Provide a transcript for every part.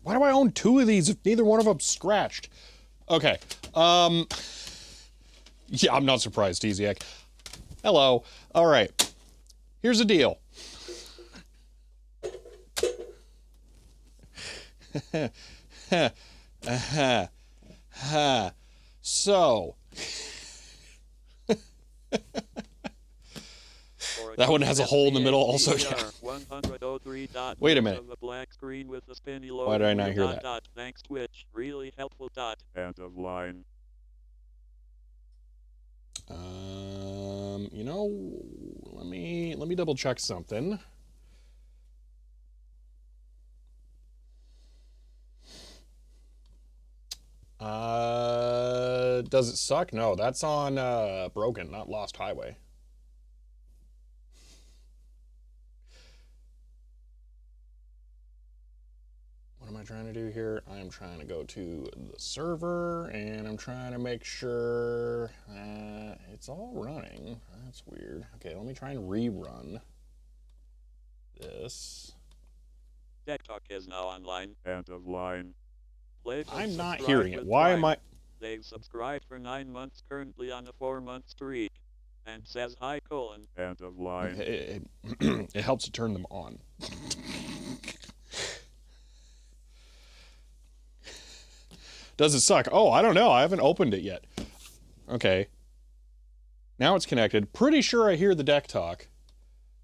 Why do I own two of these if neither one of them's scratched? Okay. Yeah, I'm not surprised, Easyak. Hello. All right. Here's the deal. So. That one has a hole in the middle also. Yeah. Wait a minute. Why did I not hear that? Thanks Twitch. Really helpful. End of line. You know, let me double check something. Does it suck? No, that's on Broken, not Lost Highway. What am I trying to do here? I'm trying to go to the server, and I'm trying to make sure that it's all running. That's weird. Okay, let me try and rerun this. Deck Talk is now online. End of line. I'm not hearing it. Why am I... They've subscribed for 9 months, currently on a 4-month streak. And says hi, colon. End of line. Okay, it helps to turn them on. Does it suck? Oh, I don't know. I haven't opened it yet. Okay. Now it's connected. Pretty sure I hear the deck talk.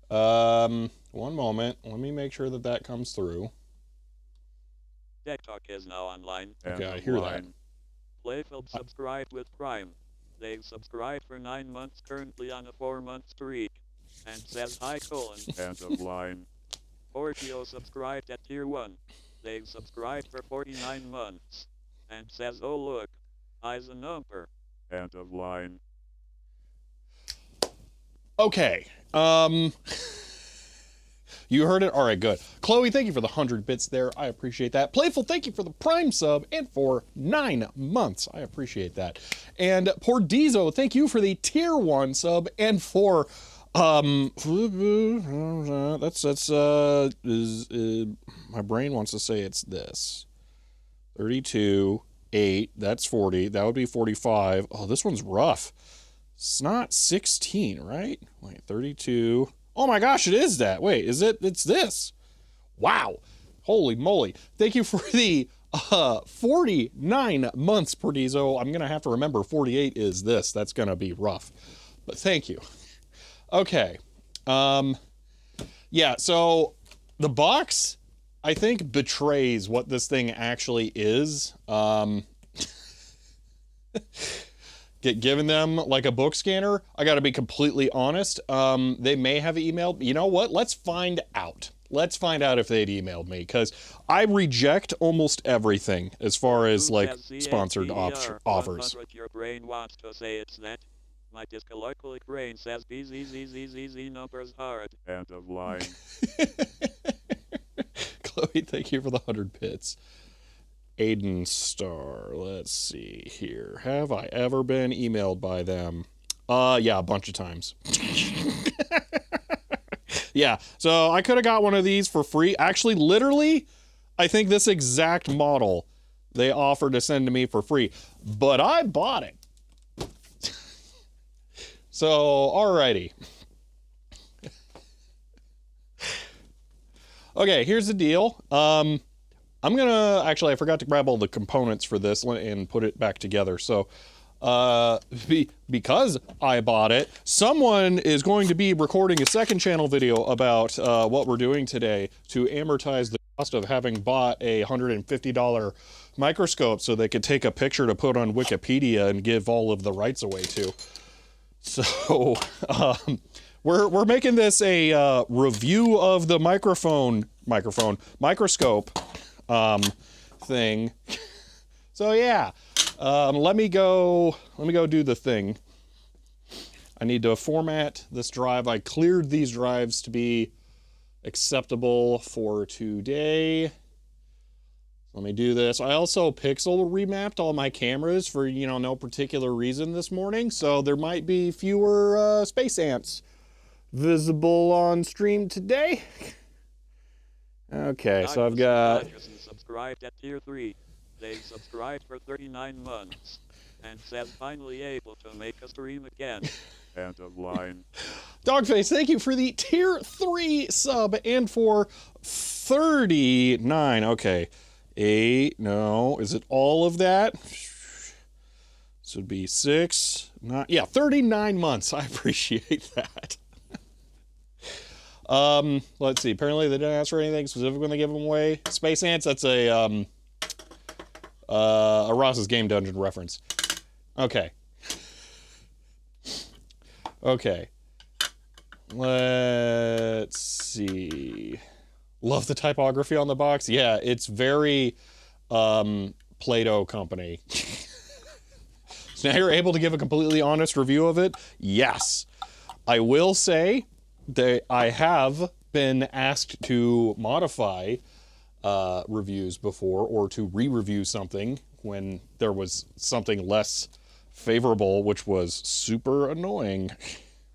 One moment. Let me make sure that that comes through. Deck Talk is now online. Okay, I hear that. Playfield subscribed with Prime. They've subscribed for 9 months, currently on a 4-month streak. And says hi, colon. End of line. Ortio subscribed at tier 1. They've subscribed for 49 months. And says, oh look, I's a number. End of line. Okay. You heard it? All right, good. Chloe, thank you for the 100 bits there. I appreciate that. Playful, thank you for the Prime sub and for 9 months. I appreciate that. And Pordizo, thank you for the tier 1 sub and for my brain wants to say it's this. 32, 8, that's 40. That would be 45. Oh, this one's rough. It's not 16, right? Wait, 32. Oh my gosh, it is that. Wait, is it? It's this. Wow. Holy moly. Thank you for the 49 months, Perdizo. I'm going to have to remember 48 is this. That's going to be rough. But thank you. Okay. Yeah, so the box, I think, betrays what this thing actually is. Giving them like a book scanner, I got to be completely honest. They may have emailed. You know what? Let's find out. Let's find out if they'd emailed me, because I reject almost everything as far as like sponsored offers. Your brain wants to say it's that. My dyscalculic brain says BZZZZZ numbers hard. End of line. Chloe, thank you for the 100 bits. Aiden Star, let's see here. Have I ever been emailed by them? Yeah, a bunch of times. Yeah, so I could have got one of these for free. Actually, literally, I think this exact model they offered to send to me for free, but I bought it. So, alrighty. Okay, here's the deal. I'm gonna, actually, I forgot to grab all the components for this and put it back together. So, because I bought it, someone is going to be recording a second channel video about what we're doing today to amortize the cost of having bought a $150 microscope so they could take a picture to put on Wikipedia and give all of the rights away to. So, we're making this a review of the microscope thing. So yeah, let me go do the thing. I need to format this drive. I cleared these drives to be acceptable for today. Let me do this. I also pixel remapped all my cameras for, you know, no particular reason this morning, so there might be fewer space ants visible on stream today. Okay, so I've got... subscribed at tier 3. They subscribed for 39 months and said finally able to make a stream again. End of line. Dogface, thank you for the tier 3 sub and for 39. Okay. 8, no, is it all of that? This would be 6, 9, yeah, 39 months. I appreciate that. Let's see. Apparently they didn't ask for anything specific when they give them away. Space Ants, that's a Ross's Game Dungeon reference. Okay. Okay. Let's see. Love the typography on the box. Yeah, it's very Play-Doh Company. So now you're able to give a completely honest review of it? Yes. I will say that I have been asked to modify reviews before, or to re-review something when there was something less favorable, which was super annoying.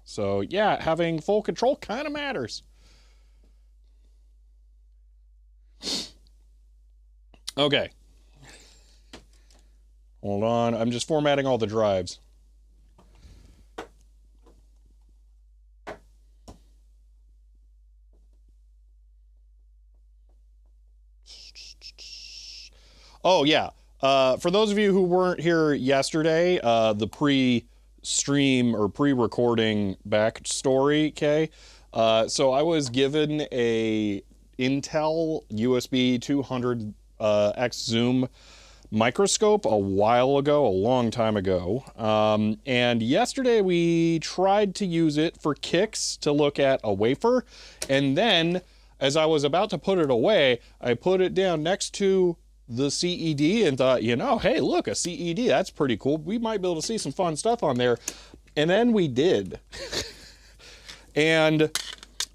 So yeah, having full control kind of matters. Okay. Hold on, I'm just formatting all the drives. Oh yeah, for those of you who weren't here yesterday, the pre-stream or pre-recording backstory, okay? So I was given a Intel USB 200X Zoom microscope a while ago, a long time ago. And yesterday we tried to use it for kicks to look at a wafer. And then as I was about to put it away, I put it down next to the CED and thought, you know, hey, look, a CED, that's pretty cool. We might be able to see some fun stuff on there. And then we did. And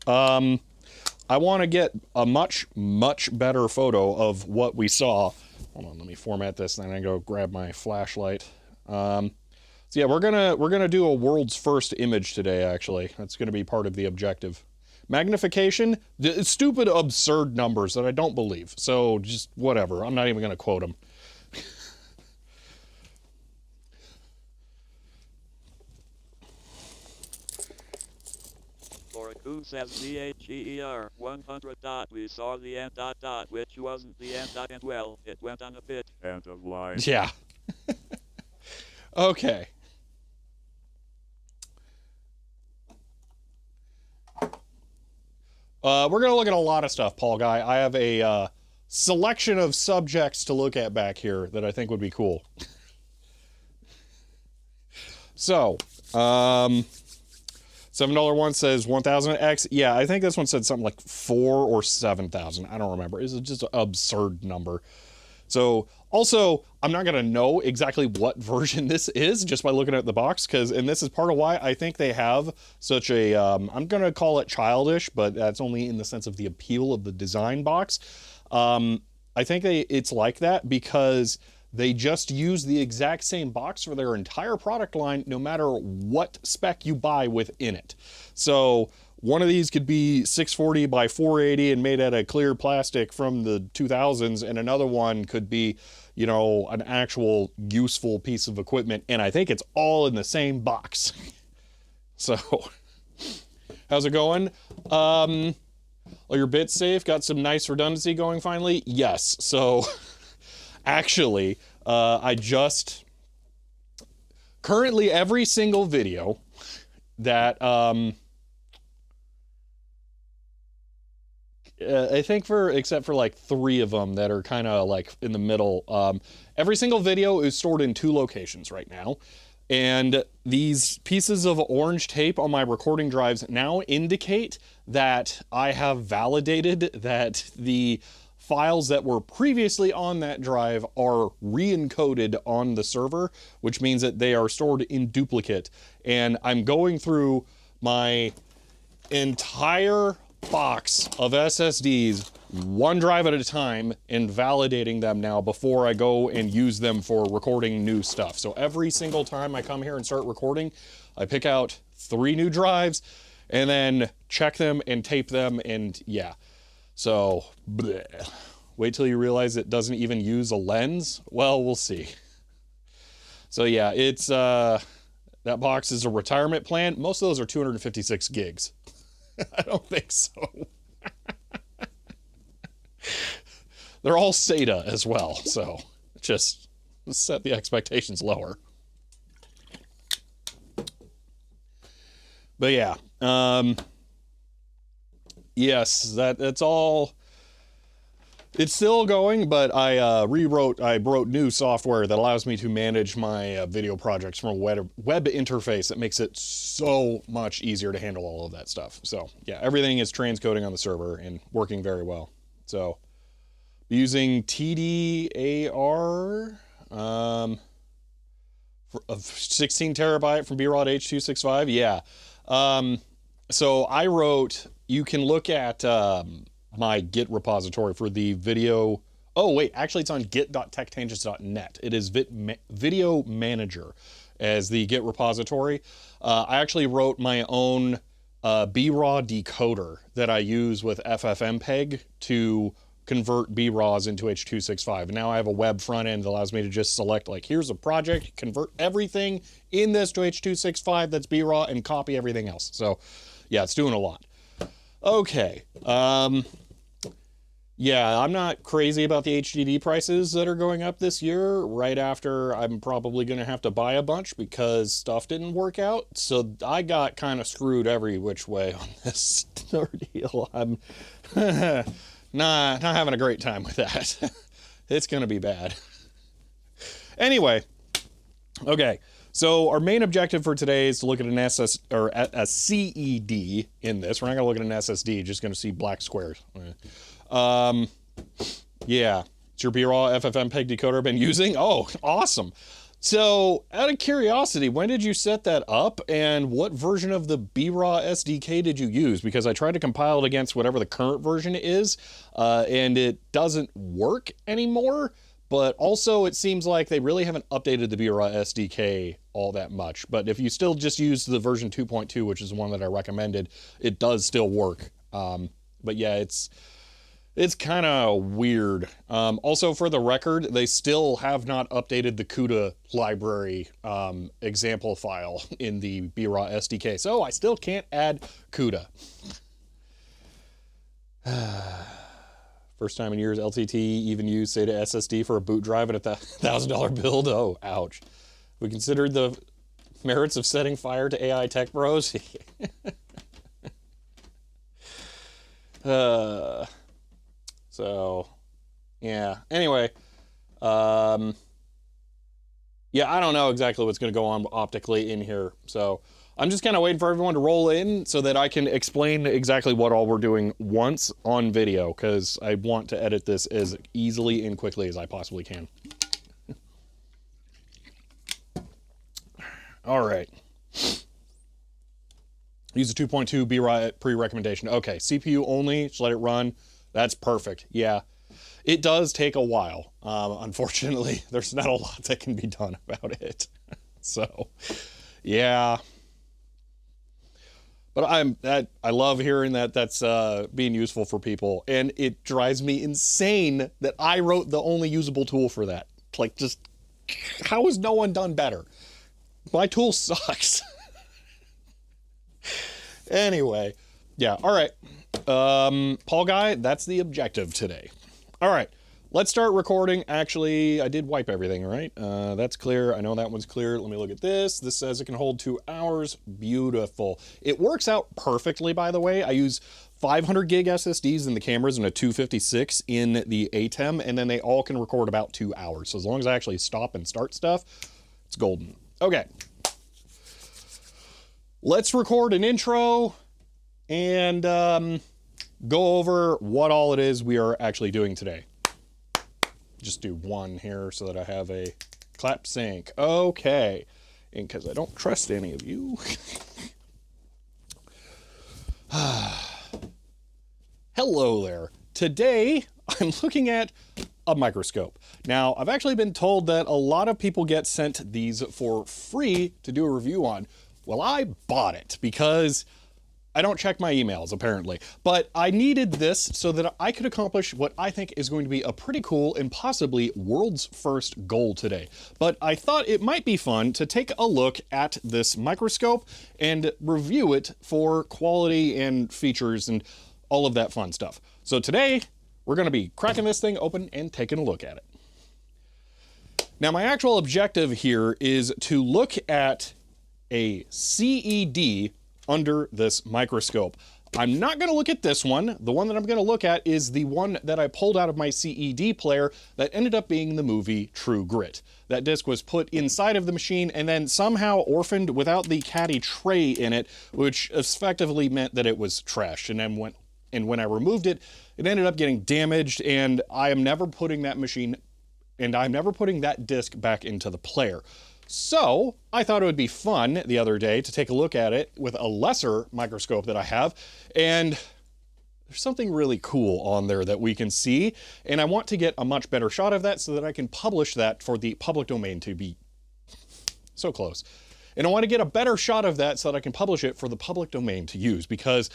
I want to get a much, much better photo of what we saw. Hold on, let me format this, and then I go grab my flashlight. So yeah, we're gonna do a world's first image today. Actually, that's gonna be part of the objective. Magnification, stupid, absurd numbers that I don't believe. So just whatever. I'm not even gonna quote them. Who says THEER 100 dot? We saw the end dot dot, which wasn't the end dot, and well, it went on a bit. End of line. Yeah. Okay. We're going to look at a lot of stuff, Paul Guy. I have a selection of subjects to look at back here that I think would be cool. So, $7 one says 1,000X. Yeah, I think this one said something like 4 or 7,000. I don't remember. It's just an absurd number. So, also, I'm not going to know exactly what version this is just by looking at the box, and this is part of why I think they have such a, I'm going to call it childish, but that's only in the sense of the appeal of the design box. I think it's like that because they just use the exact same box for their entire product line, no matter what spec you buy within it. So one of these could be 640 by 480 and made out of clear plastic from the 2000s, and another one could be, you know, an actual useful piece of equipment, and I think it's all in the same box. So, how's it going? Are your bits safe? Got some nice redundancy going finally? Yes. So, actually, currently every single video that, I think except for like 3 of them that are kind of like in the middle, every single video is stored in 2 locations right now. And these pieces of orange tape on my recording drives now indicate that I have validated that the files that were previously on that drive are re-encoded on the server, which means that they are stored in duplicate. And I'm going through my entire box of SSDs, one drive at a time, and validating them now before I go and use them for recording new stuff. So every single time I come here and start recording, I pick out 3 new drives and then check them and tape them, and yeah. So, bleh. Wait till you realize it doesn't even use a lens. Well, we'll see. So yeah, it's, that box is a retirement plan. Most of those are 256 gigs. I don't think so. They're all SATA as well, so just set the expectations lower. But yeah, yes, that's all. It's still going, but I wrote new software that allows me to manage my video projects from a web interface that makes it so much easier to handle all of that stuff. So yeah, everything is transcoding on the server and working very well. So using TDAR for a 16 terabyte from BROD H.265. Yeah. So I wrote, you can look at my Git repository for the video. Oh wait, actually it's on git.techtangents.net. It is Video Manager as the Git repository. I actually wrote my own BRAW decoder that I use with FFmpeg to convert BRAWs into H.265. And now I have a web front end that allows me to just select, like, here's a project, convert everything in this to H.265 that's BRAW, and copy everything else. So yeah, it's doing a lot. Okay. Yeah, I'm not crazy about the HDD prices that are going up this year, right after I'm probably going to have to buy a bunch because stuff didn't work out. So I got kind of screwed every which way on this ordeal. I'm not having a great time with that. It's going to be bad. Anyway, okay. So our main objective for today is to look at an a CED in this. We're not going to look at an SSD, just going to see black squares. Yeah, it's your BRAW FFmpeg decoder I've been using. Oh, awesome. So out of curiosity, when did you set that up and what version of the BRAW SDK did you use? Because I tried to compile it against whatever the current version is, and it doesn't work anymore. But also it seems like they really haven't updated the BRAW SDK all that much. But if you still just use the version 2.2, which is the one that I recommended, it does still work. But yeah, it's kind of weird. Also, for the record, they still have not updated the CUDA library example file in the BRAW SDK. So I still can't add CUDA. First time in years LTT even used SATA SSD for a boot drive at a $1,000 build. Oh, ouch. We considered the merits of setting fire to AI tech bros. So, yeah. Anyway, yeah, I don't know exactly what's going to go on optically in here. So I'm just kind of waiting for everyone to roll in so that I can explain exactly what all we're doing once on video, because I want to edit this as easily and quickly as I possibly can. All right. Use a 2.2 B-Riot pre-recommendation. Okay, CPU only, just let it run. That's perfect. Yeah, it does take a while. Unfortunately, there's not a lot that can be done about it. So, yeah. But I love hearing that that's being useful for people, and it drives me insane that I wrote the only usable tool for that. Like, just how has no one done better? My tool sucks. Anyway, yeah, all right. Paul Guy, that's the objective today. All right, let's start recording. Actually, I did wipe everything, right? That's clear. I know that one's clear. Let me look at this. This says it can hold 2 hours. Beautiful. It works out perfectly, by the way. I use 500 gig SSDs in the cameras and a 256 in the ATEM, and then they all can record about 2 hours. So as long as I actually stop and start stuff, it's golden. Okay. Let's record an intro and go over what all it is we are actually doing today. Just do one here so that I have a clap sync. Okay. And because I don't trust any of you. Hello there. Today, I'm looking at a microscope. Now, I've actually been told that a lot of people get sent these for free to do a review on. Well, I bought it because I don't check my emails, apparently. But I needed this so that I could accomplish what I think is going to be a pretty cool and possibly world's first goal today. But I thought it might be fun to take a look at this microscope and review it for quality and features and all of that fun stuff. So today, we're going to be cracking this thing open and taking a look at it. Now, my actual objective here is to look at a CED under this microscope. I'm not going to look at this one. The one that I'm going to look at is the one that I pulled out of my CED player that ended up being the movie True Grit. That disc was put inside of the machine and then somehow orphaned without the caddy tray in it, which effectively meant that it was trashed. And then when I removed it, it ended up getting damaged, and I am never putting that machine, and I'm never putting that disc back into the player. So I thought it would be fun the other day to take a look at it with a lesser microscope that I have, and there's something really cool on there that we can see, and I want to get a much better shot of that so that I can publish that for the public domain to be so close. And I want to get a better shot of that so that I can publish it for the public domain to use, because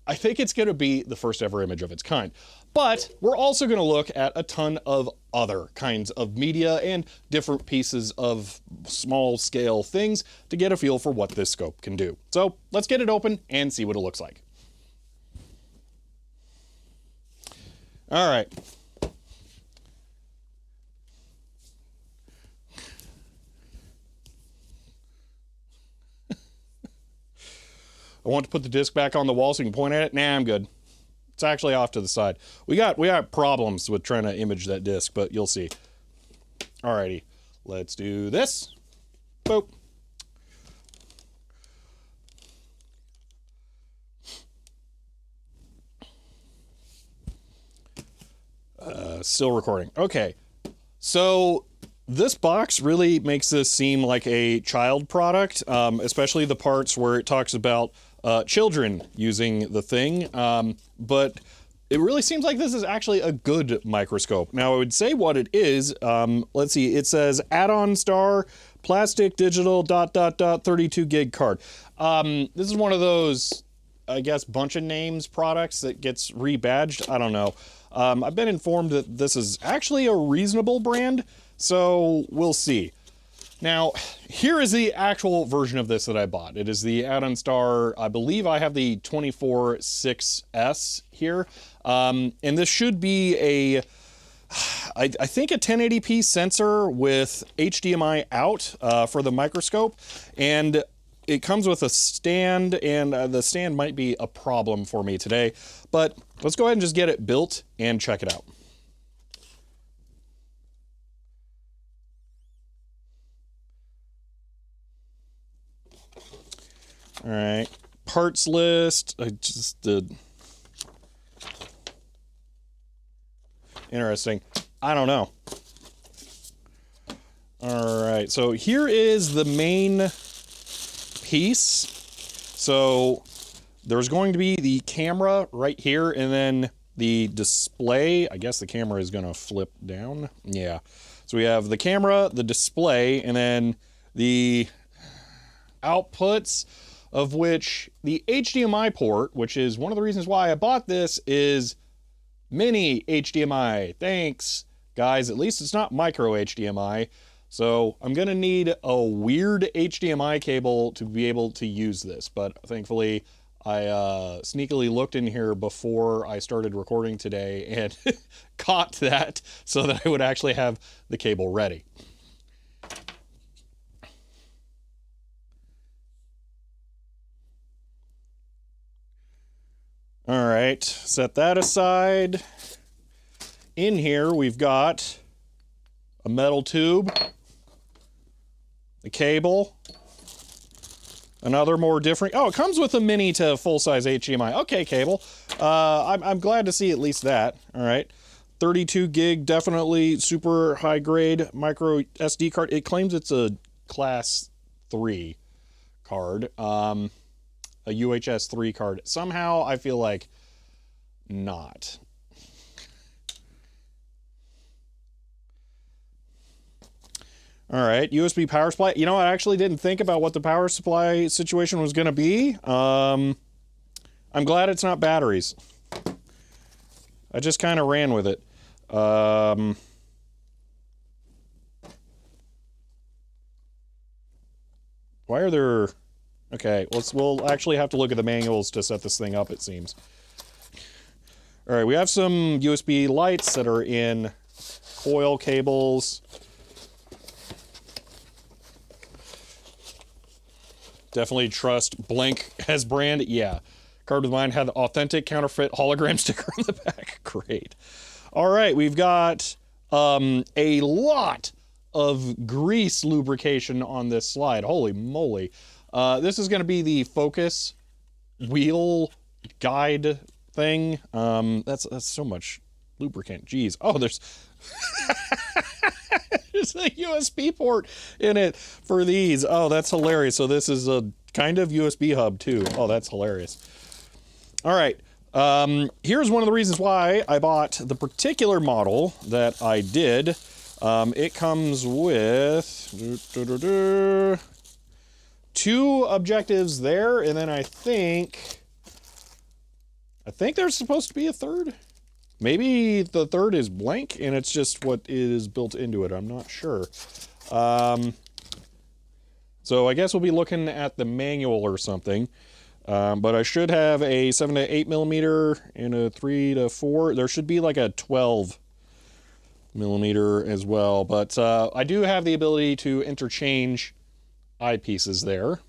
I think it's going to be the first ever image of its kind. But we're also going to look at a ton of other kinds of media and different pieces of small scale things to get a feel for what this scope can do. So let's get it open and see what it looks like. All right. I want to put the disc back on the wall so you can point at it. Nah, I'm good. It's actually off to the side. We got problems with trying to image that disc, but you'll see. Alrighty, let's do this. Boop. Still recording. Okay, so this box really makes this seem like a child product, especially the parts where it talks about children using the thing, but it really seems like this is actually a good microscope. Now, I would say what it is. Let's see, it says add-on star, plastic, digital, ... 32 gig card. This is one of those, I guess, bunch of names products that gets rebadged. I don't know. I've been informed that this is actually a reasonable brand, so we'll see. Now, here is the actual version of this that I bought. It is the add-on star. I believe I have the 24-6S here. And this should be a, I think a 1080p sensor with HDMI out for the microscope. And it comes with a stand, and the stand might be a problem for me today. But let's go ahead and just get it built and check it out. All right, parts list, I just did. Interesting, I don't know. All right, so here is the main piece. So there's going to be the camera right here, and then the display. I guess the camera is gonna flip down. Yeah, so we have the camera, the display, and then the outputs, of which the HDMI port, which is one of the reasons why I bought this, is mini HDMI. Thanks, guys. At least it's not micro HDMI. So I'm gonna need a weird HDMI cable to be able to use this, but thankfully I sneakily looked in here before I started recording today and caught that so that I would actually have the cable ready. All right, set that aside. In here, we've got a metal tube, the cable, another more different. Oh, it comes with a mini to full-size HDMI. Okay, cable. I'm glad to see at least that. All right, 32 gig, definitely super high grade micro SD card. It claims it's a class 3 card. A UHS 3 card. Somehow I feel like not. All right, USB power supply. You know, I actually didn't think about what the power supply situation was going to be. I'm glad it's not batteries. I just kind of ran with it. Why are there... Okay, we'll actually have to look at the manuals to set this thing up, it seems. All right, we have some USB lights that are in coil cables. Definitely trust Blank as brand. Yeah, card with mine had the authentic counterfeit hologram sticker on the back. Great. All right, we've got a lot of grease lubrication on this slide. Holy moly. This is going to be the focus wheel guide thing. That's so much lubricant. Jeez. Oh, there's there's a USB port in it for these. Oh, that's hilarious. So this is a kind of USB hub too. Oh, that's hilarious. All right. Here's one of the reasons why I bought the particular model that I did. It comes with two objectives there, and then I think there's supposed to be a third. Maybe the third is blank and it's just what is built into it. I'm not sure. So I guess we'll be looking at the manual or something. But I should have a 7 to 8 millimeter and a 3 to 4. There should be like a 12 millimeter as well. But I do have the ability to interchange eyepieces there.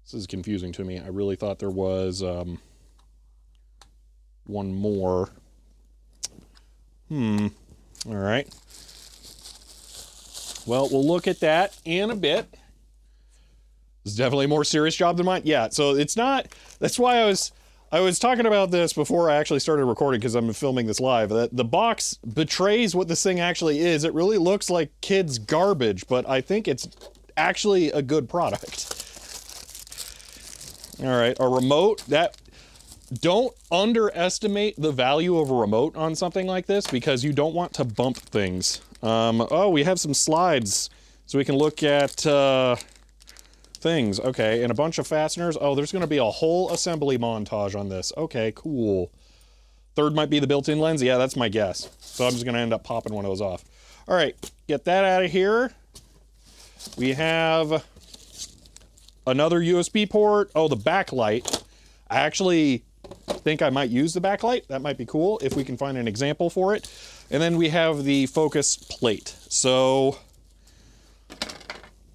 This is confusing to me. I really thought there was one more. All right. Well, we'll look at that in a bit. It's definitely a more serious job than mine. Yeah, so it's not, that's why I was talking about this before I actually started recording, because I'm filming this live. The box betrays what this thing actually is. It really looks like kids' garbage, but I think it's actually a good product. All right, a remote. Don't underestimate the value of a remote on something like this, because you don't want to bump things. Oh, we have some slides so we can look at things. Okay, and a bunch of fasteners. Oh, there's going to be a whole assembly montage on this. Okay, cool. Third might be the built-in lens. Yeah, that's my guess. So I'm just going to end up popping one of those off. All right, get that out of here. We have another USB port. Oh, the backlight. I actually think I might use the backlight. That might be cool if we can find an example for it. And then we have the focus plate. So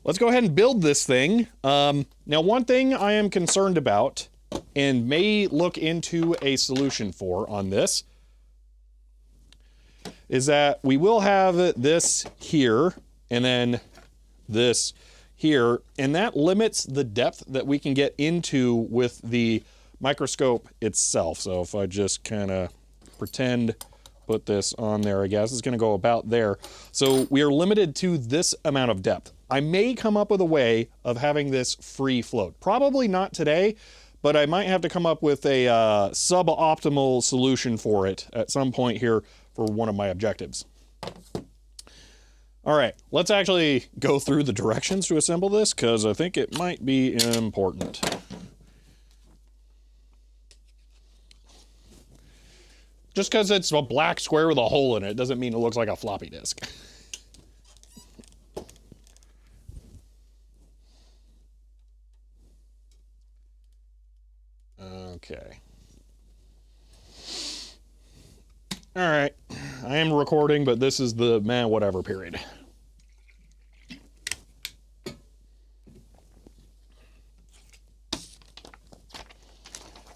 let's go ahead and build this thing. Now, one thing I am concerned about and may look into a solution for on this is that we will have this here and then this here, and that limits the depth that we can get into with the microscope itself. So if I just kind of pretend, put this on there, I guess it's going to go about there. So we are limited to this amount of depth. I may come up with a way of having this free float. Probably not today, but I might have to come up with a suboptimal solution for it at some point here for one of my objectives. All right, let's actually go through the directions to assemble this because I think it might be important. Just because it's a black square with a hole in it doesn't mean it looks like a floppy disk. Okay. All right, I am recording, but this is the man whatever period.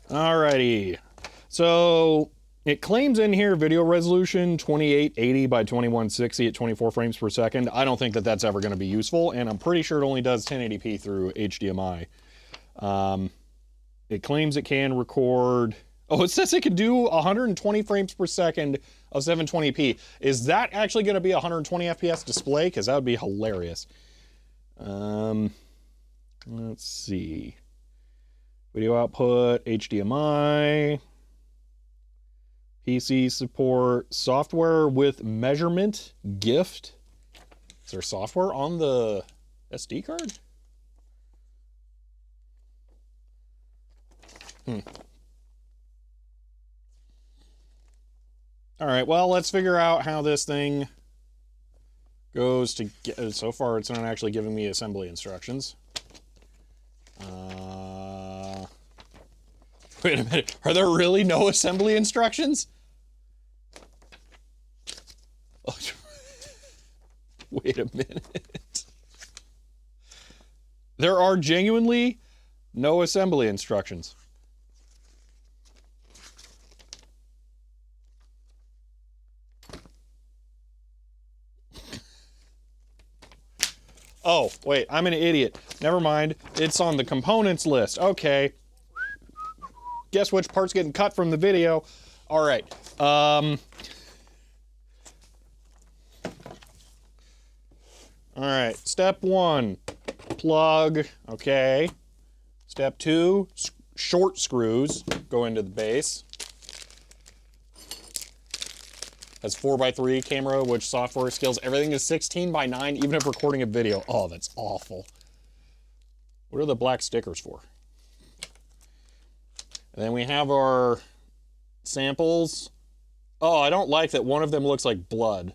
Alrighty, so it claims in here video resolution 2880 by 2160 at 24 frames per second. I don't think that that's ever going to be useful, and I'm pretty sure it only does 1080p through HDMI. It claims it can record... Oh, it says it can do 120 frames per second of 720p. Is that actually going to be a 120 FPS display? Because that would be hilarious. Let's see. Video output, HDMI, PC support, software with measurement, gift. Is there software on the SD card? All right, well, let's figure out how this thing goes to get... So far, it's not actually giving me assembly instructions. Wait a minute, are there really no assembly instructions? Wait a minute. There are genuinely no assembly instructions. Oh, wait, I'm an idiot. Never mind. It's on the components list. Okay. Guess which part's getting cut from the video. All right. All right. Step 1, plug. Okay. Step 2, short screws go into the base. Has 4x3 camera, which software skills. Everything is 16:9, even if recording a video. Oh, that's awful. What are the black stickers for? And then we have our samples. Oh, I don't like that one of them looks like blood.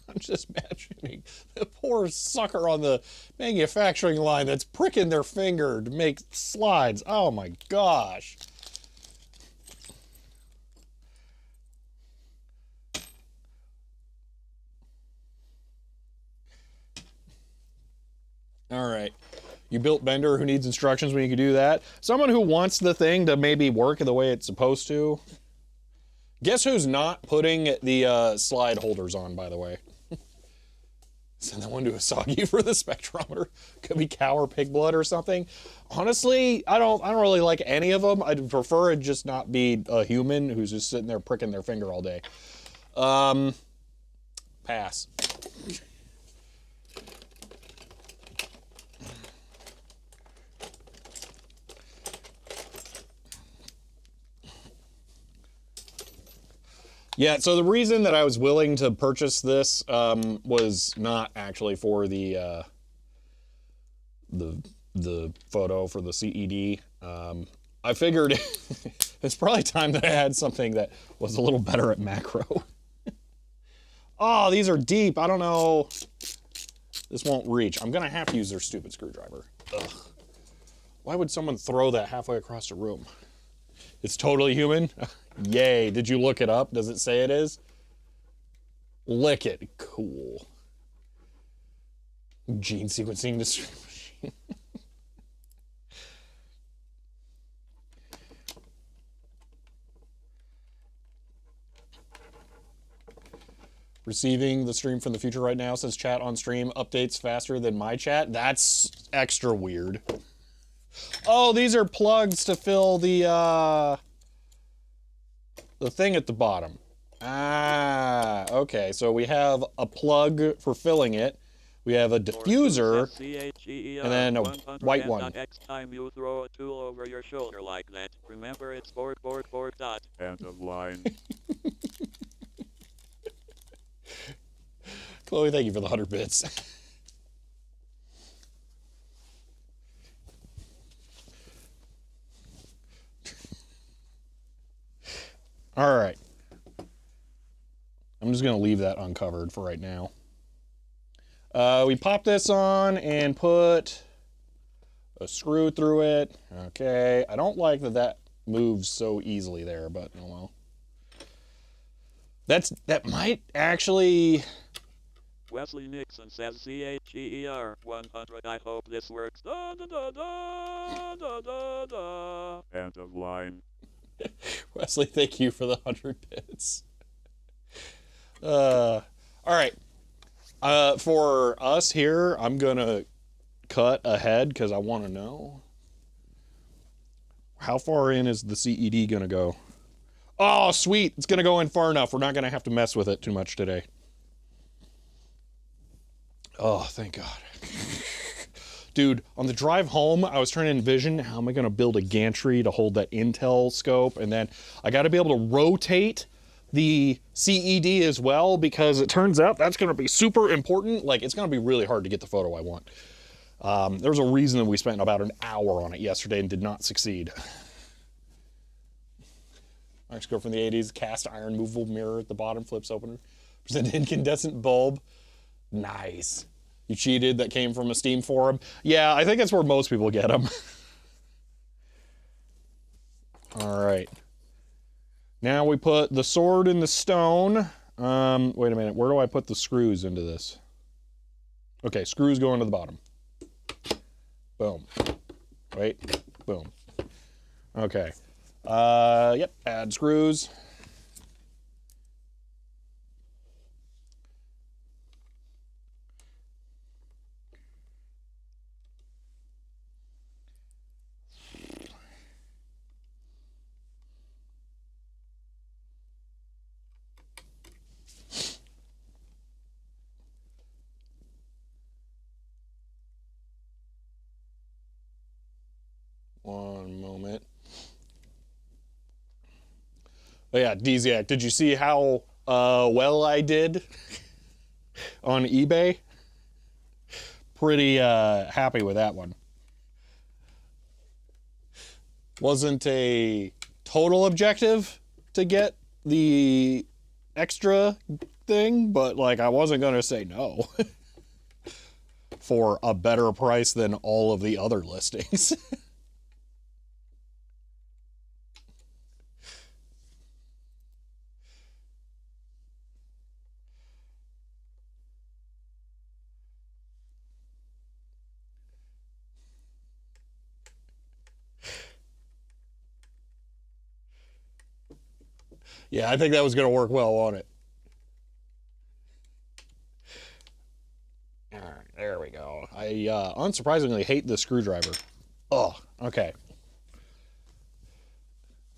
I'm just imagining the poor sucker on the manufacturing line that's pricking their finger to make slides. Oh my gosh. All right. You built Bender who needs instructions when you can do that. Someone who wants the thing to maybe work the way it's supposed to. Guess who's not putting the slide holders on, by the way? Send that one to Asagi for the spectrometer. Could be cow or pig blood or something. Honestly, I don't really like any of them. I'd prefer it just not be a human who's just sitting there pricking their finger all day. Pass. Yeah, so the reason that I was willing to purchase this was not actually for the photo for the CED. I figured it's probably time that I had something that was a little better at macro. Oh, these are deep. I don't know. This won't reach. I'm gonna have to use their stupid screwdriver. Ugh. Why would someone throw that halfway across the room? It's totally human? Yay. Did you look it up? Does it say it is? Lick it. Cool. Gene sequencing machine. Receiving the stream from the future right now, says chat on stream updates faster than my chat. That's extra weird. Oh, these are plugs to fill the thing at the bottom. Ah, okay. So we have a plug for filling it. We have a diffuser, and then a white one. Next time you throw a tool over your shoulder like that, remember it's board dot. End of line. Chloe, thank you for the 100 bits. All right. I'm just going to leave that uncovered for right now. We pop this on and put a screw through it. Okay. I don't like that that moves so easily there, but oh well. That might actually... Wesley Nixon says CHER 100. I hope this works. Da, da, da, da, da, da, da. End of line. Wesley, thank you for the 100 bits. All right. For us here, I'm going to cut ahead because I want to know. How far in is the CED going to go? Oh, sweet. It's going to go in far enough. We're not going to have to mess with it too much today. Oh, thank God. Dude, on the drive home, I was trying to envision how am I going to build a gantry to hold that Intel scope, and then I got to be able to rotate the CED as well, because it turns out that's going to be super important. Like, it's going to be really hard to get the photo I want. There's a reason that we spent about an hour on it yesterday and did not succeed. Microscope from the 80s, cast iron movable mirror at the bottom, flips opener. There's an incandescent bulb. Nice. You cheated, that came from a Steam forum? Yeah, I think that's where most people get them. All right. Now we put the sword in the stone. Wait a minute, where do I put the screws into this? Okay, screws go into the bottom. Boom. Wait, boom. Okay. Yep, add screws. One moment. Oh yeah, Dziak, did you see how well I did on eBay? Pretty happy with that one. Wasn't a total objective to get the extra thing, but like I wasn't gonna say no for a better price than all of the other listings. Yeah, I think that was going to work well on it. All right, there we go. I unsurprisingly hate the screwdriver. Oh, okay.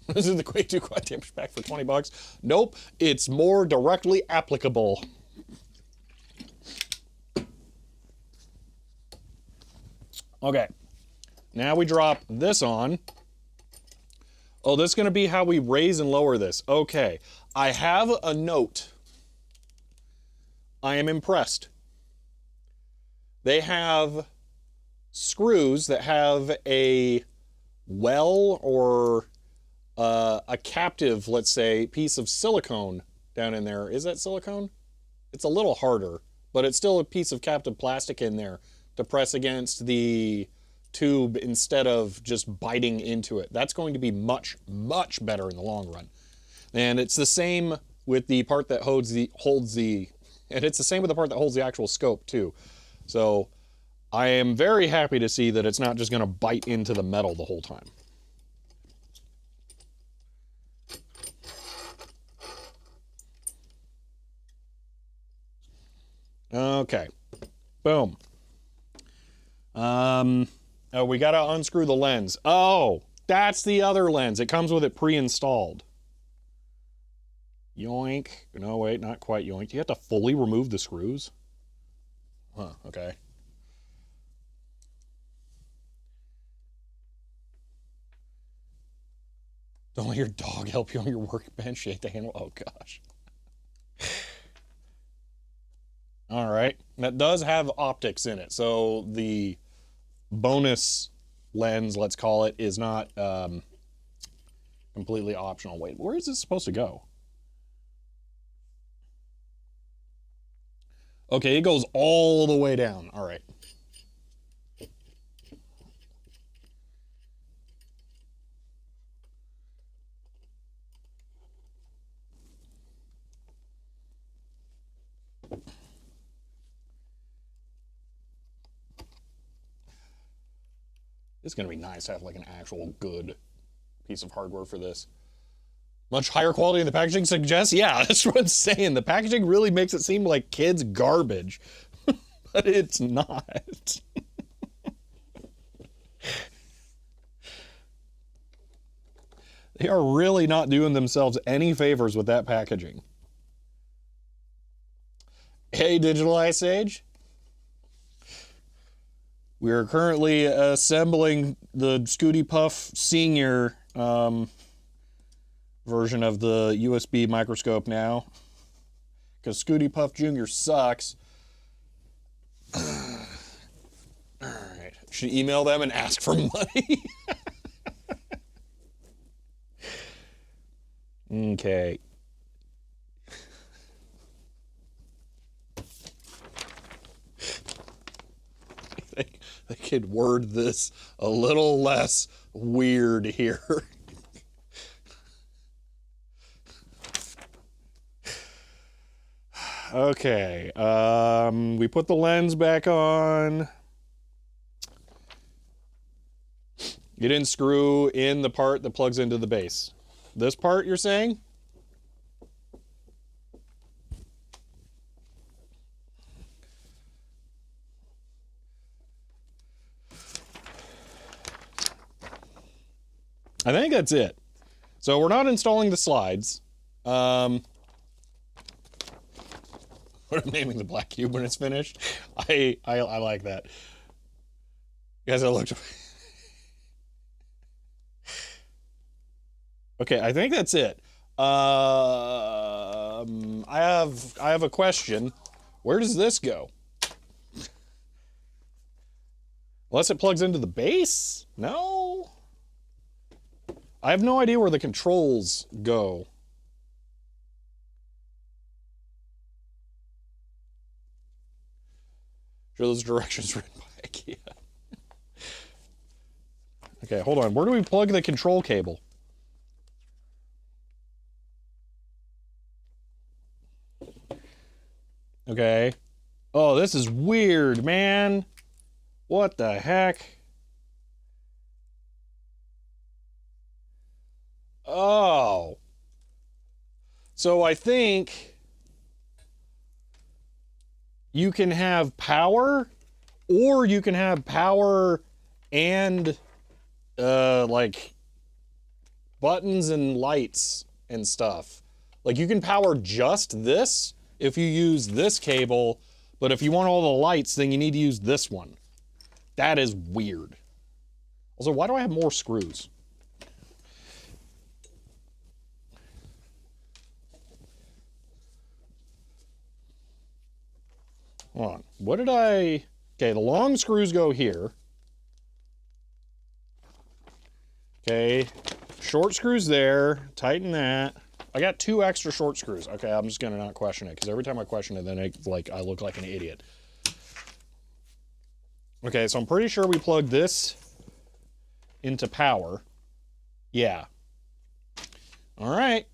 This is the Quake 2 quad damage pack for 20 bucks. Nope, it's more directly applicable. Okay, now we drop this on. Oh, this is going to be how we raise and lower this. Okay, I have a note. I am impressed. They have screws that have a well or a captive, let's say, piece of silicone down in there. Is that silicone? It's a little harder, but it's still a piece of captive plastic in there to press against the tube instead of just biting into it. That's going to be much, much better in the long run. And it's the same with the part that holds the and it's the same with the part that holds the actual scope too. So I am very happy to see that it's not just going to bite into the metal the whole time. Okay, boom. Oh, we gotta unscrew the lens. Oh, that's the other lens. It comes with it pre-installed. Yoink. No, wait, not quite yoink. You have to fully remove the screws? Huh, okay. Don't let your dog help you on your workbench. You hate to handle. Oh, gosh. All right. That does have optics in it. So the bonus lens, let's call it, is not completely optional. Wait, where is this supposed to go? Okay, it goes all the way down. All right. It's going to be nice to have like an actual good piece of hardware for this. Much higher quality than the packaging suggests? Yeah, that's what I'm saying. The packaging really makes it seem like kids' garbage, but it's not. They are really not doing themselves any favors with that packaging. Hey, Digital Ice Age. We are currently assembling the Scooty Puff Senior version of the USB microscope now, because Scooty Puff Jr. sucks. All right, should email them and ask for money. Okay. They could word this a little less weird here. Okay, we put the lens back on. You didn't screw in the part that plugs into the base. This part, you're saying? I think that's it. So we're not installing the slides. What I'm naming the black cube when it's finished. I like that. You guys, I looked. Okay, I think that's it. I have a question. Where does this go? Unless it plugs into the base? No. I have no idea where the controls go. Sure, those directions written by IKEA. Okay, hold on. Where do we plug the control cable? Okay. Oh, this is weird, man. What the heck? Oh. So I think you can have power, or you can have power and like buttons and lights and stuff. Like you can power just this if you use this cable, but if you want all the lights, then you need to use this one. That is weird. Also, why do I have more screws? Hold on. What did I... Okay, the long screws go here. Okay. Short screws there. Tighten that. I got 2 extra short screws. Okay, I'm just gonna not question it, because every time I question it, then I look like an idiot. Okay, so I'm pretty sure we plugged this into power. Yeah. All right.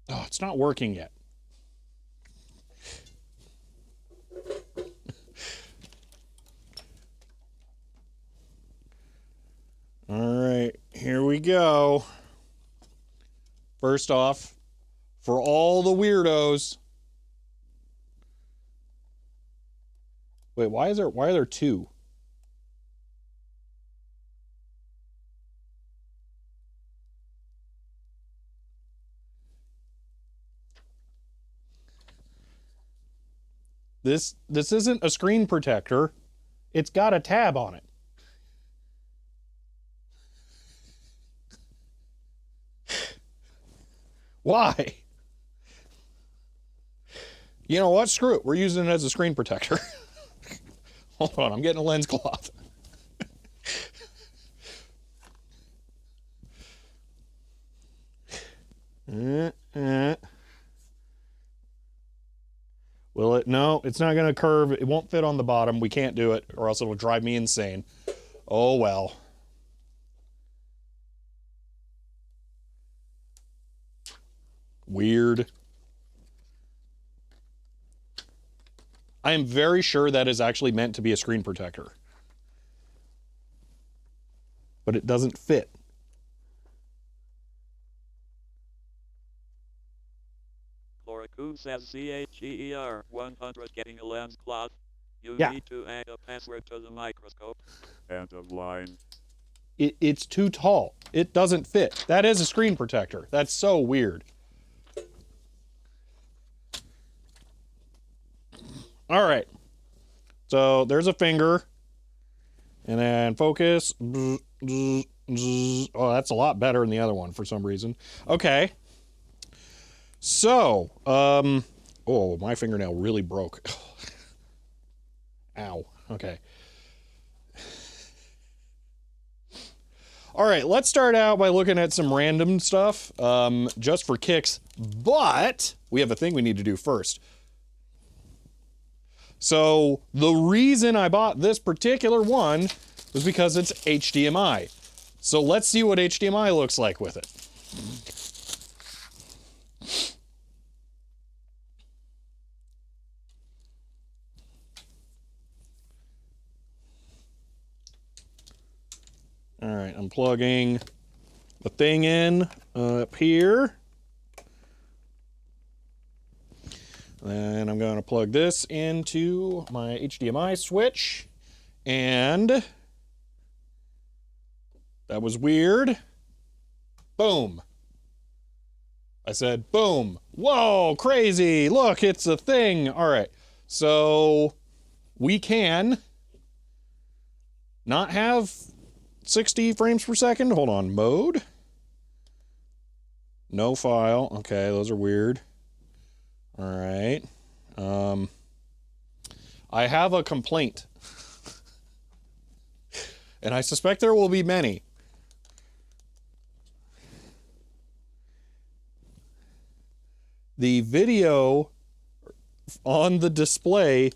Oh, it's not working yet. All right, here we go. First off, for all the weirdos. Wait, why are there 2? This isn't a screen protector. It's got a tab on it. Why? You know what? Screw it. We're using it as a screen protector. Hold on, I'm getting a lens cloth. Will it? No, it's not going to curve. It won't fit on the bottom. We can't do it, or else it'll drive me insane. Oh, well. Weird. I am very sure that is actually meant to be a screen protector. But it doesn't fit. Who says CHER 100 getting a lens cloth? You Yeah. need to add a password to the microscope. End of line. It's too tall. It doesn't fit. That is a screen protector. That's so weird. All right. So there's a finger. And then focus. Oh, that's a lot better than the other one for some reason. Okay. So, oh, my fingernail really broke. Ow. Okay. All right, let's start out by looking at some random stuff, just for kicks, but we have a thing we need to do first. So, the reason I bought this particular one was because it's HDMI. So let's see what HDMI looks like with it. All right, I'm plugging the thing in up here. Then I'm going to plug this into my HDMI switch. And that was weird. Boom. I said, boom. Whoa, crazy. Look, it's a thing. All right. So we can not have 60 frames per second. Hold on. Mode. No file. Okay, those are weird. All right. I have a complaint. And I suspect there will be many. The video on the display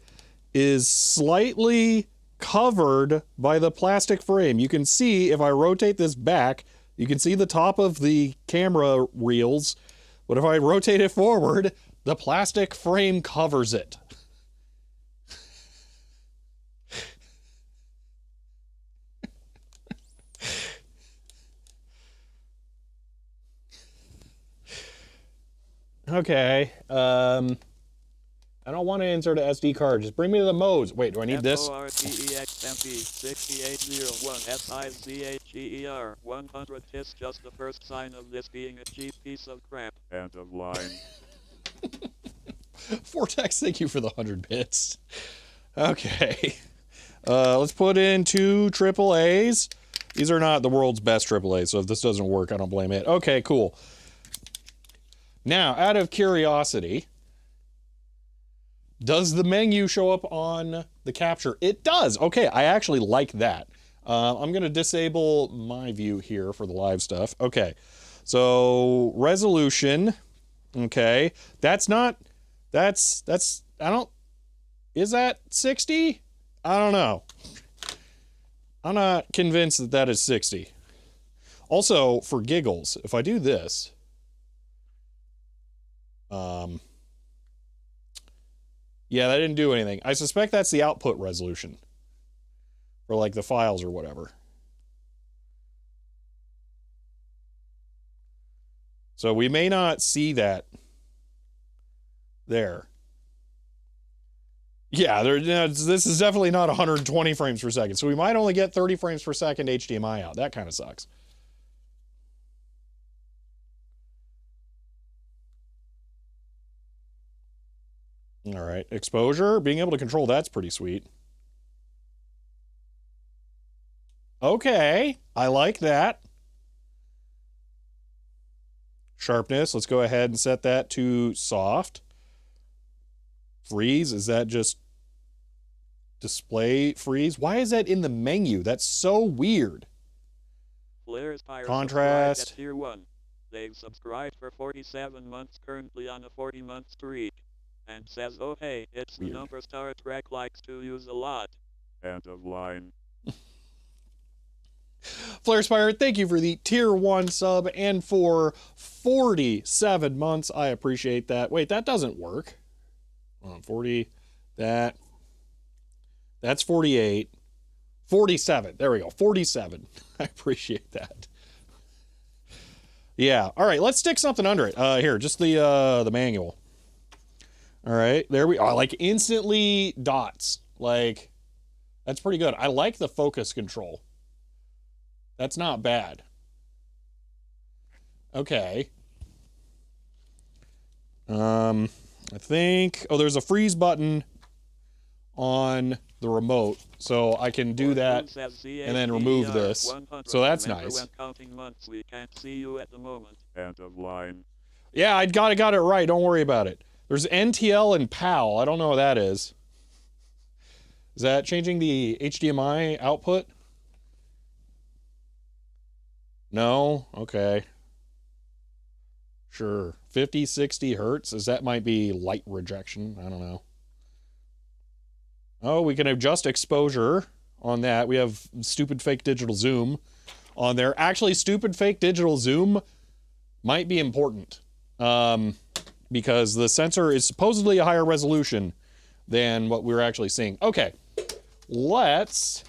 is slightly covered by the plastic frame. You can see, if I rotate this back, you can see the top of the camera reels, but if I rotate it forward, the plastic frame covers it. Okay, I don't want to insert an SD card. Just bring me to the modes. Wait, do I need this? FORTEXMP 6801 SICHER 100 is just the first sign of this being a cheap piece of crap. End of line. Vortex, thank you for the 100 bits. Okay. Let's put in 2 AAAs. These are not the world's best AAAs, so if this doesn't work, I don't blame it. Okay, cool. Now, out of curiosity, Does the menu show up on the capture? It does. Okay, I actually like that. I'm going to disable my view here for the live stuff. Okay, so resolution. Okay, that's, is that 60? I don't know. I'm not convinced that that is 60. Also, for giggles, if I do this, yeah, that didn't do anything. I suspect that's the output resolution for like the files or whatever. So we may not see that there. Yeah, this is definitely not 120 frames per second. So we might only get 30 frames per second HDMI out. That kind of sucks. All right, exposure, being able to control that's pretty sweet. Okay, I like that. Sharpness, let's go ahead and set that to soft. Freeze, is that just display freeze? Why is that in the menu? That's so weird. Contrast. At tier 1. They've subscribed for 47 months, currently on a 40-month streak. And says, oh hey, it's the number Star Trek likes to use a lot. End of line. Flare Spire, thank you for the tier 1 sub and for 47 months. I appreciate that. Wait, that doesn't work. 40, that's 48. 47, there we go, 47. I appreciate that. Yeah, all right, let's stick something under it. Here, just the manual. All right, there we are. Like instantly dots. Like, that's pretty good. I like the focus control. That's not bad. Okay. I think, oh, there's a freeze button on the remote, so I can do that and then remove this. So that's nice. We can't see you at the moment. End of line. Yeah, I got it right. Don't worry about it. There's NTL and PAL. I don't know what that is. Is that changing the HDMI output? No? Okay. Sure. 50, 60 hertz? That might be light rejection. I don't know. Oh, we can adjust exposure on that. We have stupid fake digital zoom on there. Actually, stupid fake digital zoom might be important. Because the sensor is supposedly a higher resolution than what we're actually seeing. Okay, let's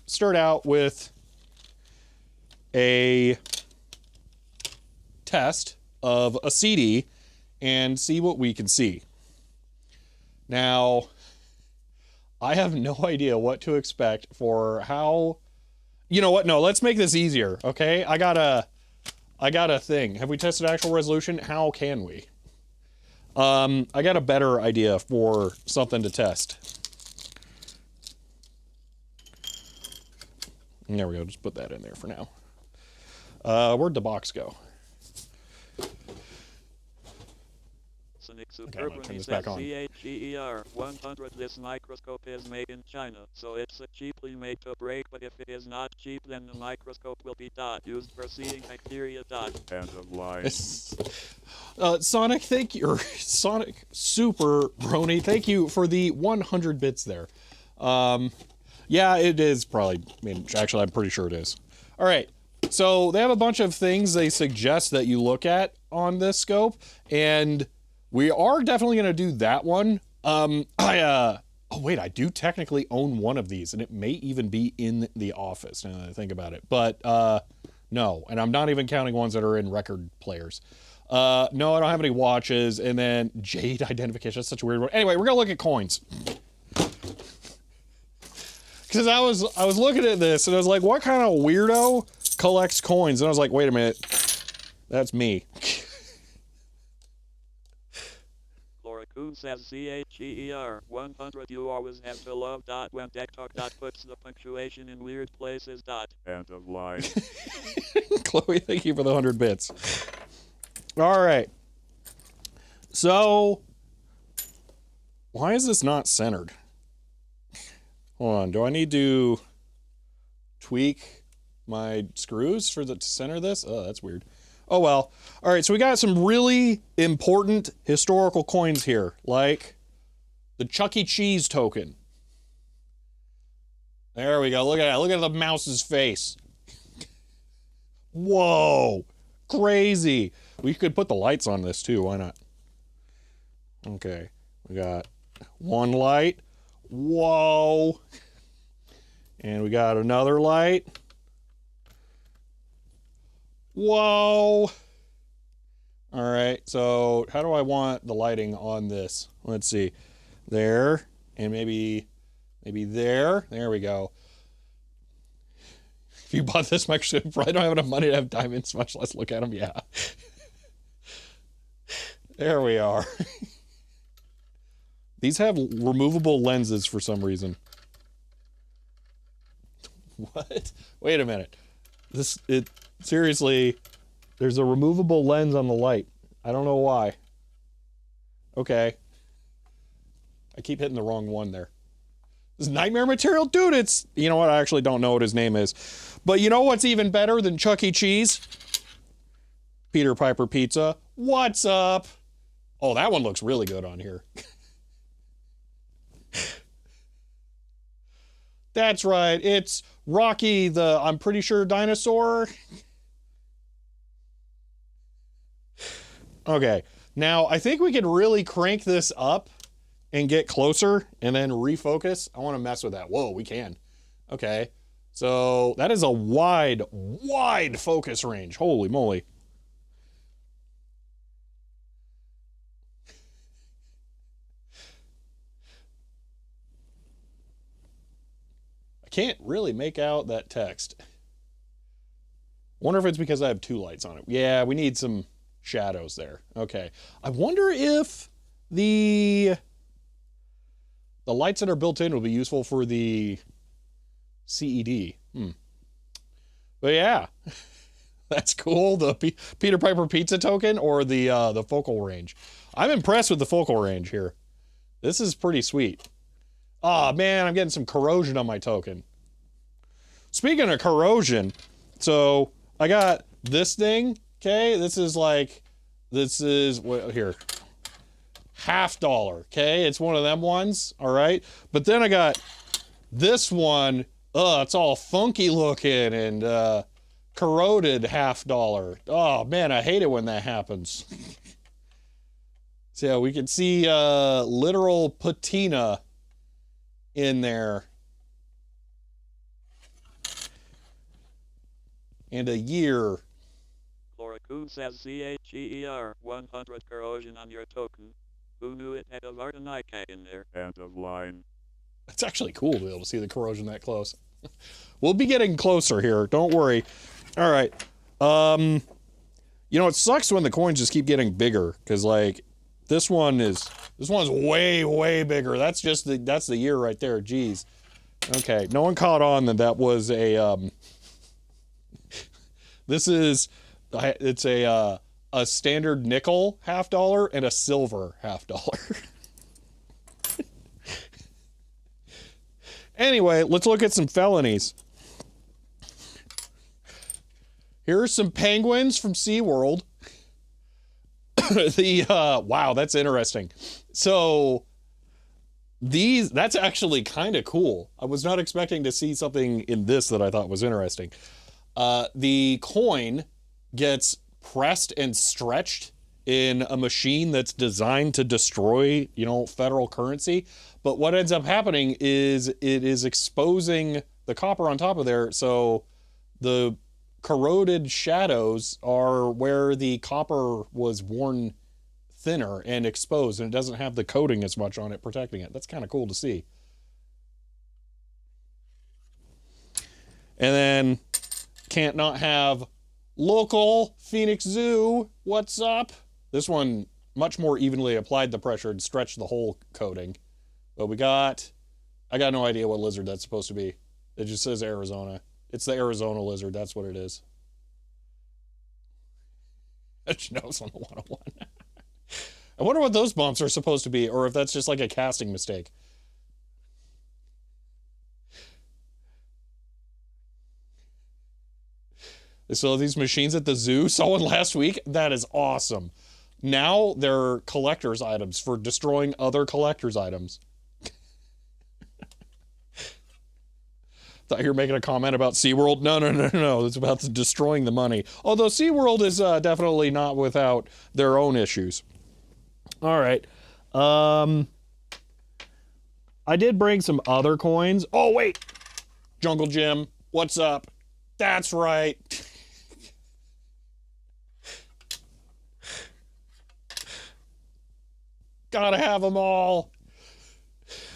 start out with a test of a CD and see what we can see. Now, I have no idea what to expect for how... You know what? No, let's make this easier, okay? I got a thing. Have we tested actual resolution? How can we? I got a better idea for something to test. There we go, just put that in there for now. Where'd the box go? Okay, I'm gonna turn this back on. CHER 100. This microscope is made in China, so it's a cheaply made to break, but if it is not cheap, then the microscope will be used for seeing bacteria. End of line. Sonic, thank you. Sonic Super Brony, thank you for the 100 bits there. Yeah, it is probably, I mean, actually, I'm pretty sure it is. All right, so they have a bunch of things they suggest that you look at on this scope, and we are definitely going to do that one. Oh wait, I do technically own one of these, and it may even be in the office, now that I think about it. But, no, and I'm not even counting ones that are in record players. No, I don't have any watches, and then Jade identification, that's such a weird one. Anyway, we're gonna look at coins. Because I was looking at this, and I was like, what kind of weirdo collects coins? And I was like, wait a minute, that's me. Coon says CHER 100. You always have to love when TikTok puts the punctuation in weird places. End of line. Chloe, thank you for the 100 bits. All right. So Why is this not centered? Hold on, do I need to tweak my screws to center this? Oh, that's weird. Oh well. All right, so we got some really important historical coins here, like the Chuck E. Cheese token. There we go. Look at that. Look at the mouse's face. Whoa. Crazy. We could put the lights on this too. Why not? Okay. We got one light. Whoa. And we got another light. Whoa. All right. So how do I want the lighting on this? Let's see. There. And maybe there. There we go. If you bought this microscope, you probably don't have enough money to have diamonds, much less look at them. Yeah. There we are. These have removable lenses for some reason. What? Wait a minute. Seriously, there's a removable lens on the light. I don't know why. Okay. I keep hitting the wrong one there. This nightmare material? Dude, it's... You know what? I actually don't know what his name is. But you know what's even better than Chuck E. Cheese? Peter Piper Pizza. What's up? Oh, that one looks really good on here. That's right. It's Rocky the, I'm pretty sure, dinosaur. Okay. Now, I think we could really crank this up and get closer and then refocus. I want to mess with that. Whoa, we can. Okay. So that is a wide focus range. Holy moly. I can't really make out that text. Wonder if it's because I have two lights on it. Yeah, we need some shadows there. Okay. I wonder if the lights that are built in will be useful for the CED. But yeah, that's cool. The Peter Piper Pizza token or the focal range. I'm impressed with the focal range here. This is pretty sweet. Oh man, I'm getting some corrosion on my token. Speaking of corrosion, so I got this thing. Okay, this is here. $50. Okay, it's one of them ones. All right, but then I got this one. It's all funky looking and corroded $50. Oh man, I hate it when that happens. So yeah, we can see literal patina in there. And a year. Chlorocoon says CHEER 100 corrosion on your token. Who knew it had a Vartanica in there? End of line. It's actually cool to be able to see the corrosion that close. We'll be getting closer here. Don't worry. All right. You know, it sucks when the coins just keep getting bigger because like this one's way bigger. That's the year right there. Jeez. Okay. No one caught on that was a it's a standard nickel $50 and a silver $50. Anyway, let's look at some felonies. Here are some penguins from SeaWorld. Wow, that's interesting. So that's actually kind of cool. I was not expecting to see something in this that I thought was interesting. The coin gets pressed and stretched in a machine that's designed to destroy, federal currency. But what ends up happening is it is exposing the copper on top of there. So the corroded shadows are where the copper was worn thinner and exposed, and it doesn't have the coating as much on it protecting it. That's kind of cool to see. And then can't not have local Phoenix Zoo. What's up? This one much more evenly applied the pressure and stretched the whole coating. But I got no idea what lizard that's supposed to be. It just says Arizona. It's the Arizona lizard. That's what it is. That knows on the 101. I wonder what those bumps are supposed to be, or if that's just like a casting mistake. So these machines at the zoo, saw one last week. That is awesome. Now they're collector's items for destroying other collector's items. Thought you were making a comment about SeaWorld. No. It's about destroying the money. Although SeaWorld is definitely not without their own issues. All right. I did bring some other coins. Oh, wait. Jungle Jim, what's up? That's right. Gotta have them all.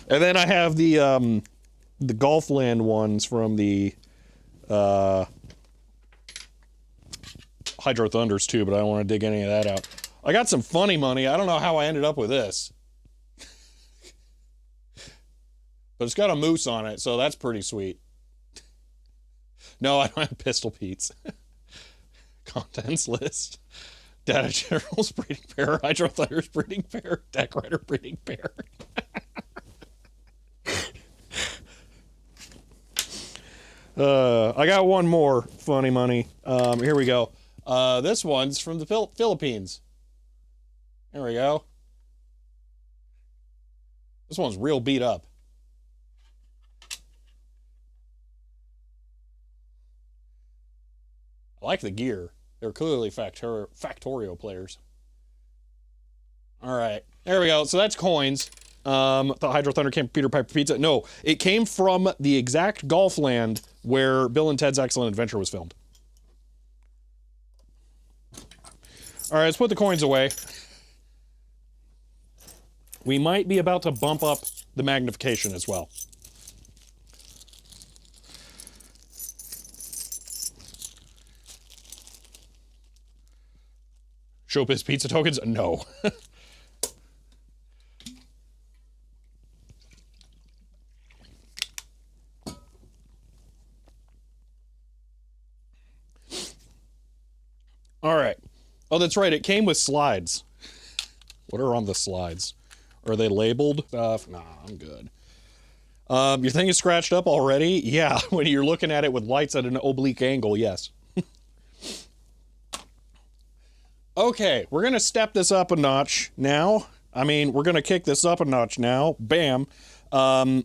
And then I have the Golfland ones from the Hydro Thunders too, but I don't want to dig any of that out. I got some funny money. I don't know how I ended up with this. But it's got a moose on it, so that's pretty sweet. No, I don't have Pistol Pete's. Contents list. Data General's breeding pair, Hydro Thunder's breeding pair, Deck Rider breeding pair. I got one more funny money. Here we go. This one's from the Philippines. There we go. This one's real beat up. I like the gear. They're clearly Factorio players. All right, there we go. So that's coins. The Hydro Thunder came from Peter Piper Pizza. No, it came from the exact Golfland where Bill and Ted's Excellent Adventure was filmed. All right, let's put the coins away. We might be about to bump up the magnification as well. Showbiz pizza tokens? No. All right. Oh, that's right. It came with slides. What are on the slides? Are they labeled stuff? Nah, I'm good. Your thing is scratched up already? Yeah, when you're looking at it with lights at an oblique angle, yes. Okay, we're going to step this up a notch now. I mean, we're going to kick this up a notch now. Bam. Oh,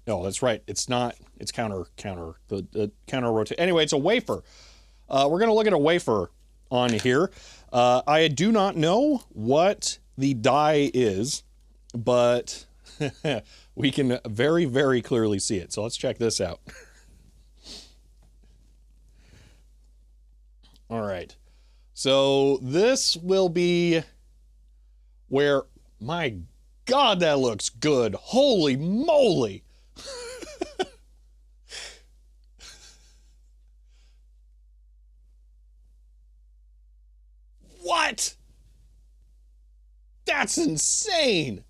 that's right. It's not, it's counter, the counter rotate. Anyway, it's a wafer. We're going to look at a wafer on here. I do not know what the die is, but we can very, very clearly see it. So let's check this out. All right. So this will be where, my God, that looks good. Holy moly. What? That's insane.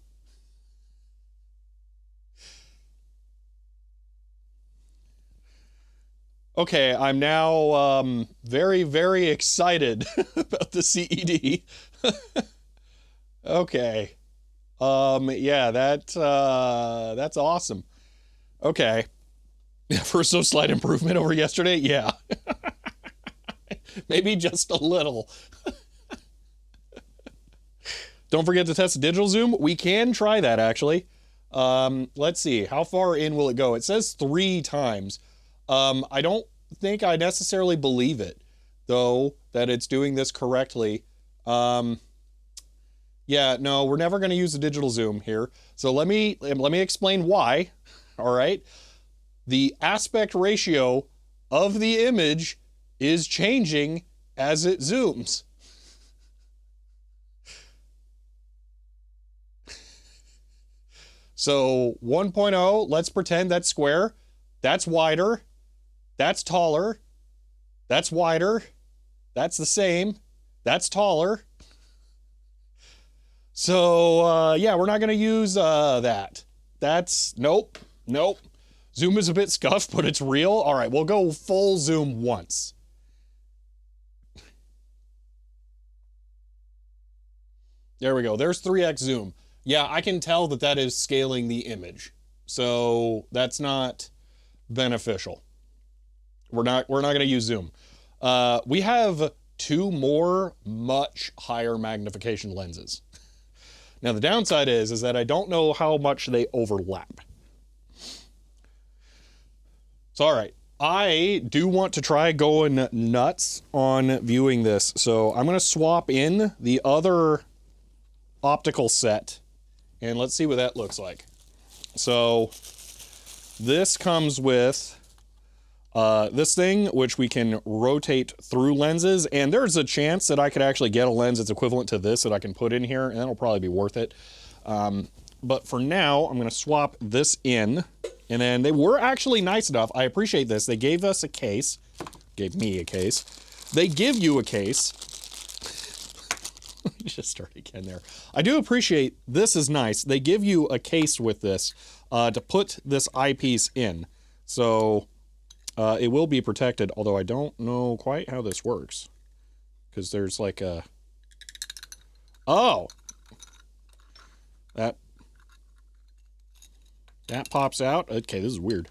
Okay, I'm now very, very excited about the CED. Okay. Yeah, that's awesome. Okay. First so slight improvement over yesterday? Yeah. Maybe just a little. Don't forget to test the digital zoom. We can try that, actually. Let's see. How far in will it go? It says 3 times. I don't think I necessarily believe it, though, that it's doing this correctly. Yeah, no, we're never going to use the digital zoom here. So let me explain why. All right. The aspect ratio of the image is changing as it zooms. So 1.0, let's pretend that's square. That's wider. That's taller. That's wider. That's the same. That's taller. So, yeah, we're not going to use that. That's, nope. Zoom is a bit scuffed, but it's real. All right, we'll go full zoom once. There we go. There's 3x zoom. Yeah, I can tell that that is scaling the image. So that's not beneficial. We're not going to use zoom. We have 2 more much higher magnification lenses. Now the downside is that I don't know how much they overlap. So all right, I do want to try going nuts on viewing this. So I'm going to swap in the other optical set and let's see what that looks like. So this comes with this thing, which we can rotate through lenses, and there's a chance that I could actually get a lens that's equivalent to this that I can put in here, and that'll probably be worth it. But for now, I'm gonna swap this in, and then they were actually nice enough. I appreciate this. They gave us a case, gave me a case. They give you a case. Just start again there. I do appreciate, this is nice. They give you a case with this to put this eyepiece in. So it will be protected, although I don't know quite how this works. Because there's like a... Oh! That pops out. Okay, this is weird.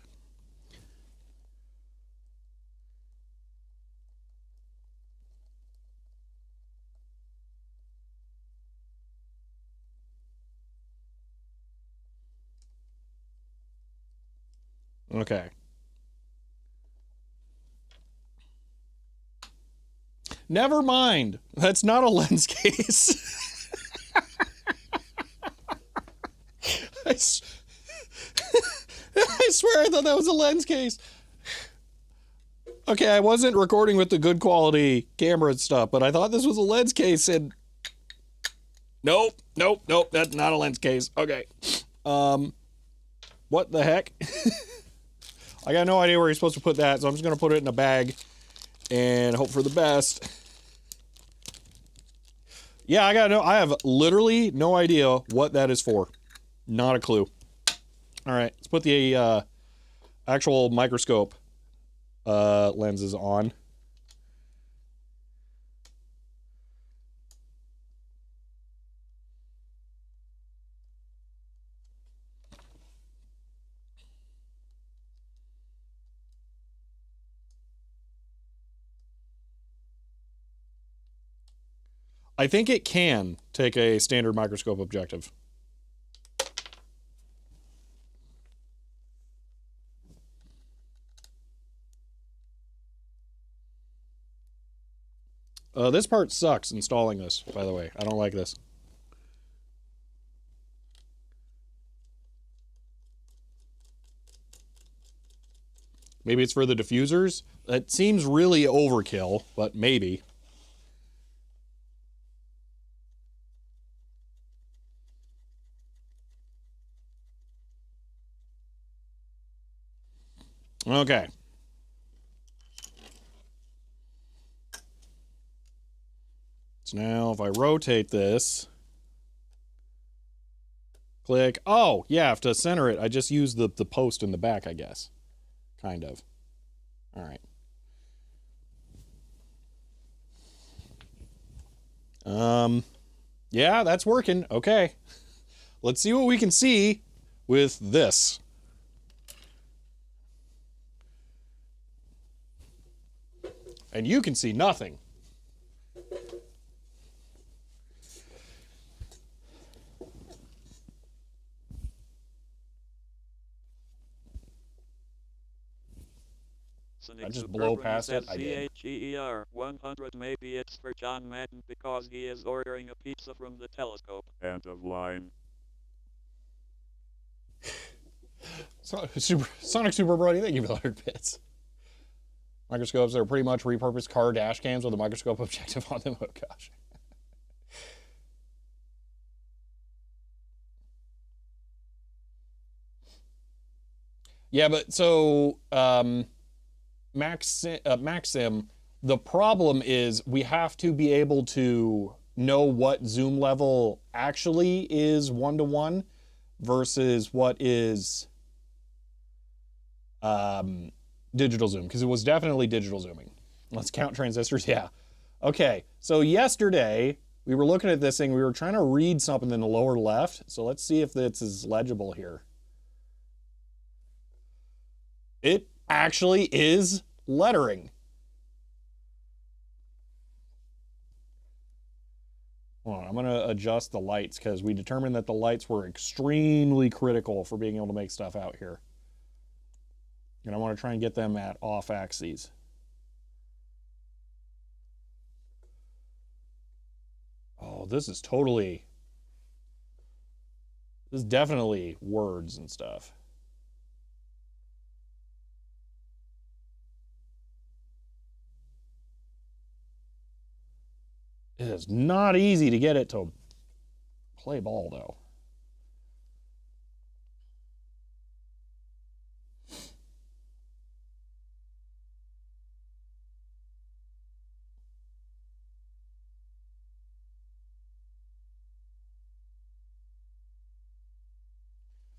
Okay. Never mind. That's not a lens case. I swear I thought that was a lens case. Okay, I wasn't recording with the good quality camera and stuff, but I thought this was a lens case and... Nope, that's not a lens case. Okay. What the heck? I got no idea where you're supposed to put that, so I'm just gonna put it in a bag and hope for the best. Yeah, I have literally no idea what that is for. Not a clue. All right, let's put the actual microscope lenses on. I think it can take a standard microscope objective. This part sucks installing this, by the way. I don't like this. Maybe it's for the diffusers. It seems really overkill, but maybe. Okay. So now if I rotate this, click. Oh, yeah, to center it, I just use the post in the back, I guess. Kind of. All right. Yeah, that's working. Okay. Let's see what we can see with this. And you can see nothing. I just blow past it. I did. CHER 100. Maybe it's for John Madden because he is ordering a pizza from the telescope. End of line. Sonic Super Brody, thank you for the 100 bits. Microscopes are pretty much repurposed car dash cams with a microscope objective on them. Oh gosh. Yeah, but so Maxim, the problem is we have to be able to know what zoom level actually is 1:1 versus what is digital zoom, because it was definitely digital zooming. Let's count transistors. Yeah. Okay, so yesterday We were looking at this thing, we were trying to read something in the lower left, so let's see if this is legible here. It actually is lettering. Hold on, I'm going to adjust the lights because we determined that the lights were extremely critical for being able to make stuff out here. And I want to try and get them at off axes. Oh, this is definitely words and stuff. It is not easy to get it to play ball, though.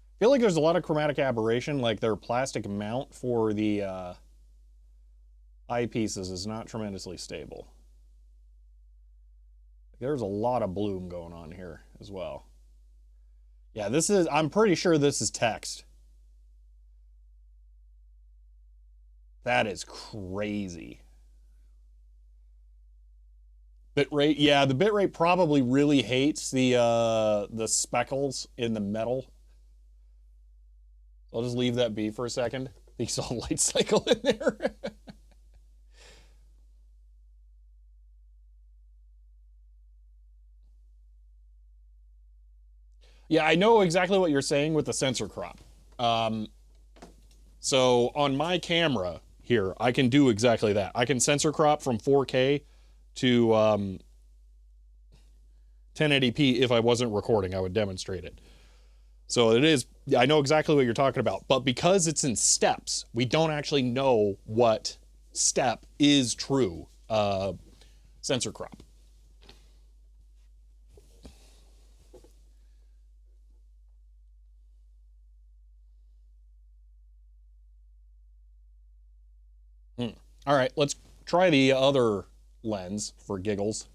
I feel like there's a lot of chromatic aberration, like their plastic mount for the eyepieces is not tremendously stable. There's a lot of bloom going on here as well. Yeah, I'm pretty sure this is text. That is crazy. Bitrate, yeah, the bitrate probably really hates the speckles in the metal. I'll just leave that be for a second. You saw a light cycle in there. Yeah, I know exactly what you're saying with the sensor crop. So on my camera here, I can do exactly that. I can sensor crop from 4K to 1080p. If I wasn't recording, I would demonstrate it. So it is, I know exactly what you're talking about, but because it's in steps, we don't actually know what step is true sensor crop. All right, let's try the other lens for giggles.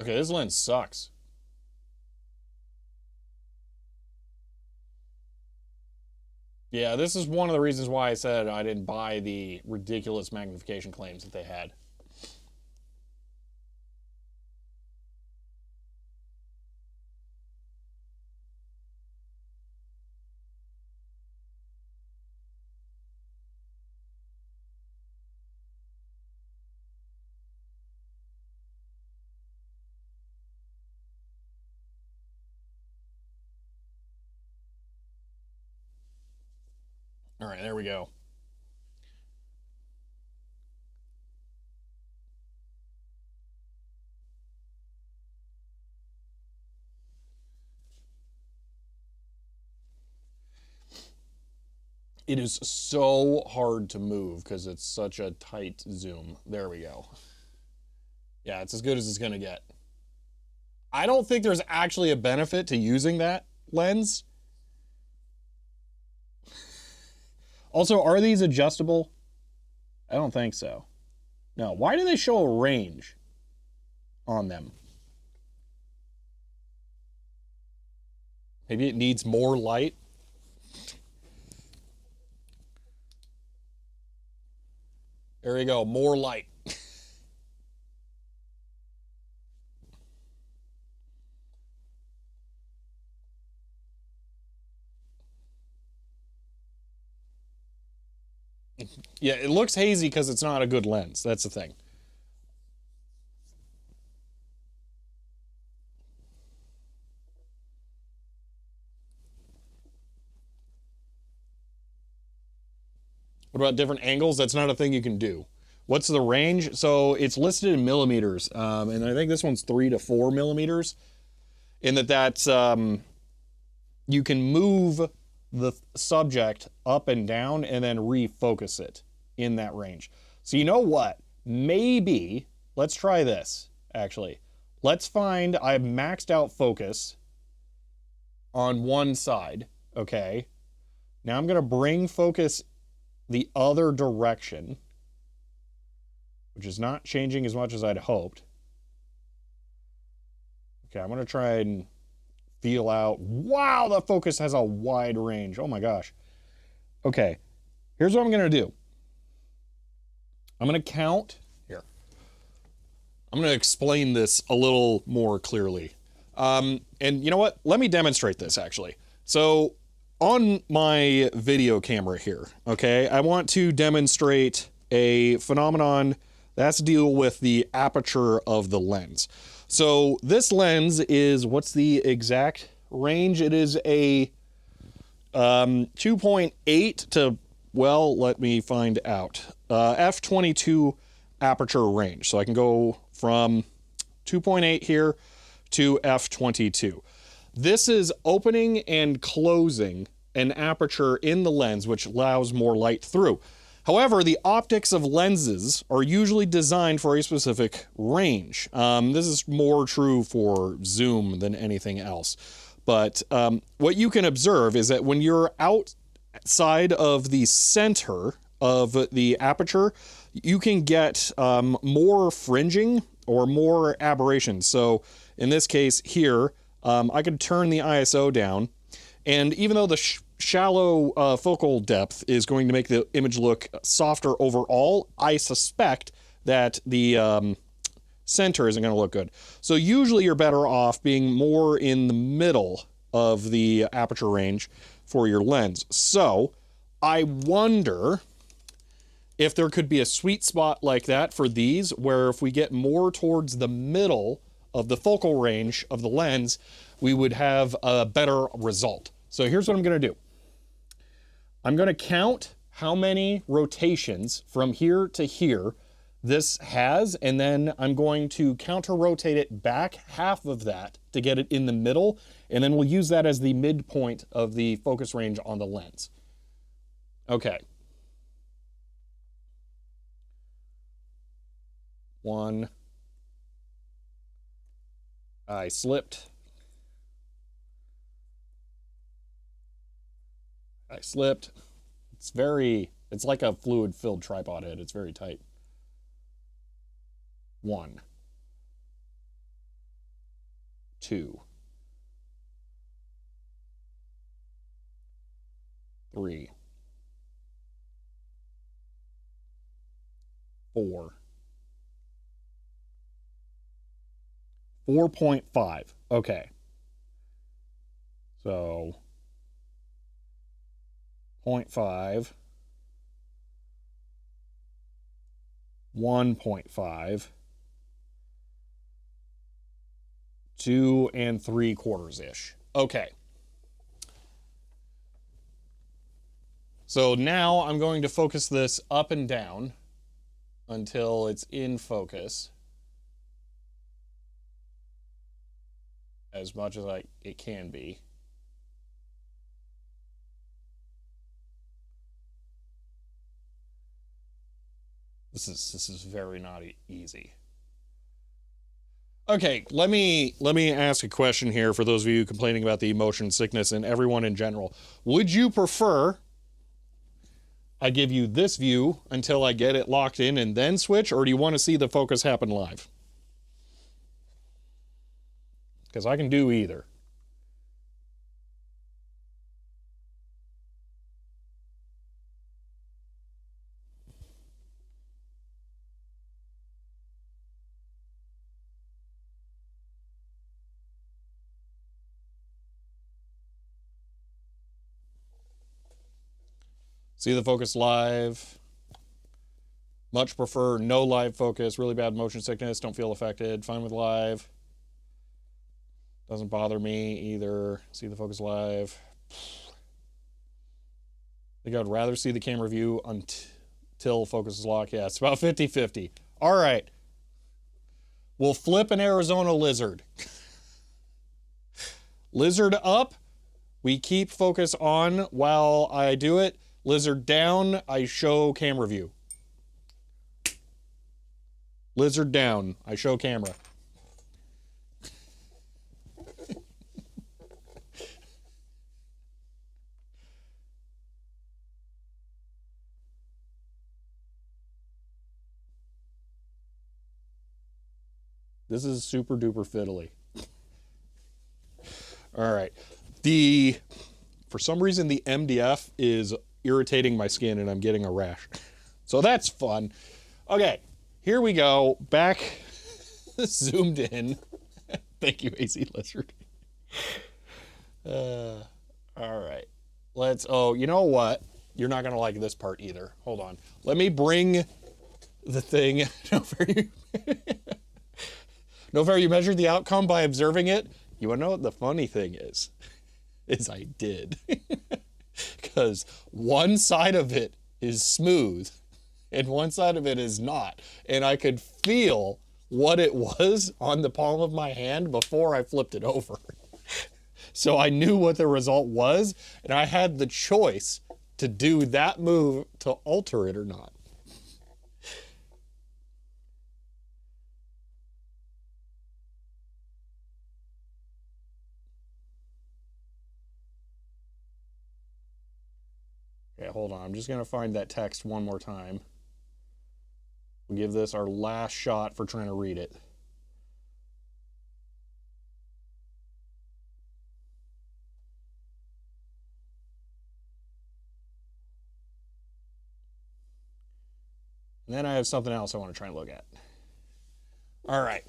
Okay, this lens sucks. Yeah, this is one of the reasons why I said I didn't buy the ridiculous magnification claims that they had. All right, there we go. It is so hard to move because it's such a tight zoom. There we go. Yeah, it's as good as it's going to get. I don't think there's actually a benefit to using that lens. Also, are these adjustable? I don't think so. No, why do they show a range on them? Maybe it needs more light. There you go, more light. Yeah, it looks hazy because it's not a good lens. That's the thing. What about different angles? That's not a thing you can do. What's the range? So it's listed in millimeters, and I think this one's 3 to 4 millimeters. In that's you can move the subject up and down and then refocus it in that range. So you know what? Maybe let's try this, actually. Let's find, I've maxed out focus on one side, okay? Now I'm gonna bring focus the other direction, which is not changing as much as I'd hoped. Okay, I'm gonna try and feel out. Wow, the focus has a wide range. Oh my gosh. Okay, here's what I'm gonna do. I'm gonna count, here. I'm gonna explain this a little more clearly. And you know what? Let me demonstrate this actually. So on my video camera here, okay, I want to demonstrate a phenomenon that's to deal with the aperture of the lens. So this lens is, what's the exact range? It is a 2.8 to, well, let me find out. F22 aperture range. So I can go from 2.8 here to F22. This is opening and closing an aperture in the lens, which allows more light through. However, the optics of lenses are usually designed for a specific range. This is more true for zoom than anything else. But what you can observe is that when you're outside of the center of the aperture, you can get more fringing or more aberrations. So in this case here, I could turn the ISO down, and even though the shallow focal depth is going to make the image look softer overall, I suspect that the center isn't going to look good. So usually you're better off being more in the middle of the aperture range for your lens. So I wonder if there could be a sweet spot like that for these, where if we get more towards the middle of the focal range of the lens, we would have a better result. So here's what I'm going to do. I'm going to count how many rotations from here to here this has, and then I'm going to counter rotate it back half of that to get it in the middle, and then we'll use that as the midpoint of the focus range on the lens. Okay. 1. I slipped. I slipped. It's like a fluid-filled tripod head. It's very tight. 1. 2. 3. 4. 4.5. Okay. So 0.5, 1.5, 2 3/4-ish. Okay. So now I'm going to focus this up and down until it's in focus as much as it can be. This is very not easy. Okay, let me ask a question here for those of you complaining about the motion sickness and everyone in general. Would you prefer I give you this view until I get it locked in and then switch, or do you want to see the focus happen live? Because I can do either. See the focus live. Much prefer no live focus. Really bad motion sickness. Don't feel affected. Fine with live. Doesn't bother me either. See the focus live. I think I'd rather see the camera view until focus is locked. Yeah, it's about 50-50. All right. We'll flip an Arizona lizard. Lizard up. We keep focus on while I do it. Lizard down, I show camera view. Lizard down. I show camera. This is super duper fiddly. All right. For some reason, the MDF is irritating my skin and I'm getting a rash. So that's fun. Okay, here we go. Back zoomed in. Thank you, AC Lizard. All right. Oh, you know what? You're not going to like this part either. Hold on. Let me bring the thing. No fair, you measured the outcome by observing it. You want to know what the funny thing is? Is I did. Because one side of it is smooth and one side of it is not. And I could feel what it was on the palm of my hand before I flipped it over. So I knew what the result was, and I had the choice to do that move to alter it or not. Okay, hold on. I'm just going to find that text one more time. We'll give this our last shot for trying to read it. And then I have something else I want to try and look at. All right.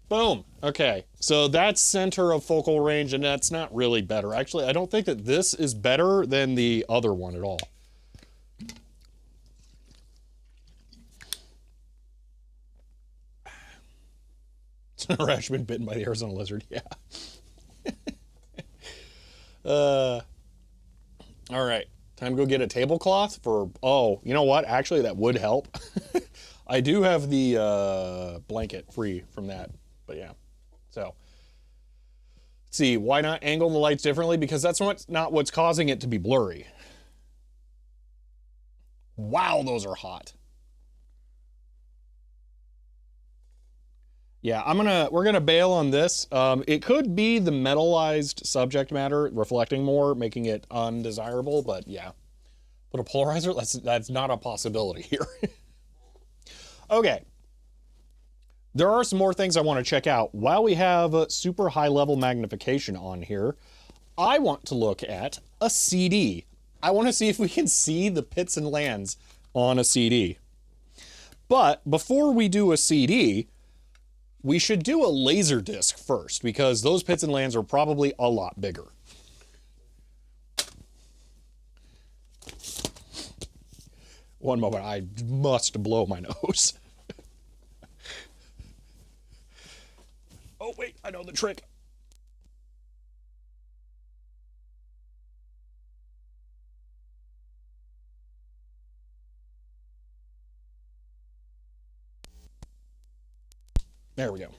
Boom. Okay, so that's center of focal range, and that's not really better. Actually, I don't think that this is better than the other one at all. Rash been bitten by the Arizona lizard. Yeah. All right. Time to go get a tablecloth for. Oh, you know what? Actually, that would help. I do have the blanket free from that. But yeah, so let's see, why not angle the lights differently? Because that's not what's causing it to be blurry. Wow, those are hot. Yeah, we're gonna bail on this. It could be the metallized subject matter reflecting more, making it undesirable, but yeah. But a polarizer, that's not a possibility here. Okay. There are some more things I want to check out. While we have super high level magnification on here, I want to look at a CD. I want to see if we can see the pits and lands on a CD. But before we do a CD, we should do a laser disc first, because those pits and lands are probably a lot bigger. One moment, I must blow my nose. Oh, wait, I know the trick. There we go.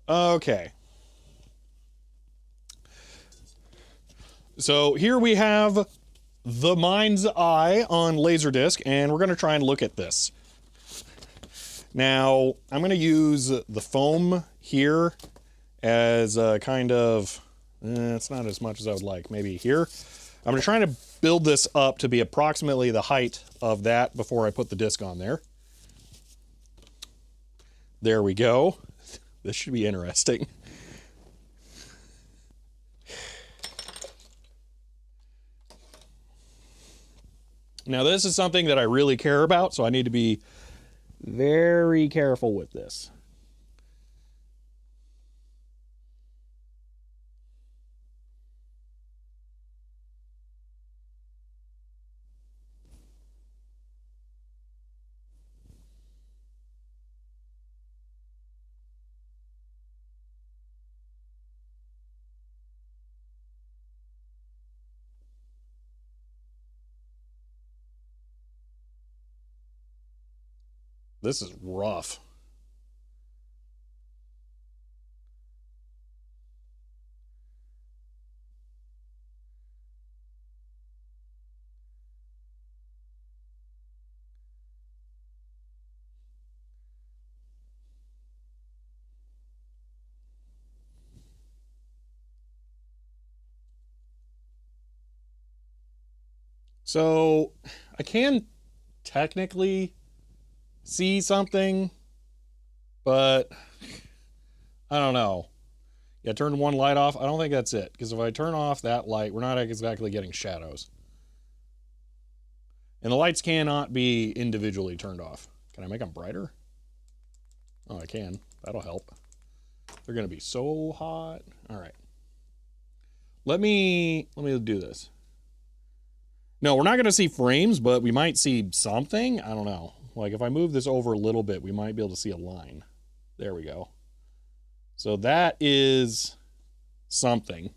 Okay. So here we have the mind's eye on Laserdisc, and we're going to try and look at this. Now, I'm going to use the foam here as a kind of, it's not as much as I would like, maybe here. I'm going to try to build this up to be approximately the height of that before I put the disc on there. There we go. This should be interesting. Now, this is something that I really care about, so I need to be very careful with this. This is rough. So I can technically see something, but I don't know. Yeah, turn one light off. I don't think that's it, because if I turn off that light, we're not exactly getting shadows. And the lights cannot be individually turned off. Can I make them brighter? Oh, I can. That'll help. They're going to be so hot. All right. Let me do this. No, we're not going to see frames, but we might see something. I don't know. Like if I move this over a little bit, we might be able to see a line. There we go. So that is something.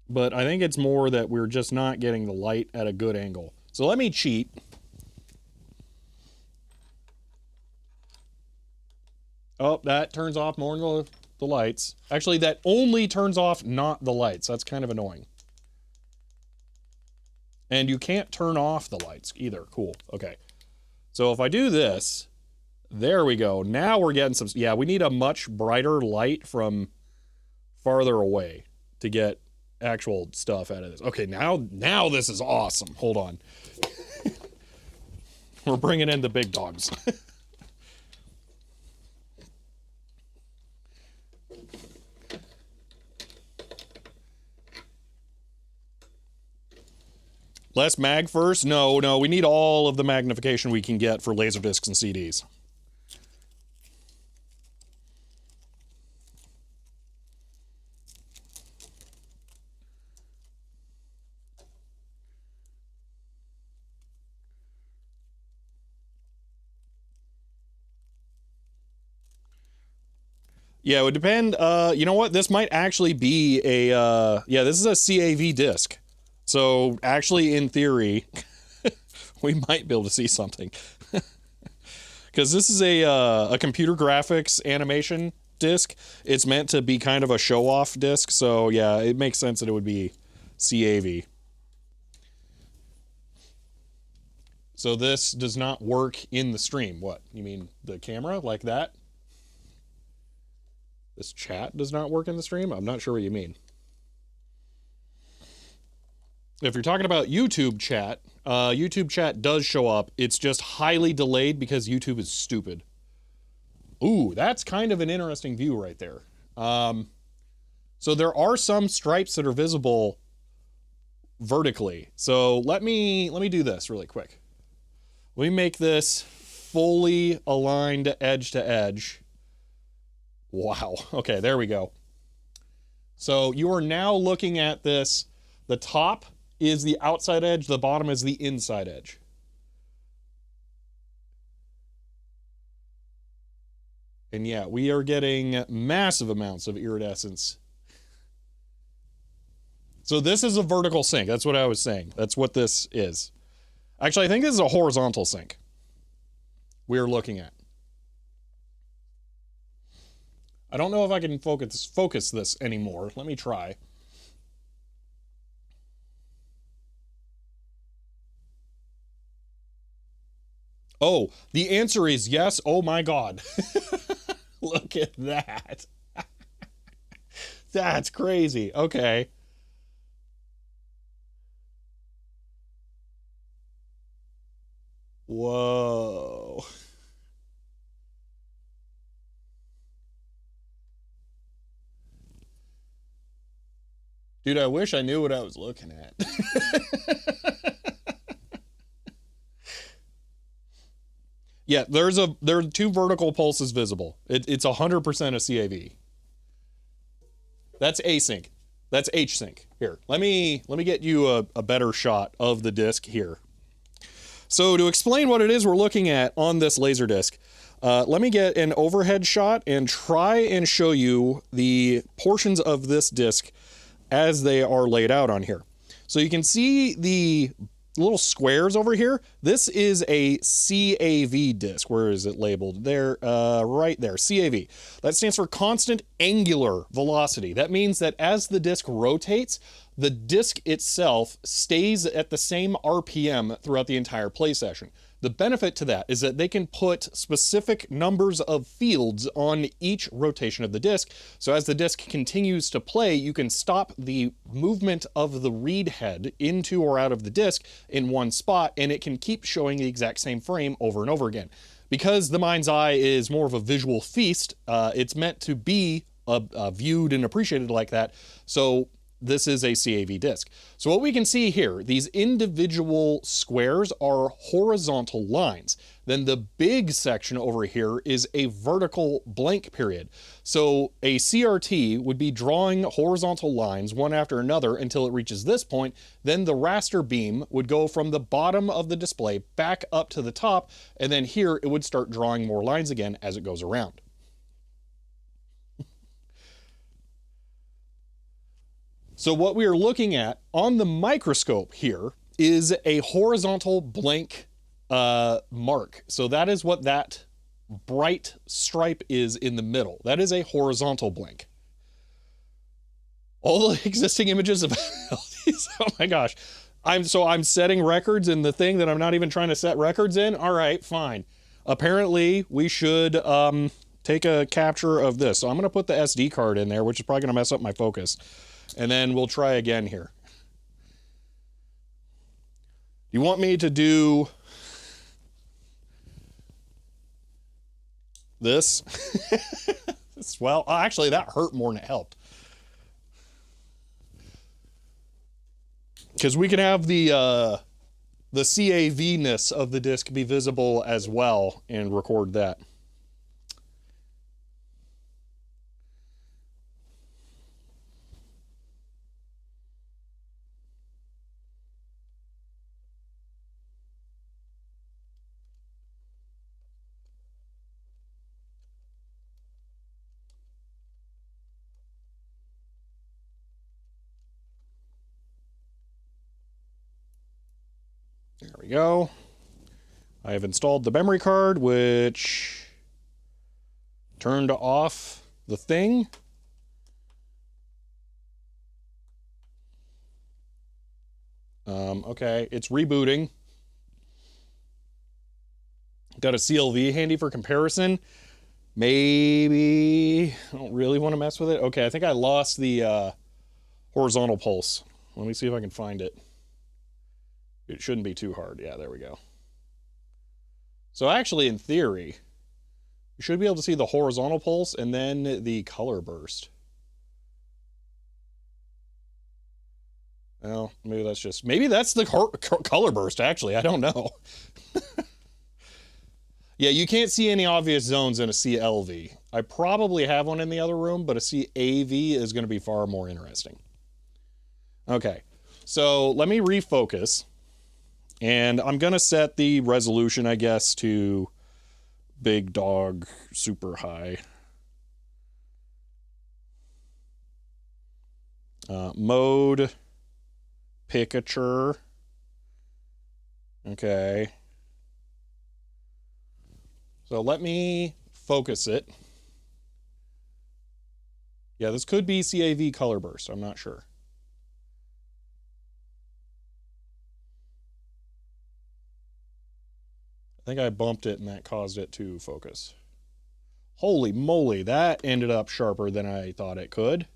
But I think it's more that we're just not getting the light at a good angle. So let me cheat. Oh, that turns off more than the lights. Actually, that only turns off not the lights. That's kind of annoying. And you can't turn off the lights either. Cool. Okay. So if I do this, there we go. Now we're getting some, yeah, we need a much brighter light from farther away to get actual stuff out of this. Okay, now this is awesome. Hold on. We're bringing in the big dogs. Less mag first? No, we need all of the magnification we can get for Laserdiscs and CDs. Yeah, it would depend. You know what? This might actually be a, yeah, this is a CAV disc. So actually, in theory, we might be able to see something. Because this is a computer graphics animation disc. It's meant to be kind of a show-off disc. So yeah, it makes sense that it would be CAV. So this does not work in the stream. What? You mean the camera like that? This chat does not work in the stream? I'm not sure what you mean. If you're talking about YouTube chat does show up. It's just highly delayed because YouTube is stupid. Ooh, that's kind of an interesting view right there. So there are some stripes that are visible vertically. So let me do this really quick. Let me make this fully aligned edge to edge. Wow. Okay, there we go. So you are now looking at this. The top is the outside edge, the bottom is the inside edge. And yeah, we are getting massive amounts of iridescence. So this is a vertical sync. That's what I was saying. That's what this is. Actually, I think this is a horizontal sync we're looking at. I don't know if I can focus this anymore. Let me try. Oh, the answer is yes. Oh my God. Look at that. That's crazy. Okay. Whoa. Dude, I wish I knew what I was looking at. Yeah, there are two vertical pulses visible. It's 100% a CAV. That's async. That's H-sync. Here, let me get you a better shot of the disc here. So to explain what it is we're looking at on this laser disc, let me get an overhead shot and try and show you the portions of this disc as they are laid out on here. So you can see the little squares over here. This is a CAV disc. Where is it labeled? There, right there, CAV. That stands for constant angular velocity. That means that as the disc rotates, the disc itself stays at the same RPM throughout the entire play session. The benefit to that is that they can put specific numbers of fields on each rotation of the disc. So as the disc continues to play, you can stop the movement of the read head into or out of the disc in one spot, and it can keep showing the exact same frame over and over again. Because the mind's eye is more of a visual feast, it's meant to be viewed and appreciated like that. So this is a CAV disc. So what we can see here, these individual squares are horizontal lines. Then the big section over here is a vertical blank period. So a CRT would be drawing horizontal lines one after another until it reaches this point. Then the raster beam would go from the bottom of the display back up to the top, and then here it would start drawing more lines again as it goes around. So what we are looking at on the microscope here is a horizontal blank mark. So that is what that bright stripe is in the middle. That is a horizontal blank. All the existing images of these, oh my gosh. I'm setting records in the thing that I'm not even trying to set records in. All right, fine. Apparently we should take a capture of this. So I'm gonna put the SD card in there, which is probably gonna mess up my focus. And then we'll try again here. You want me to do this? Well, actually that hurt more than it helped. Because we can have the CAV-ness of the disc be visible as well and record that. There we go. I have installed the memory card, which turned off the thing. Okay, it's rebooting. Got a CLV handy for comparison. Maybe I don't really want to mess with it. Okay, I think I lost the horizontal pulse. Let me see if I can find it. It shouldn't be too hard. Yeah, there we go. So actually, in theory, you should be able to see the horizontal pulse and then the color burst. Well, maybe that's the color burst, actually. I don't know. Yeah, you can't see any obvious zones in a CLV. I probably have one in the other room, but a CAV is going to be far more interesting. Okay, so let me refocus. And I'm going to set the resolution, I guess, to big dog super high. Mode picture. Okay. So let me focus it. Yeah, this could be CAV color burst. I'm not sure. I think I bumped it and that caused it to focus. Holy moly, that ended up sharper than I thought it could.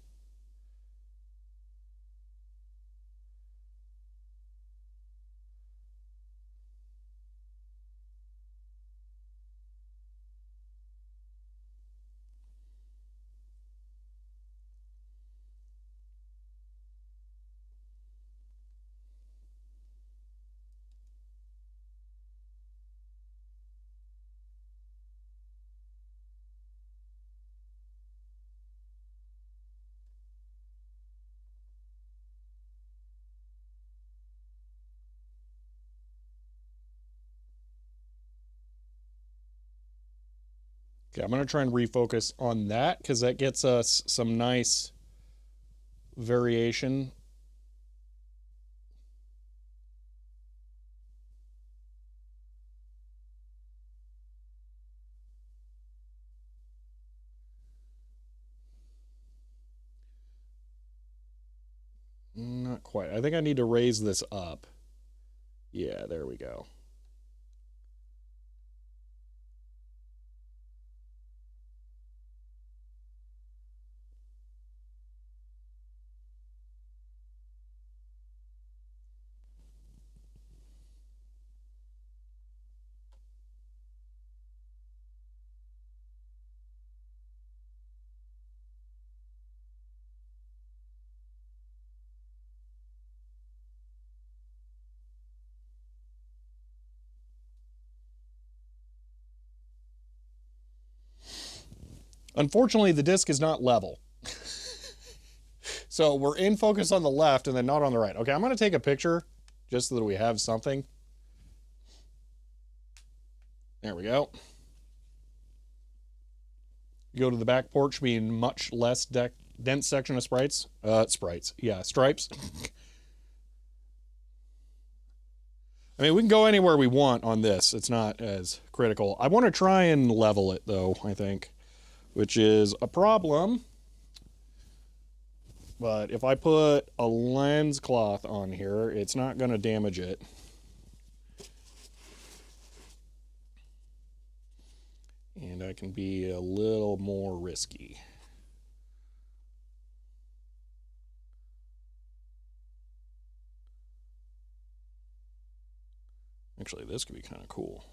Okay, I'm going to try and refocus on that because that gets us some nice variation. Not quite. I think I need to raise this up. Yeah, there we go. Unfortunately, the disc is not level. So we're in focus on the left and then not on the right. Okay, I'm going to take a picture just so that we have something. There we go. Go to the back porch, being much less dense section of stripes. I mean, we can go anywhere we want on this. It's not as critical. I want to try and level it, though, I think, which is a problem. But if I put a lens cloth on here, it's not going to damage it. And I can be a little more risky. Actually, this could be kind of cool.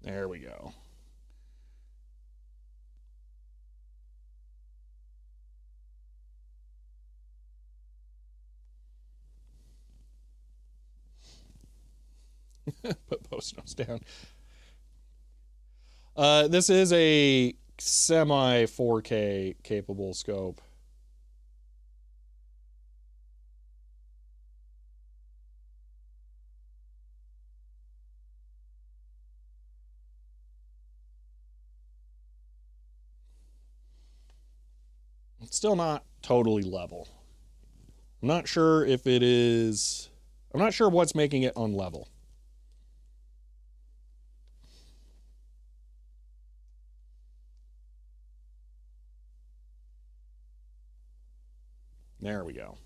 There we go. Put post-notes down. This is a semi 4K capable scope. It's still not totally level. I'm not sure if it is. I'm not sure what's making it unlevel. There we go.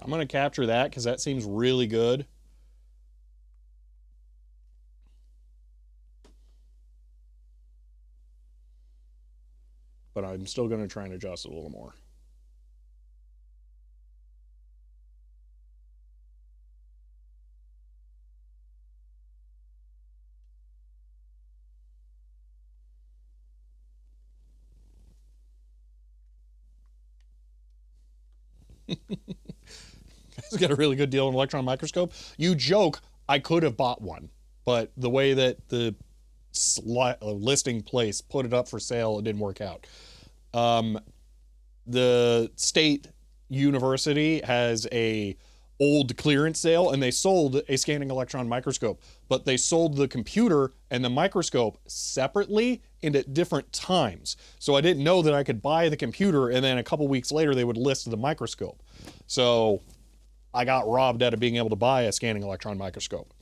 I'm going to capture that because that seems really good. But I'm still going to try and adjust it a little more. Guys got a really good deal on electron microscope. You joke, I could have bought one, but the way that the listing place put it up for sale, it didn't work out. The state university has a old clearance sale, and they sold a scanning electron microscope, but they sold the computer and the microscope separately and at different times. So I didn't know that I could buy the computer and then a couple weeks later they would list the microscope. So I got robbed out of being able to buy a scanning electron microscope.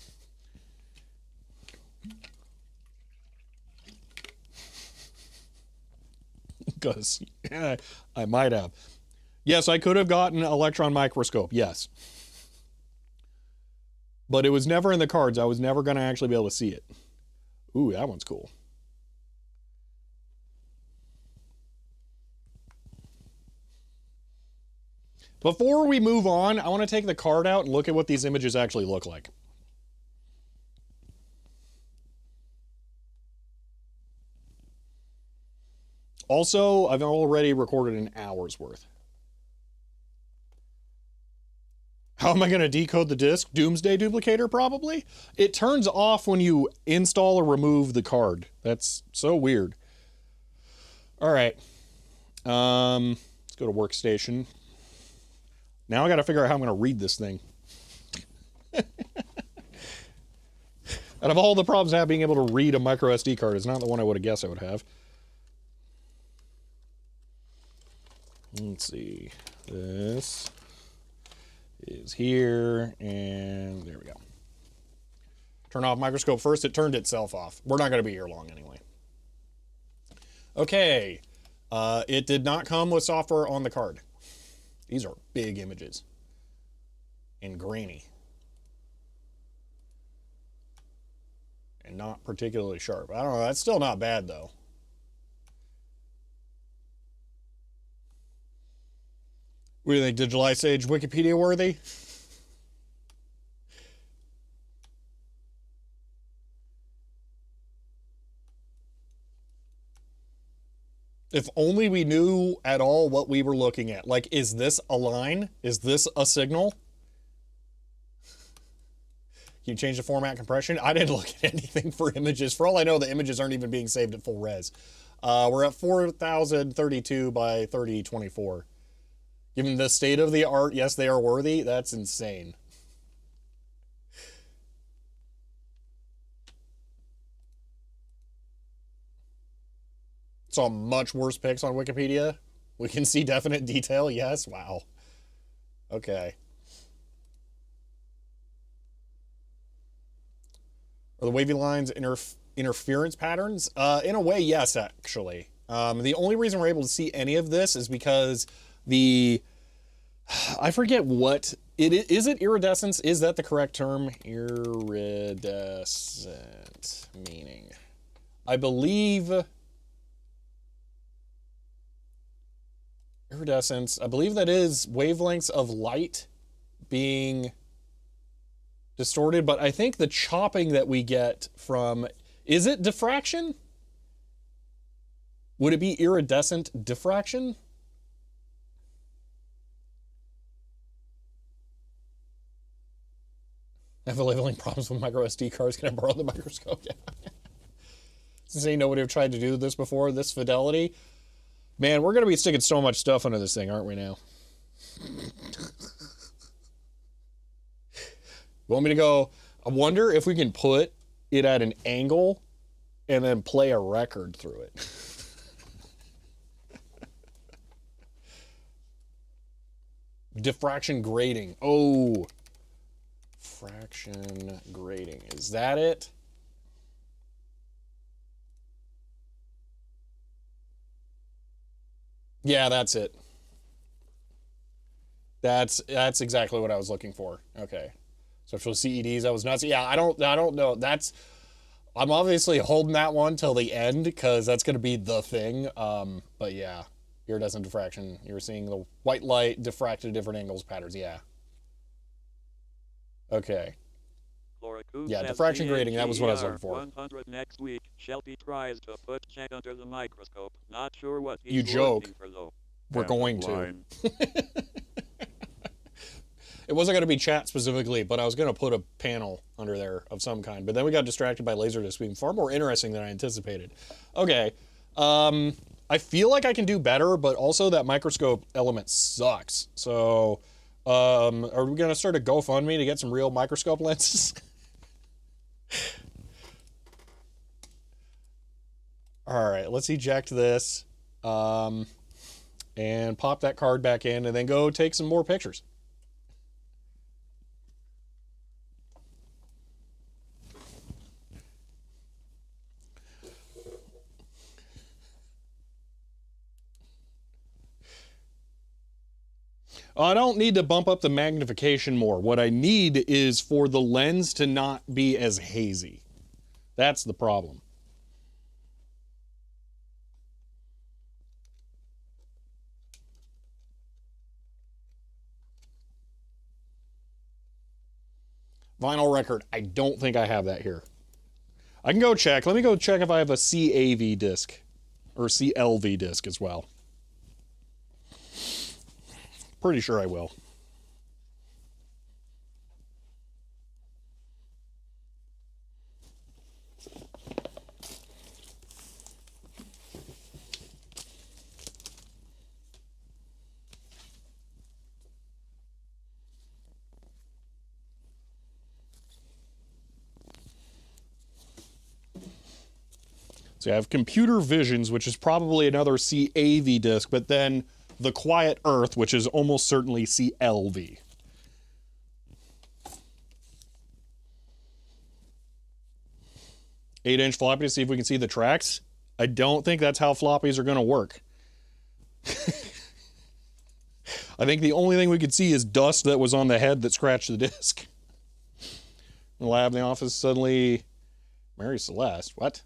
Because I might have. Yes, I could have gotten an electron microscope, yes. But it was never in the cards. I was never going to actually be able to see it. Ooh, that one's cool. Before we move on, I want to take the card out and look at what these images actually look like. Also, I've already recorded an hour's worth. How am I going to decode the disk? Doomsday duplicator, probably? It turns off when you install or remove the card. That's so weird. All right. Let's go to workstation. Now I got to figure out how I'm going to read this thing. Out of all the problems I have, being able to read a micro SD card is not the one I would have guessed I would have. Let's see. This is here, and there we go. Turn off microscope first. It turned itself off. We're not going to be here long anyway. Okay. It did not come with software on the card. These are big images. And grainy. And not particularly sharp. I don't know, that's still not bad though. What do you think, Digital Ice Age Wikipedia worthy? If only we knew at all what we were looking at. Like, is this a line? Is this a signal? Can you change the format compression? I didn't look at anything for images. For all I know, the images aren't even being saved at full res. We're at 4032 by 3024. Given the state of the art, yes, they are worthy. That's insane. Saw much worse pics on Wikipedia. We can see definite detail. Yes. Wow. Okay. Are the wavy lines interference patterns? In a way, yes, actually. The only reason we're able to see any of this is because I forget what it is. Is it iridescence? Is that the correct term? Iridescent meaning. I believe iridescence. I believe that is wavelengths of light being distorted, but I think the chopping that we get from, is it diffraction? Would it be iridescent diffraction? I have leveling problems with micro SD cards. Can I borrow the microscope? Yeah. Since nobody have tried to do this before, this fidelity. Man, we're going to be sticking so much stuff under this thing, aren't we now? Want me to go? I wonder if we can put it at an angle and then play a record through it. Diffraction grading. Oh. Fraction grading. Is that it? Yeah, that's it. That's exactly what I was looking for. Okay. So for CEDs, I was nuts. Yeah, I don't know. I'm obviously holding that one till the end because that's going to be the thing. But yeah, iridescent diffraction. You're seeing the white light diffracted at different angles patterns. Yeah. Okay. Yeah, diffraction grading. That was what I was looking for. 100 next week. Shelby tries to put Jack under the microscope. Not sure what he's You joke. looking for, though. We're going to. It wasn't going to be chat specifically, but I was going to put a panel under there of some kind. But then we got distracted by Laserdisc being far more interesting than I anticipated. Okay. I feel like I can do better, but also that microscope element sucks. So, are we going to start a GoFundMe to get some real microscope lenses? All right, let's eject this. And pop that card back in and then go take some more pictures. I don't need to bump up the magnification more. What I need is for the lens to not be as hazy. That's the problem. Vinyl record. I don't think I have that here. I can go check. Let me go check if I have a CAV disc or CLV disc as well. Pretty sure I will. So I have Computer Visions, which is probably another CAV disc, but then The Quiet Earth, which is almost certainly CLV. Eight-inch floppy to see if we can see the tracks. I don't think that's how floppies are going to work. I think the only thing we could see is dust that was on the head that scratched the disc. In the lab, in the office, suddenly, Mary Celeste, what?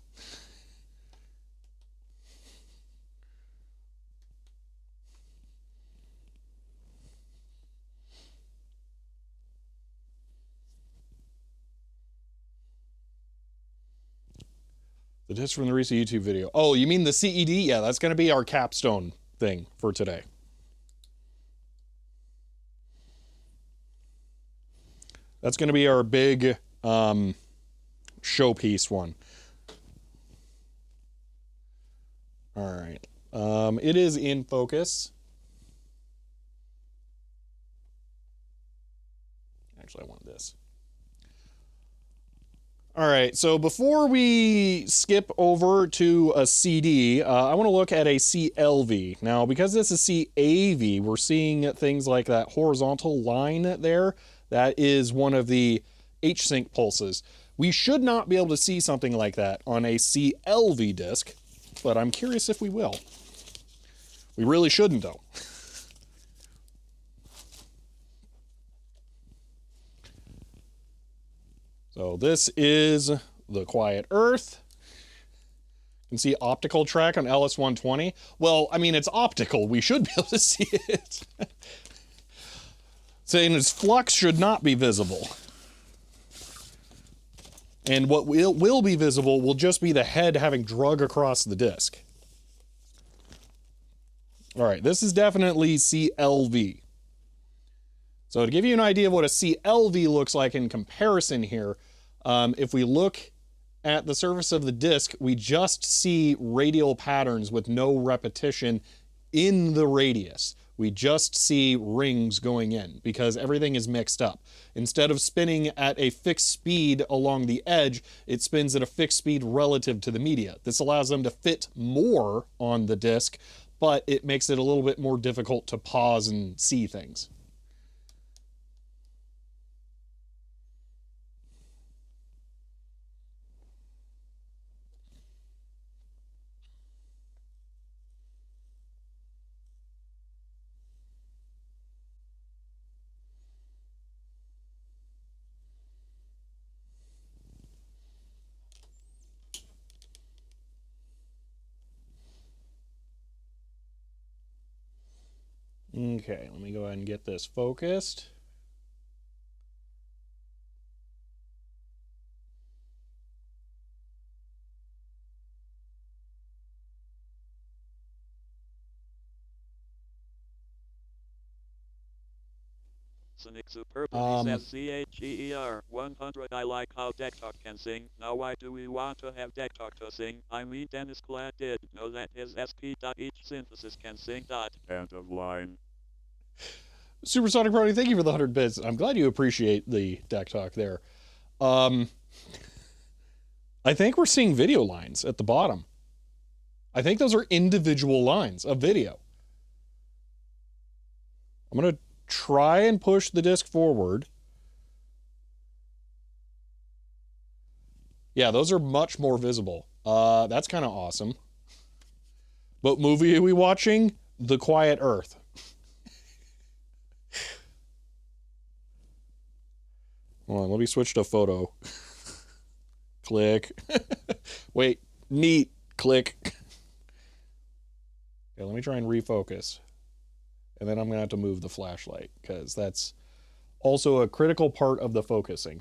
The disc from the recent YouTube video. Oh, you mean the CED? Yeah, that's going to be our capstone thing for today. That's going to be our big showpiece one. All right. It is in focus. Actually, I want this. All right, so before we skip over to a CD, I want to look at a CLV. Now, because this is CAV, we're seeing things like that horizontal line there. That is one of the H-sync pulses. We should not be able to see something like that on a CLV disc, but I'm curious if we will. We really shouldn't, though. So this is the Quiet Earth. You can see optical track on LS120. Well, I mean, it's optical. We should be able to see it. Saying its flux should not be visible. And what will be visible will just be the head having drug across the disc. All right, this is definitely CLV. So to give you an idea of what a CLV looks like in comparison here, if we look at the surface of the disc, we just see radial patterns with no repetition in the radius. We just see rings going in because everything is mixed up. Instead of spinning at a fixed speed along the edge, it spins at a fixed speed relative to the media. This allows them to fit more on the disc, but it makes it a little bit more difficult to pause and see things. Okay, let me go ahead and get this focused. Sonic Superbly says CHEER 100. I like how Dektok can sing. Now why do we want to have Dektok to sing? I mean Dennis Klatt did know that his SP.H synthesis can sing. End of line. Supersonic Brody, thank you for the 100 bits. I'm glad you appreciate the deck talk there. I think we're seeing video lines at the bottom. I think those are individual lines of video. I'm going to try and push the disc forward. Yeah, those are much more visible. That's kind of awesome. What movie are we watching? The Quiet Earth. Hold on, let me switch to photo. Click. Wait, neat. Click. Okay, let me try and refocus. And then I'm going to have to move the flashlight because that's also a critical part of the focusing.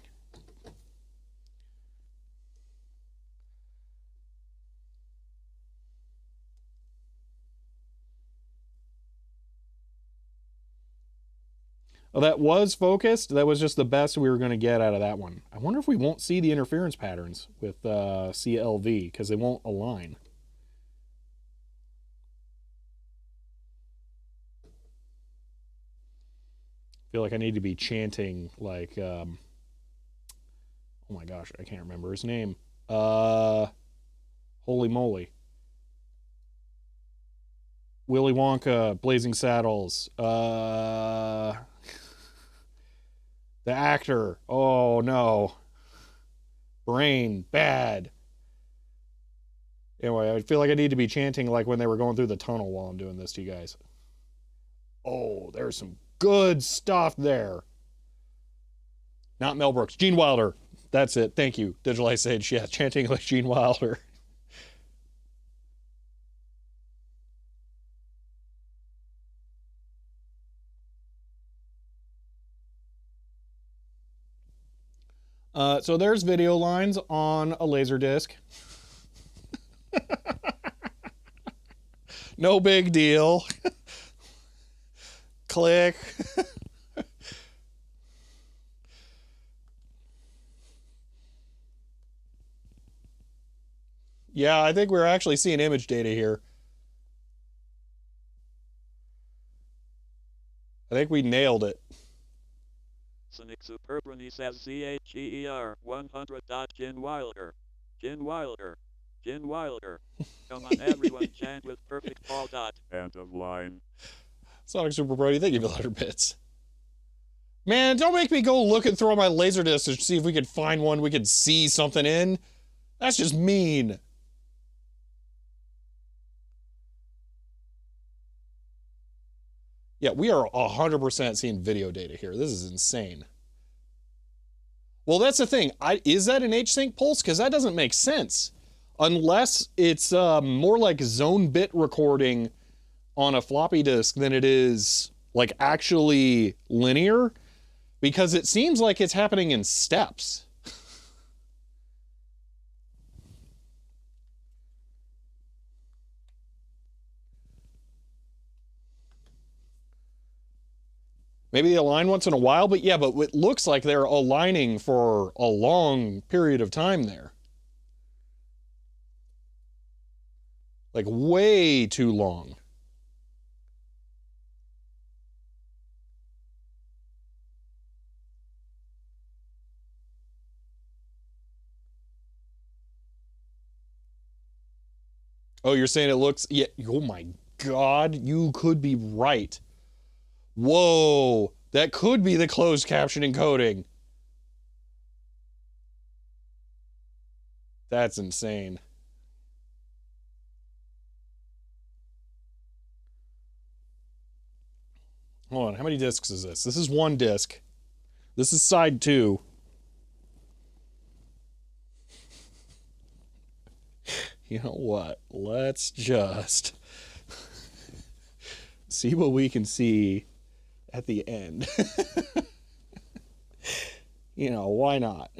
Oh, that was focused. That was just the best we were going to get out of that one. I wonder if we won't see the interference patterns with CLV because they won't align. I feel like I need to be chanting like, oh my gosh, I can't remember his name. Holy moly. Willy Wonka, Blazing Saddles. The actor. Oh no. Brain. Bad. Anyway, I feel like I need to be chanting like when they were going through the tunnel while I'm doing this to you guys. Oh, there's some good stuff there. Not Mel Brooks, Gene Wilder. That's it. Thank you, Digital Ice Age. Yeah, chanting like Gene Wilder. So there's video lines on a laser disc. No big deal. Click. Yeah, I think we're actually seeing image data here. I think we nailed it. Cynic Superbrony says CHEER 100. Gin Wilder. Gin Wilder. Gin Wilder. Come on everyone chant with perfect Paul. End of line. Sonic Super Brody, thank you for 100 bits. Man, don't make me go look and throw my laser disc to see if we can find one we can see something in. That's just mean. Yeah, we are 100% seeing video data here. This is insane. Well, that's the thing. Is that an H-Sync pulse? Because that doesn't make sense. Unless it's more like zone bit recording on a floppy disk than it is like actually linear. Because it seems like it's happening in steps. Maybe they align once in a while, but yeah, but it looks like they're aligning for a long period of time there. Like way too long. Oh, you're saying it looks, yeah, oh my God, you could be right. Whoa, that could be the closed caption encoding. That's insane. Hold on, how many discs is this? This is one disc. This is side 2. You know what? Let's just see what we can see at the end. You know, why not?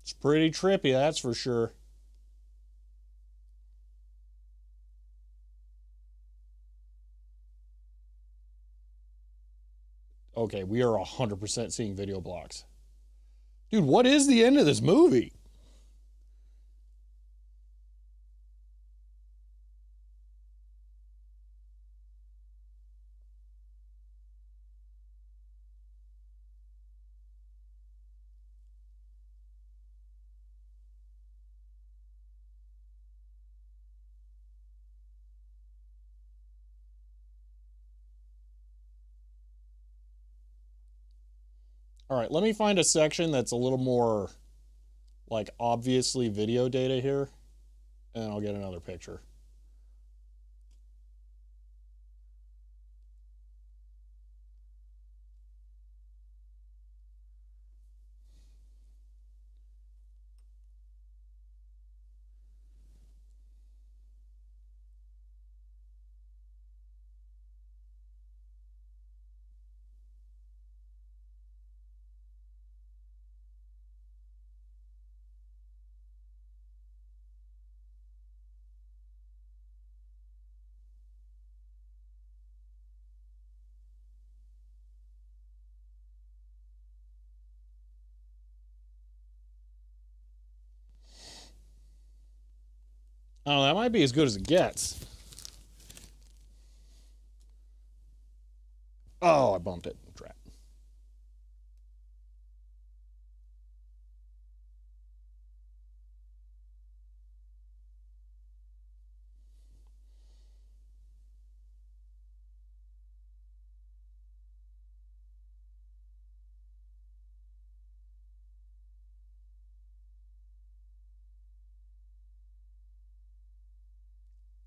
It's pretty trippy, that's for sure. Okay, we are 100% seeing video blocks. Dude, what is the end of this movie? All right, let me find a section that's a little more like obviously video data here, and I'll get another picture. Oh, that might be as good as it gets. Oh, I bumped it. Drat.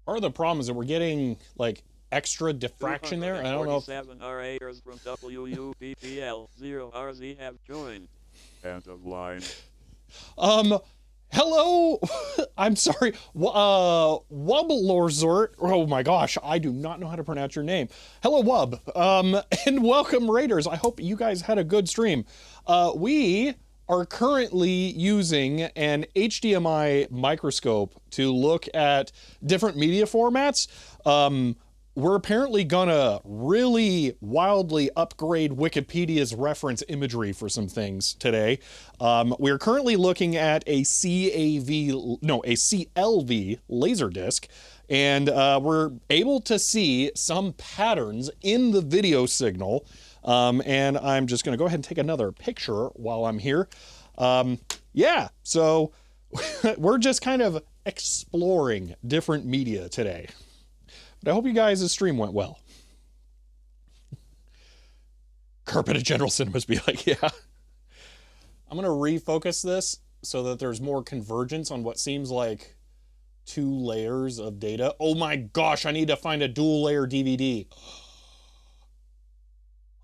Part of the problem is that we're getting like extra diffraction there. I don't know. 247 RAers from WUPPL 0RZ have joined. End of line. Hello. I'm sorry. Wubblorzort. Oh my gosh, I do not know how to pronounce your name. Hello, Wub. And welcome, Raiders. I hope you guys had a good stream. We are currently using an HDMI microscope to look at different media formats. We're apparently gonna really wildly upgrade Wikipedia's reference imagery for some things today. We're currently looking at a CLV laser disc, and we're able to see some patterns in the video signal. And I'm just gonna go ahead and take another picture while I'm here. Yeah, so we're just kind of exploring different media today. But I hope you guys' stream went well. Carpet at General Cinemas be like, yeah. I'm gonna refocus this so that there's more convergence on what seems like 2 layers of data. Oh my gosh, I need to find a dual layer DVD. What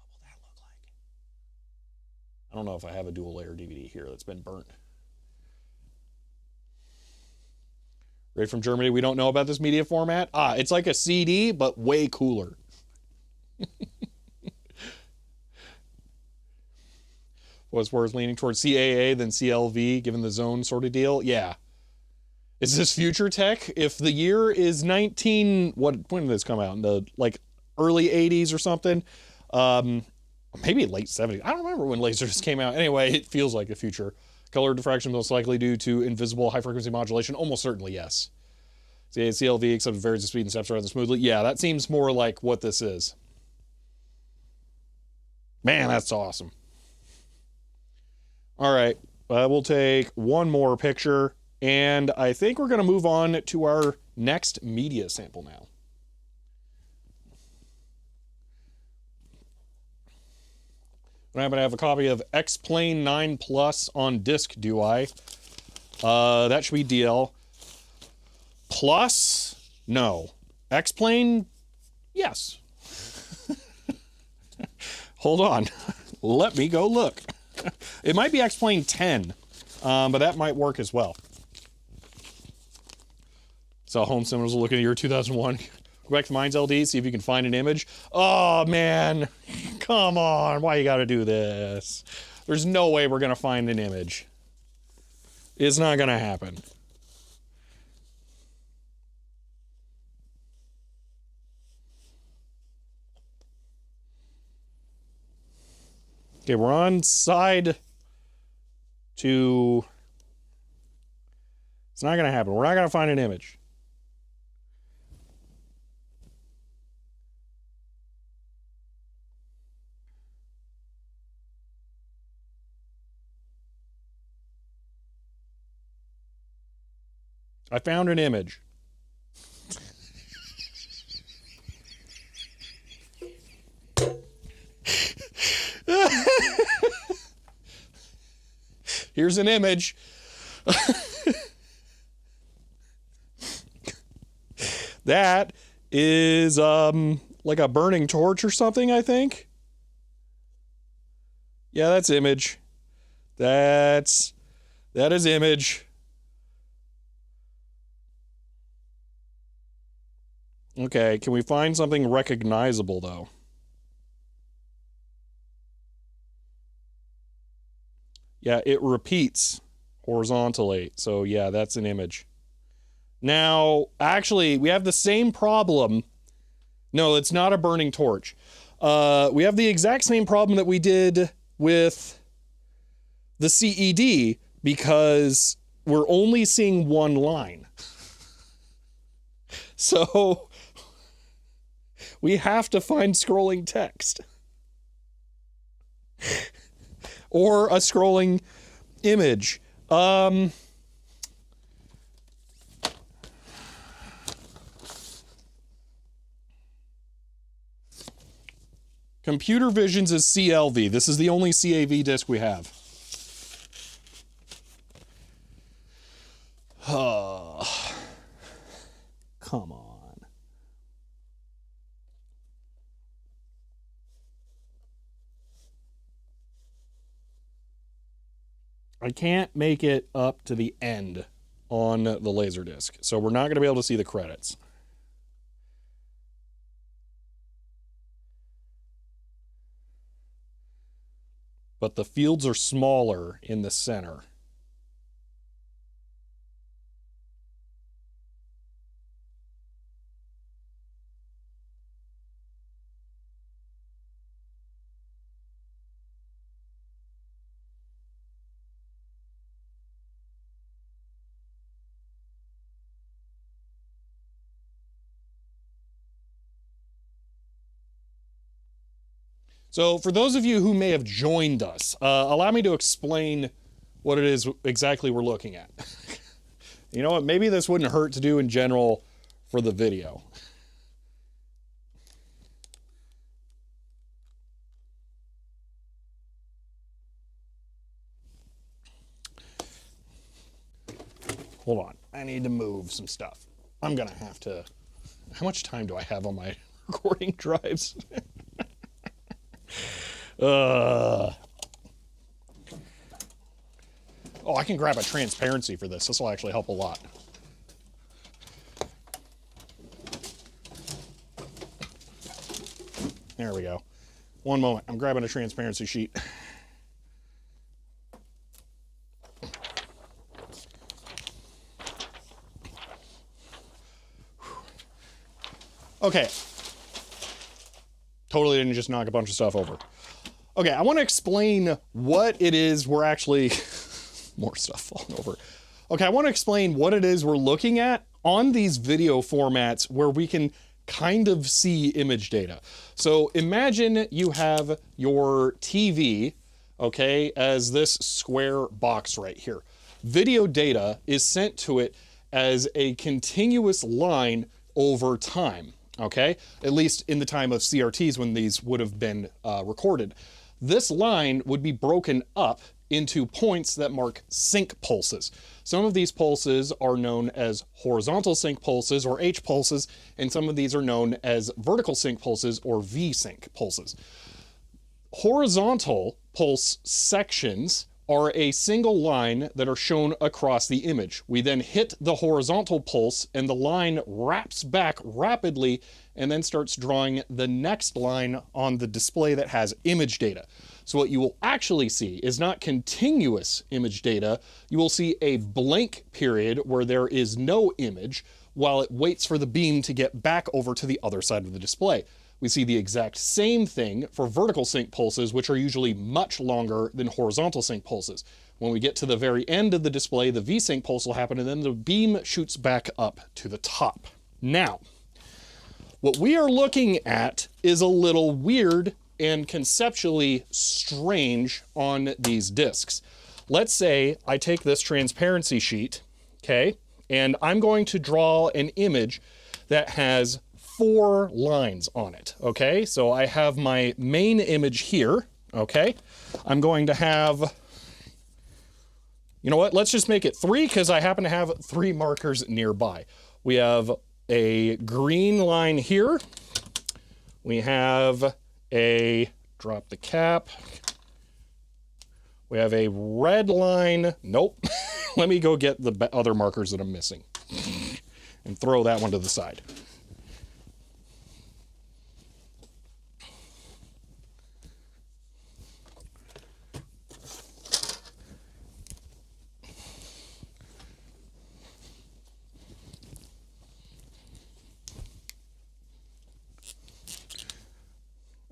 will that look like? I don't know if I have a dual layer DVD here that's been burnt. Right from Germany, we don't know about this media format. It's like a CD, but way cooler. Was worth leaning towards CAA than CLV, given the zone sort of deal. Yeah. Is this future tech? If the year is when did this come out? In the like early 80s or something? Maybe late 70s. I don't remember when lasers came out. Anyway, it feels like the future. Color diffraction most likely due to invisible high-frequency modulation. Almost certainly, yes. CLV, except it varies the speed and steps rather smoothly. Yeah, that seems more like what this is. Man, that's awesome. All right, we'll take one more picture, and I think we're going to move on to our next media sample now. I happen to have a copy of X-Plane 9 Plus on disc, do I? That should be DL. Plus? No. X-Plane? Yes. Hold on. Let me go look. It might be X-Plane 10, but that might work as well. So Home Cinemas will look at the year 2001. Go back to Minds LD, see if you can find an image. Oh, man. Come on. Why you gotta do this? There's no way we're gonna find an image. It's not gonna happen. Okay, we're on side 2. It's not gonna happen. We're not gonna find an image. I found an image. Here's an image. That is like a burning torch or something, I think. Yeah, that's image. That is image. Okay, can we find something recognizable though? Yeah, it repeats horizontally. So yeah, that's an image. Now, actually, we have the same problem. No, it's not a burning torch. We have the exact same problem that we did with the CED because we're only seeing one line. So we have to find scrolling text or a scrolling image. Computer Visions is CLV. This is the only CAV disc we have. Come on. I can't make it up to the end on the Laserdisc, so we're not going to be able to see the credits. But the fields are smaller in the center. So for those of you who may have joined us, allow me to explain what it is exactly we're looking at. You know what? Maybe this wouldn't hurt to do in general for the video. Hold on. I need to move some stuff. I'm going to have to... How much time do I have on my recording drives? Oh, I can grab a transparency for this. This will actually help a lot. There we go. One moment. I'm grabbing a transparency sheet. Okay. Totally didn't just knock a bunch of stuff over. Okay, I want to explain what it is we're actually... More stuff falling over. Okay, I want to explain what it is we're looking at on these video formats where we can kind of see image data. So imagine you have your TV, okay, as this square box right here. Video data is sent to it as a continuous line over time, okay? At least in the time of CRTs when these would have been recorded. This line would be broken up into points that mark sync pulses. Some of these pulses are known as horizontal sync pulses or H pulses, and some of these are known as vertical sync pulses or V sync pulses. Horizontal pulse sections are a single line that are shown across the image. We then hit the horizontal pulse and the line wraps back rapidly and then starts drawing the next line on the display that has image data. So what you will actually see is not continuous image data. You will see a blank period where there is no image while it waits for the beam to get back over to the other side of the display. We see the exact same thing for vertical sync pulses, which are usually much longer than horizontal sync pulses. When we get to the very end of the display, the V-sync pulse will happen and then the beam shoots back up to the top. Now, what we are looking at is a little weird and conceptually strange on these discs. Let's say I take this transparency sheet, okay, and I'm going to draw an image that has 4 lines on it, okay? So I have my main image here, okay? I'm going to have, you know what, let's just make it 3 because I happen to have 3 markers nearby. We have a green line here. We have a, drop the cap. We have a red line. Nope. Let me go get the other markers that I'm missing and throw that one to the side.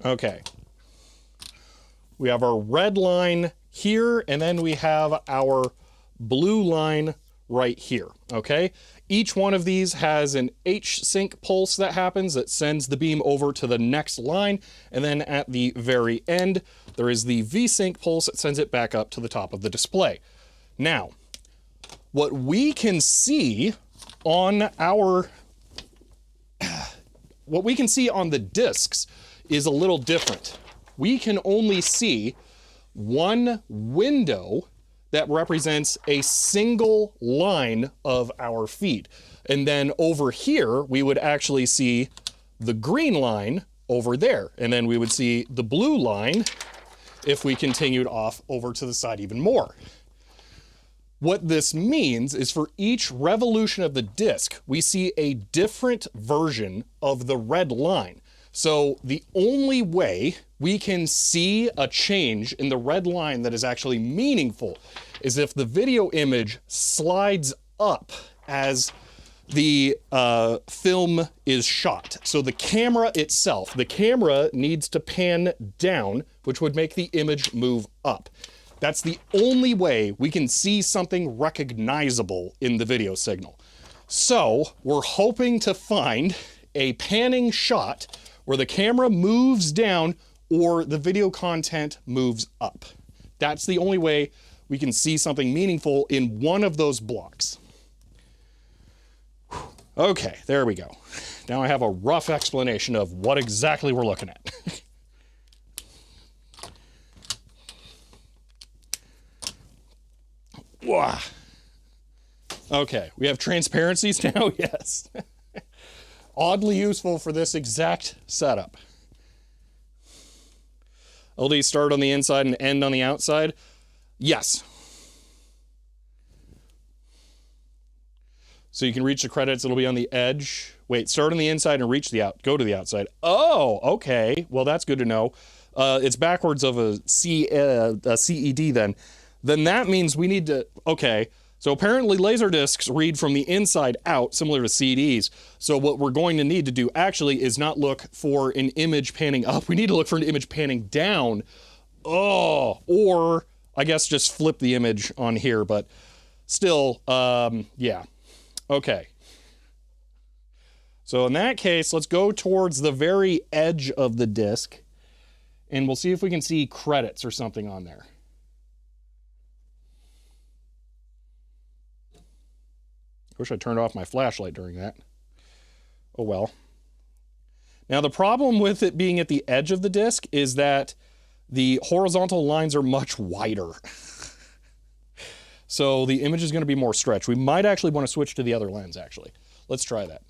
Okay. We have our red line here, and then we have our blue line right here, okay? Each one of these has an H-sync pulse that happens that sends the beam over to the next line, and then at the very end, there is the V-sync pulse that sends it back up to the top of the display. Now, what we can see on our, what we can see on the discs is a little different. We can only see one window that represents a single line of our feed. And then over here, we would actually see the green line over there. And then we would see the blue line if we continued off over to the side even more. What this means is for each revolution of the disc, we see a different version of the red line. So the only way we can see a change in the red line that is actually meaningful is if the video image slides up as the film is shot. So the camera itself, the camera needs to pan down, which would make the image move up. That's the only way we can see something recognizable in the video signal. So we're hoping to find a panning shot where the camera moves down or the video content moves up. That's the only way we can see something meaningful in one of those blocks. Okay, there we go. Now I have a rough explanation of what exactly we're looking at. Wow. Okay, we have transparencies now, yes. Oddly useful for this exact setup. LEDs start on the inside and end on the outside? Yes. So you can reach the credits, it'll be on the edge. Wait, start on the inside and reach the go to the outside. Oh, okay. Well, that's good to know. It's backwards of a CED then. Then that means we need to, okay. So apparently laser discs read from the inside out, similar to CDs. So what we're going to need to do actually is not look for an image panning up. We need to look for an image panning down. Oh, or I guess just flip the image on here, but still, yeah. Okay. So in that case, let's go towards the very edge of the disc and we'll see if we can see credits or something on there. I wish I turned off my flashlight during that. Oh well. Now the problem with it being at the edge of the disc is that the horizontal lines are much wider. So the image is going to be more stretched. We might actually want to switch to the other lens actually. Let's try that.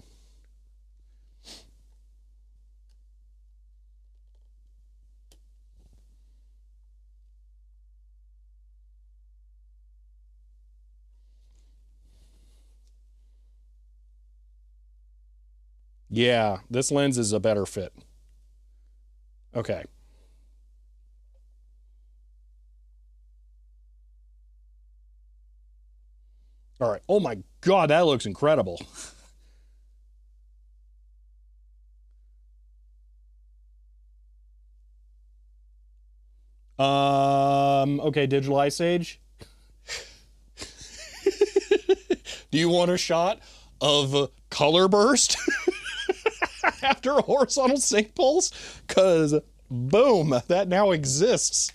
Yeah, this lens is a better fit. Okay. All right. Oh my God, that looks incredible. Okay, Digital Ice Age. Do you want a shot of color burst after a horizontal sync pulse? Because boom, that now exists.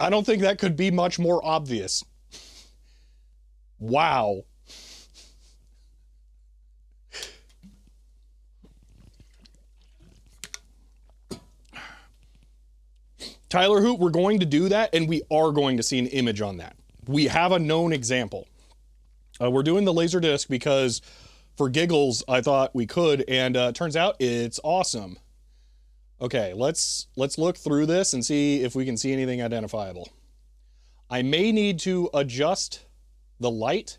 I don't think that could be much more obvious. Wow. Tyler Hoot, we're going to do that, and we are going to see an image on that. We have a known example. We're doing the laser disc because for giggles, I thought we could, and turns out it's awesome. Okay, let's look through this and see if we can see anything identifiable. I may need to adjust the light,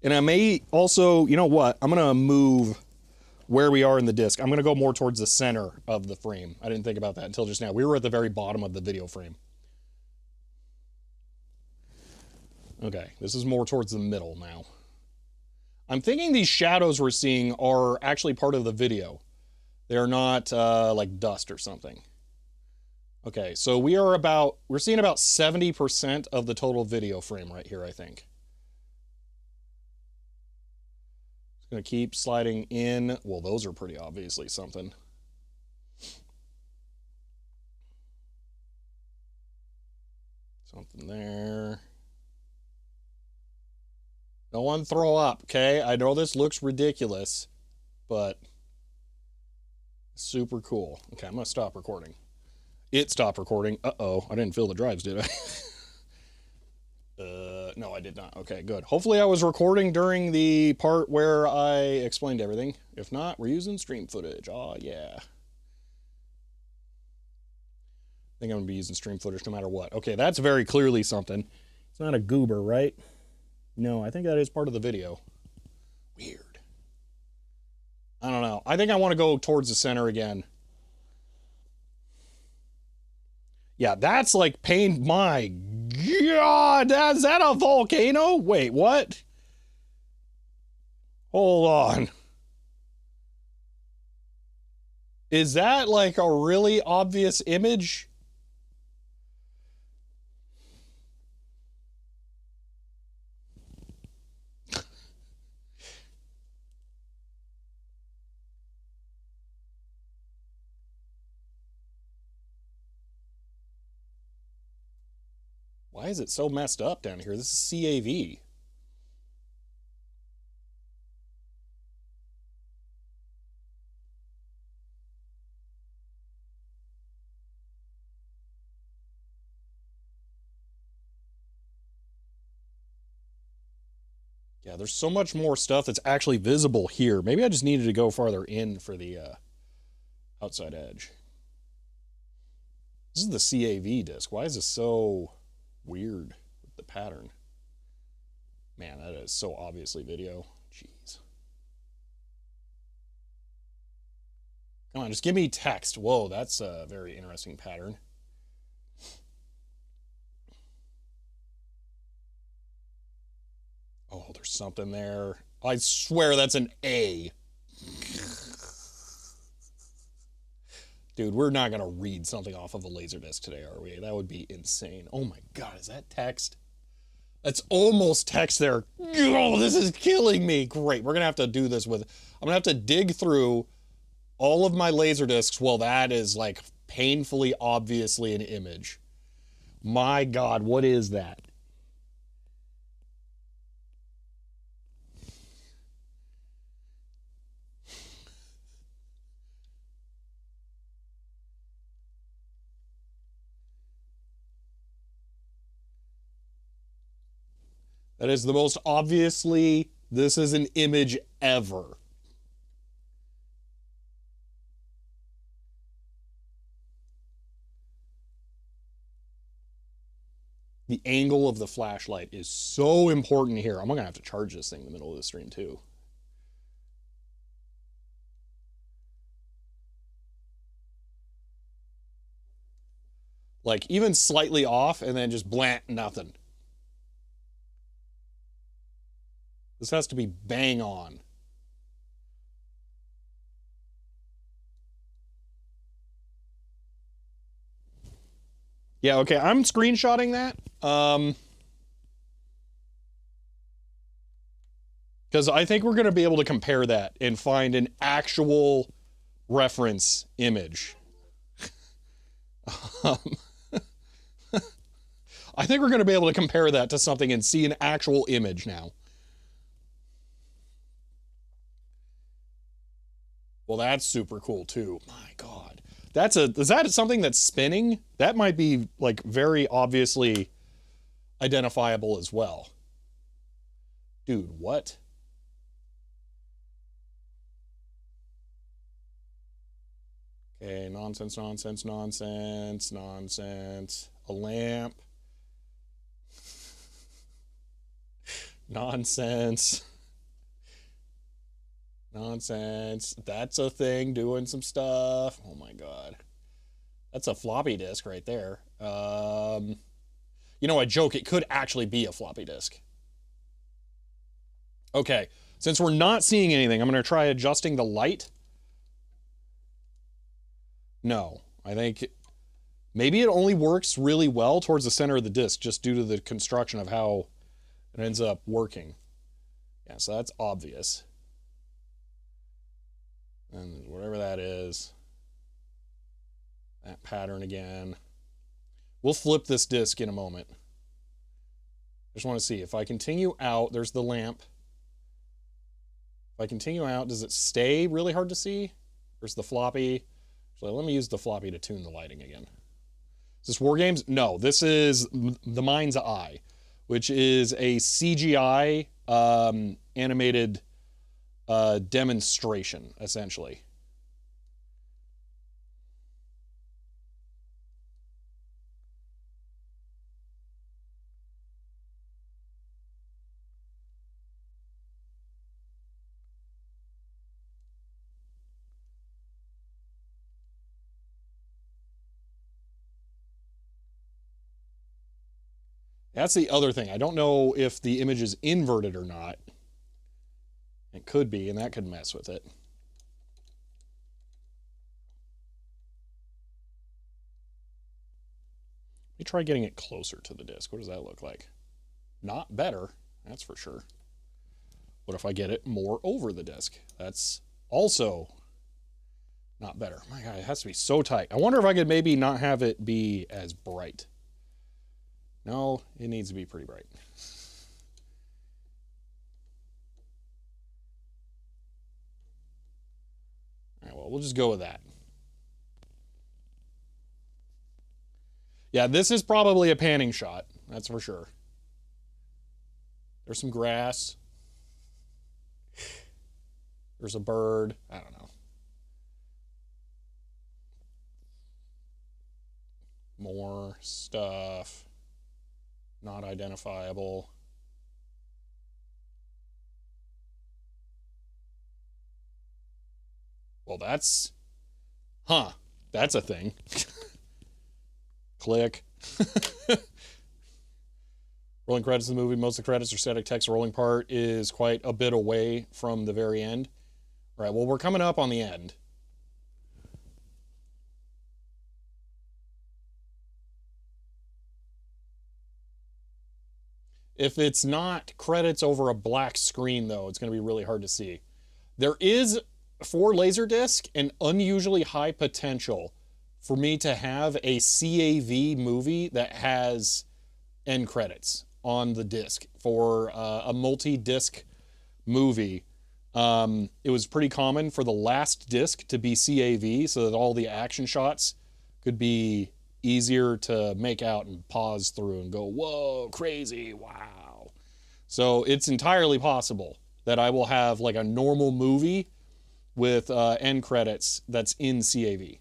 and I may also, you know what, I'm gonna move where we are in the disc. I'm gonna go more towards the center of the frame. I didn't think about that until just now. We were at the very bottom of the video frame. Okay, this is more towards the middle now. I'm thinking these shadows we're seeing are actually part of the video. They're not like dust or something. Okay, so we're seeing about 70% of the total video frame right here, I think. It's gonna keep sliding in. Well, those are pretty obviously something. Something there. No one throw up, okay? I know this looks ridiculous, but super cool. Okay, I'm gonna stop recording. It stopped recording. Uh-oh, I didn't fill the drives, did I? No, I did not. Okay, good. Hopefully I was recording during the part where I explained everything. If not, we're using stream footage. Oh, yeah. I think I'm gonna be using stream footage no matter what. Okay, that's very clearly something. It's not a goober, right? No, I think that is part of the video. Weird. I don't know. I think I want to go towards the center again. Yeah, that's like pain. My God, is that a volcano? Wait, what? Hold on. Is that like a really obvious image? Why is it so messed up down here? This is CAV. Yeah, there's so much more stuff that's actually visible here. Maybe I just needed to go farther in for the outside edge. This is the CAV disc. Why is this so weird with the pattern? Man, that is so obviously video. Jeez. Come on, just give me text. Whoa, that's a very interesting pattern. Oh, there's something there. I swear that's an A. Dude, we're not going to read something off of a Laserdisc today, are we? That would be insane. Oh my God, is that text? That's almost text there. Oh, this is killing me. Great, we're going to have to do this with... I'm going to have to dig through all of my Laserdiscs. Well, that is like painfully obviously an image. My God, what is that? That is the most obviously, this is an image ever. The angle of the flashlight is so important here. I'm gonna have to charge this thing in the middle of the stream too. Like even slightly off and then just blant, nothing. This has to be bang on. Yeah, okay, I'm screenshotting that. Because I think we're going to be able to compare that and find an actual reference image. I think we're going to be able to compare that to something and see an actual image now. Well, that's super cool too. My God. Is that something that's spinning? That might be like very obviously identifiable as well. Dude, what? Okay, nonsense, nonsense, nonsense, nonsense. A lamp. Nonsense. Nonsense. That's a thing doing some stuff. Oh my God. That's a floppy disk right there. You know, I joke, it could actually be a floppy disk. Okay, Since we're not seeing anything, I'm going to try adjusting the light. No, I think maybe it only works really well towards the center of the disc just due to the construction of how it ends up working. Yeah, so that's obvious. And whatever that is, that pattern again. We'll flip this disc in a moment. I just want to see if I continue out, there's the lamp. If I continue out, does it stay really hard to see? There's the floppy. So let me use the floppy to tune the lighting again. Is this War Games? No, this is The Mind's Eye, which is a CGI animated demonstration, essentially. That's the other thing. I don't know if the image is inverted or not. It could be, and that could mess with it. Let me try getting it closer to the disc. What does that look like? Not better, that's for sure. What if I get it more over the disc? That's also not better. My God, it has to be so tight. I wonder if I could maybe not have it be as bright. No, it needs to be pretty bright. All right, well, we'll just go with that. Yeah, this is probably a panning shot. That's for sure. There's some grass. There's a bird. I don't know. More stuff. Not identifiable. Well, that's... Huh. That's a thing. Click. Rolling credits of the movie. Most of the credits are static text. The rolling part is quite a bit away from the very end. All right, well, we're coming up on the end. If it's not credits over a black screen, though, it's going to be really hard to see. There is, for Laserdisc, an unusually high potential for me to have a CAV movie that has end credits on the disc for a multi-disc movie. It was pretty common for the last disc to be CAV so that all the action shots could be easier to make out and pause through and go, whoa, crazy, wow. So it's entirely possible that I will have like a normal movie with end credits that's in CAV.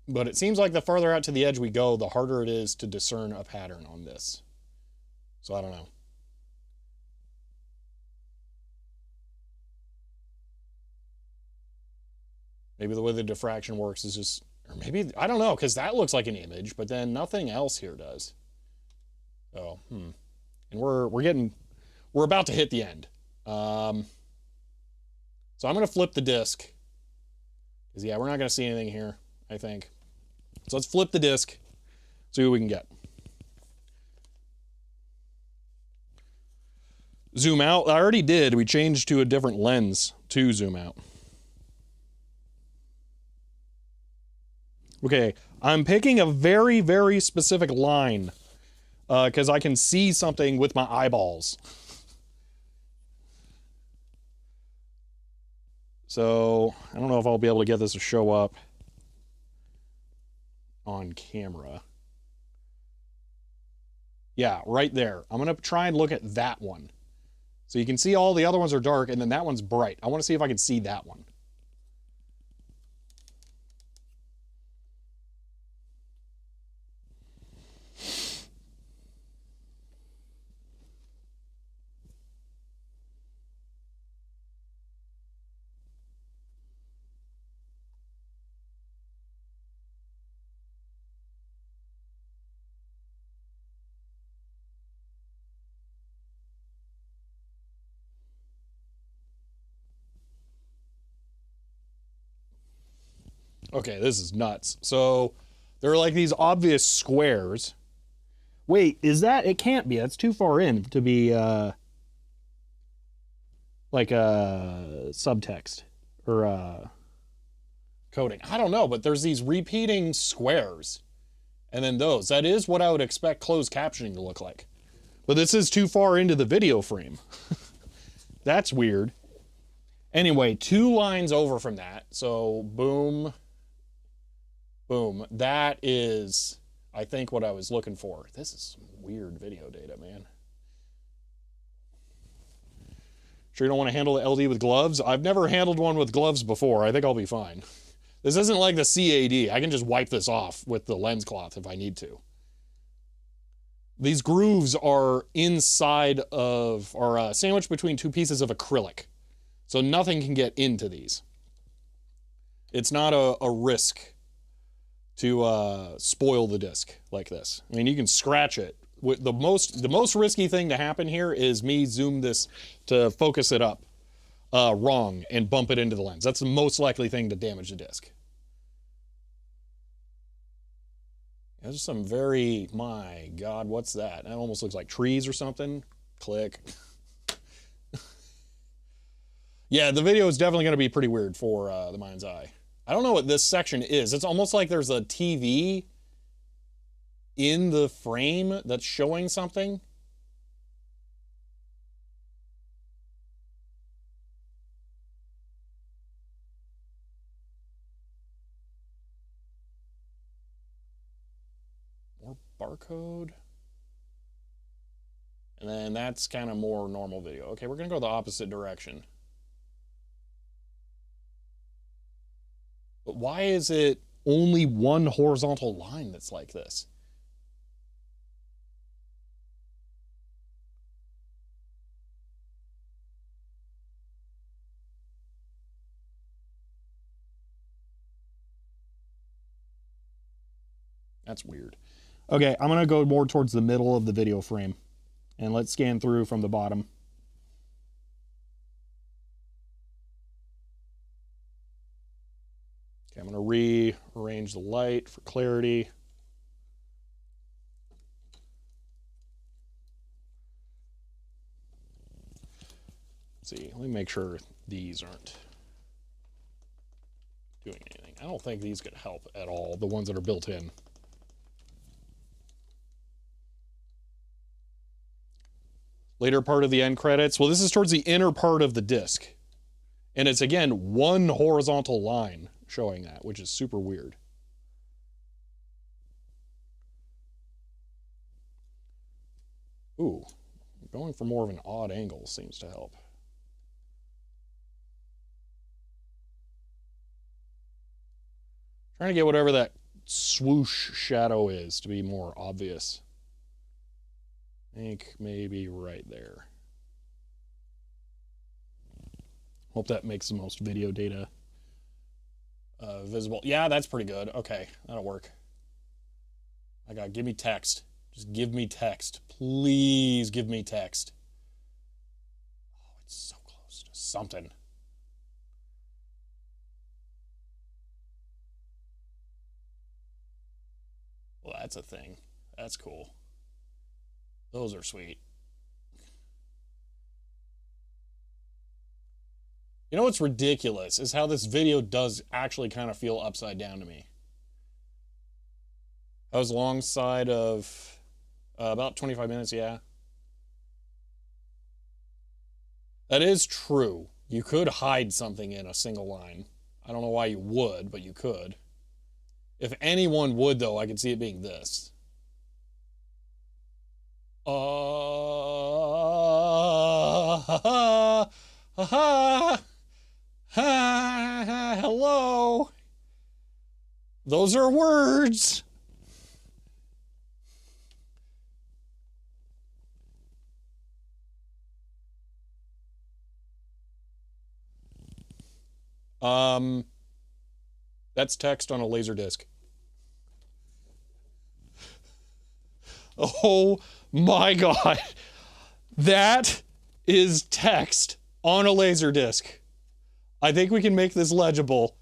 But it seems like the farther out to the edge we go, the harder it is to discern a pattern on this. So I don't know. Maybe the way the diffraction works is just, or maybe, I don't know, because that looks like an image, but then nothing else here does. So, And we're about to hit the end. So I'm going to flip the disc. Because, yeah, we're not going to see anything here, I think. So let's flip the disc, see what we can get. Zoom out. I already did. We changed to a different lens to zoom out. Okay, I'm picking a very, very specific line because I can see something with my eyeballs. So I don't know if I'll be able to get this to show up on camera. Yeah, right there. I'm going to try and look at that one. So you can see all the other ones are dark, and then that one's bright. I want to see if I can see that one. Okay, this is nuts. So there are like these obvious squares. Wait, is that? It can't be. That's too far in to be like a subtext or coding. I don't know, but there's these repeating squares. And then those. That is what I would expect closed captioning to look like. But this is too far into the video frame. That's weird. Anyway, 2 lines over from that. So boom, boom. That is, I think, what I was looking for. This is some weird video data, man. Sure you don't want to handle the LD with gloves? I've never handled one with gloves before. I think I'll be fine. This isn't like the CAD. I can just wipe this off with the lens cloth if I need to. These grooves are inside of, or sandwiched between 2 pieces of acrylic. So nothing can get into these. It's not a risk to spoil the disc like this. I mean, you can scratch it. The most risky thing to happen here is me zoom this to focus it up wrong and bump it into the lens. That's the most likely thing to damage the disc. There's some very, my God, what's that? That almost looks like trees or something. Click. Yeah, the video is definitely going to be pretty weird for the mind's eye. I don't know what this section is. It's almost like there's a TV in the frame that's showing something. More barcode. And then that's kind of more normal video. Okay, we're going to go the opposite direction. But why is it only one horizontal line that's like this? That's weird. Okay, I'm going to go more towards the middle of the video frame. And let's scan through from the bottom. Okay, I'm going to rearrange the light for clarity. Let's see, let me make sure these aren't doing anything. I don't think these could help at all, the ones that are built in. Later part of the end credits. Well, this is towards the inner part of the disc. And it's, again, one horizontal line showing that, which is super weird. Ooh, going for more of an odd angle seems to help. Trying to get whatever that swoosh shadow is to be more obvious. I think maybe right there. Hope that makes the most video data visible. Yeah, that's pretty good. Okay, that'll work. Give me text. Just give me text. Please give me text. Oh, it's so close to something. Well, that's a thing. That's cool. Those are sweet. You know what's ridiculous is how this video does actually kind of feel upside down to me. I was alongside of about 25 minutes, yeah. That is true. You could hide something in a single line. I don't know why you would, but you could. If anyone would, though, I could see it being this. Hello. Those are words. That's text on a laser disc. Oh my God. That is text on a laser disc. I think we can make this legible.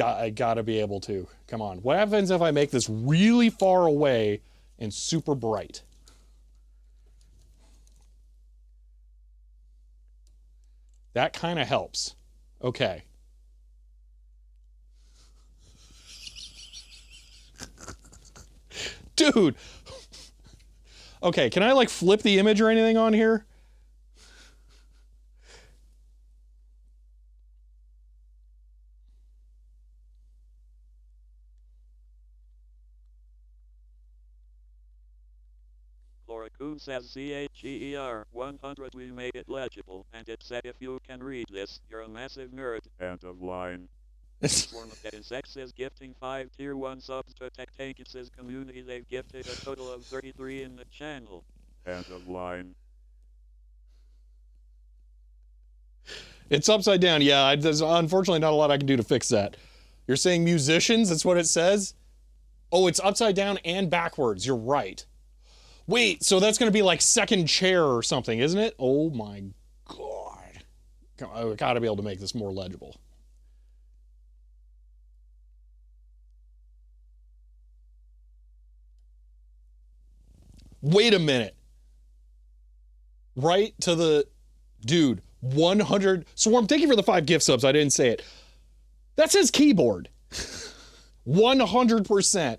I gotta be able to. Come on. What happens if I make this really far away and super bright? That kind of helps. Okay. Dude. Okay, can I like flip the image or anything on here? Loriku says CHEER 100 we made it legible, and it said if you can read this, you're a massive nerd. End of line. Swarm of X is gifting 5 tier 1 subs to Tectankis' community. They've gifted a total of 33 in the channel. End of line. It's upside down. Yeah, there's unfortunately not a lot I can do to fix that. You're saying musicians? That's what it says? Oh, it's upside down and backwards. You're right. Wait, so that's going to be like second chair or something, isn't it? Oh my God. I got to be able to make this more legible. Wait a minute. Right to the... Dude, 100... Swarm, thank you for the 5 gift subs. I didn't say it. That says keyboard. 100%.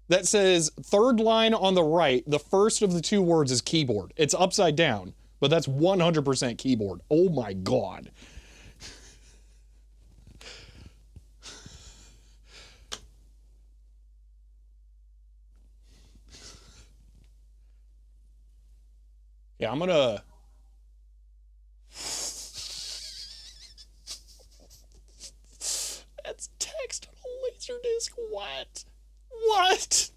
That says third line on the right, the first of the 2 words is keyboard. It's upside down, but that's 100% keyboard. Oh my God. Yeah, I'm gonna... That's text on a Laserdisc. What? What?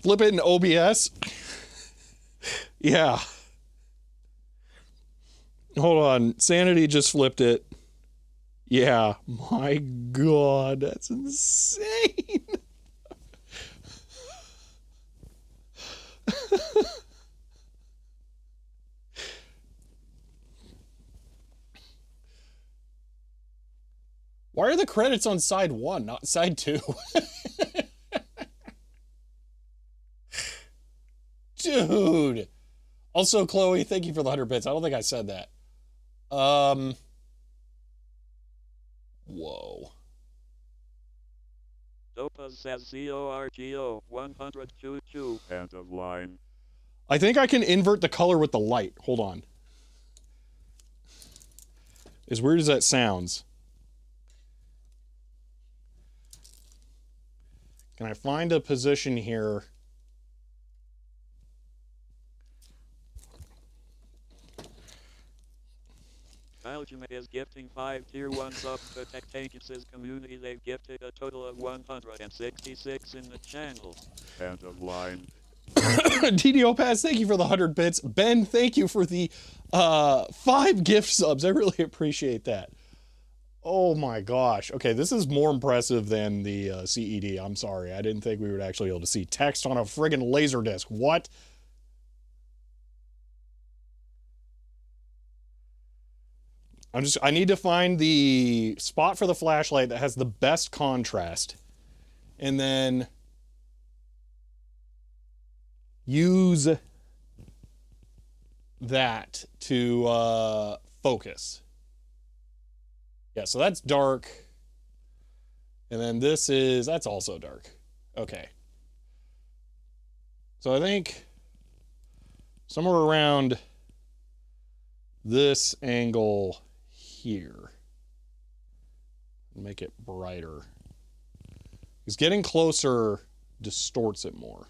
Flip it in OBS? Yeah. Hold on. Sanity just flipped it. Yeah. My God, that's insane. Why are the credits on side 1, not side 2? Dude. Also, Chloe, thank you for the 100 bits. I don't think I said that. Whoa. Dopa says CORGO 100 choo choo. End of line. I think I can invert the color with the light. Hold on. As weird as that sounds. Can I find a position here? Belgium is gifting 5 tier 1 subs to Tectankis' community. They've gifted a total of 166 in the channel. End of line. DDO Pass, thank you for the 100 bits. Ben, thank you for the 5 gift subs. I really appreciate that. Oh my gosh. Okay, this is more impressive than the CED. I'm sorry. I didn't think we would actually be able to see text on a friggin' Laserdisc. What? I need to find the spot for the flashlight that has the best contrast. And then use that to focus. Yeah, so that's dark. And then that's also dark. Okay. So I think somewhere around this angle here. Make it brighter. Because getting closer distorts it more.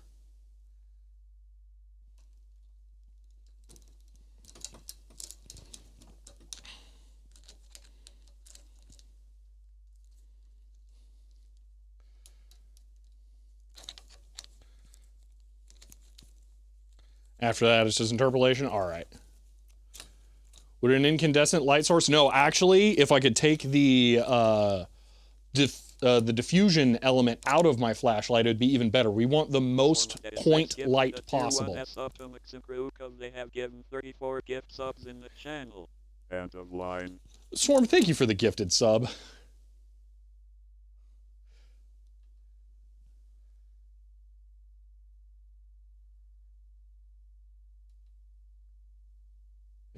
After that, it's just interpolation? All right. Would an incandescent light source? No, actually, if I could take the diffusion element out of my flashlight, it'd be even better. We want the most point light possible. They have given 34 gift subs in the channel. End of line. Swarm, thank you for the gifted sub.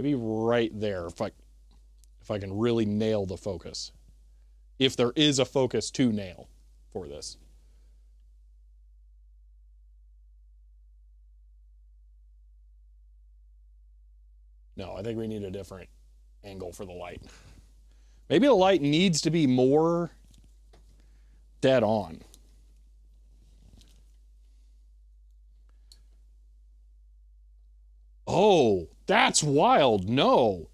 maybe right there if I can really nail the focus. If there is a focus to nail for this. No, I think we need a different angle for the light. Maybe the light needs to be more dead on. Oh, that's wild. No.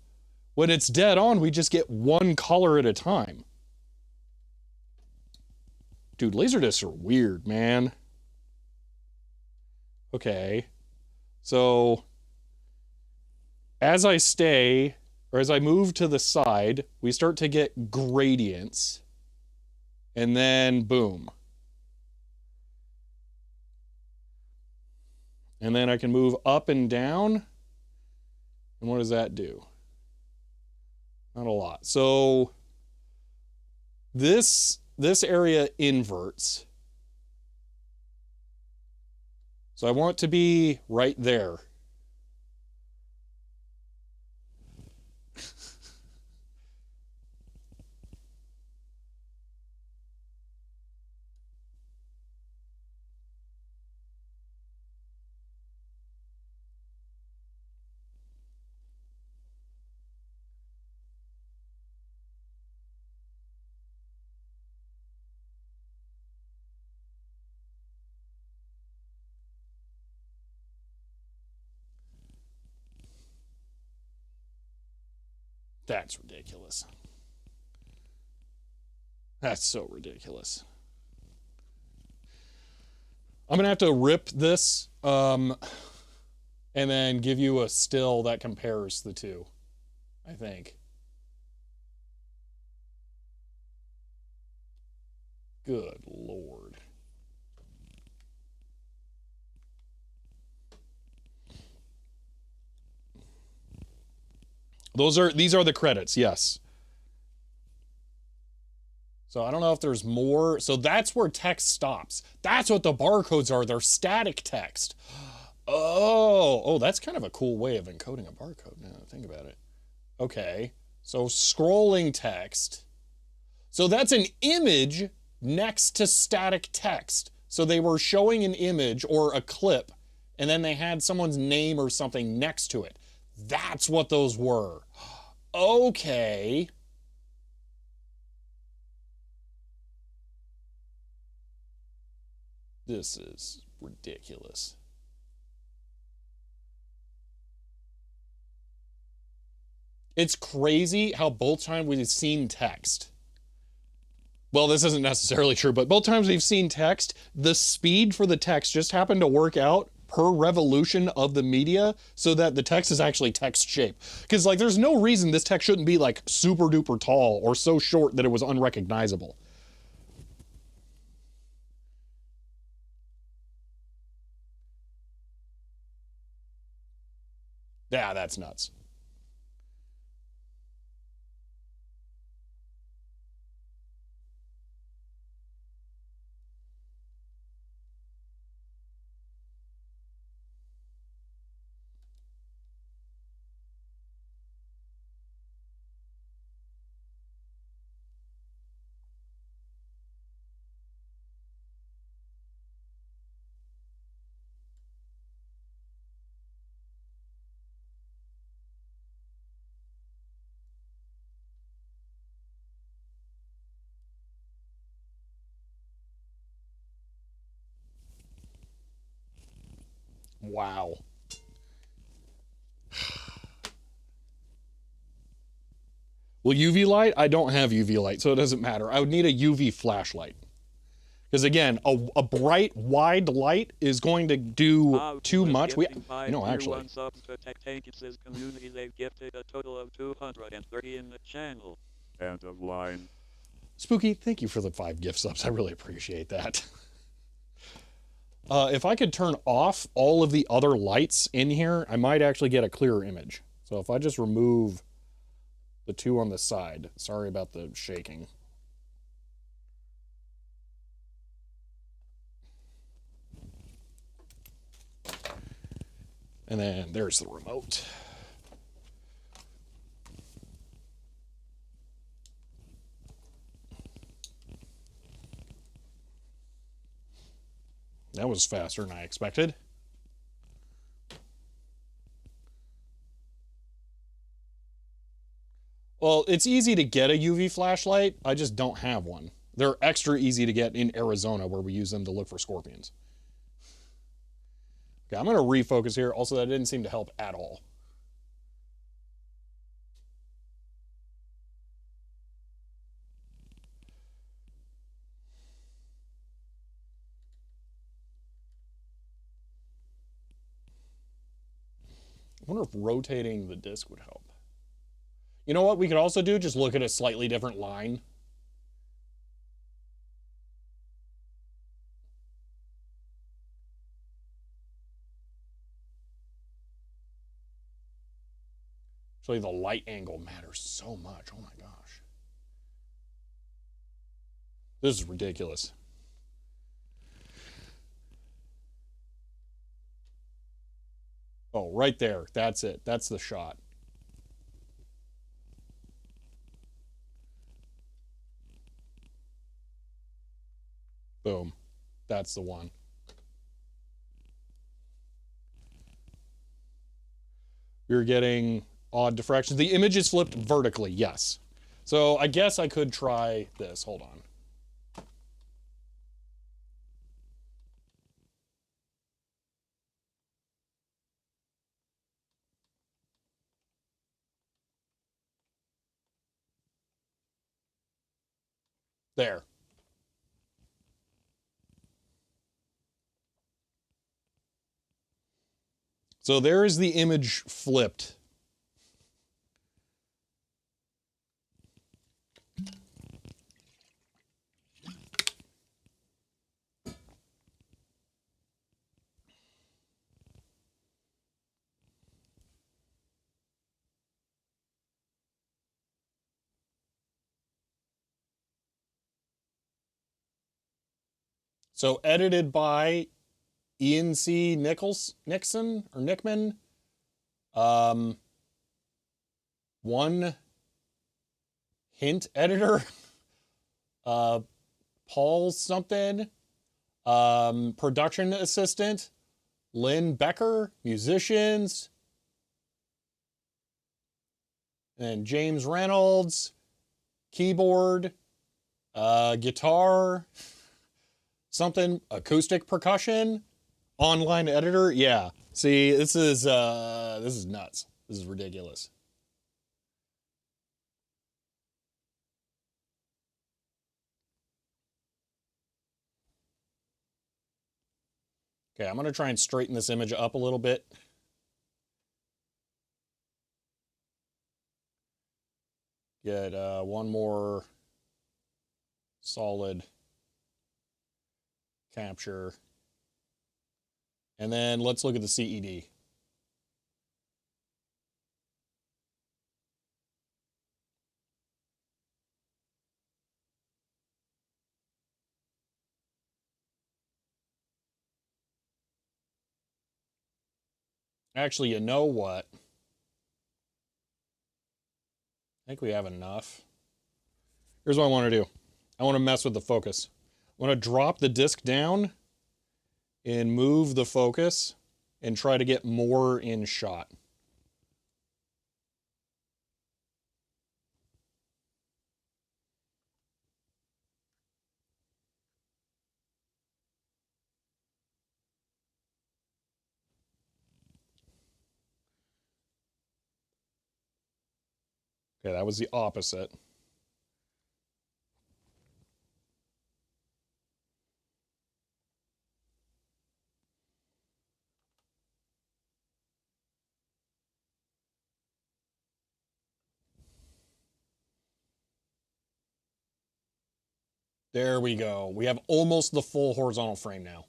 When it's dead on, we just get one color at a time. Dude, Laserdiscs are weird, man. Okay. So, as I stay, or as I move to the side, we start to get gradients. And then, boom. And then I can move up and down. And what does that do? Not a lot. So this area inverts. So I want it to be right there. That's ridiculous. That's so ridiculous. I'm gonna have to rip this and then give you a still that compares the two, I think. Good Lord. These are the credits, yes. So I don't know if there's more. So that's where text stops. That's what the barcodes are. They're static text. Oh, that's kind of a cool way of encoding a barcode now that I think about it. Okay, so scrolling text. So that's an image next to static text. So they were showing an image or a clip, and then they had someone's name or something next to it. That's what those were. Okay. This is ridiculous. It's crazy how both times we've seen text. Well, this isn't necessarily true, but both times we've seen text, the speed for the text just happened to work out per revolution of the media so that the text is actually text shape. Because like there's no reason this text shouldn't be like super duper tall or so short that it was unrecognizable. Yeah, that's nuts. Wow. Well, UV light, I don't have UV light, so it doesn't matter. I would need a UV flashlight. Because again, a bright, wide light is going to do too much. Actually. Community, they've gifted a total of 230 in the channel. End of line. Spooky, thank you for the 5 gift subs. I really appreciate that. If I could turn off all of the other lights in here, I might actually get a clearer image. So if I just remove the 2 on the side, sorry about the shaking. And then there's the remote. That was faster than I expected. Well, it's easy to get a UV flashlight. I just don't have one. They're extra easy to get in Arizona where we use them to look for scorpions. Okay, I'm going to refocus here. Also, that didn't seem to help at all. I wonder if rotating the disc would help. You know what we could also do? Just look at a slightly different line. Actually, the light angle matters so much. Oh my gosh. This is ridiculous. Oh, right there. That's it. That's the shot. Boom. That's the one. You're getting odd diffractions. The image is flipped vertically, yes. So I guess I could try this. Hold on. There. So there is the image flipped. So edited by Ian C. Nixon or Nickman. One hint editor. Paul something. Production assistant. Lynn Becker. Musicians. And James Reynolds. Keyboard. Guitar. Something. Acoustic percussion. Online editor. Yeah. See, this is nuts. This is ridiculous. Okay, I'm going to try and straighten this image up a little bit. Get one more solid capture. And then let's look at the CED. Actually, you know what? I think we have enough. Here's what I want to do. I want to mess with the focus. I want to drop the disc down and move the focus and try to get more in shot. Okay, that was the opposite. There we go. We have almost the full horizontal frame now.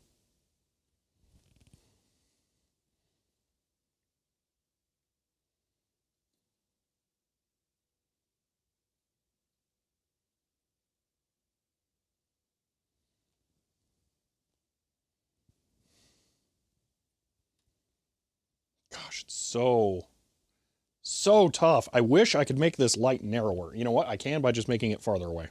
Gosh, it's so tough. I wish I could make this light narrower. You know what? I can by just making it farther away.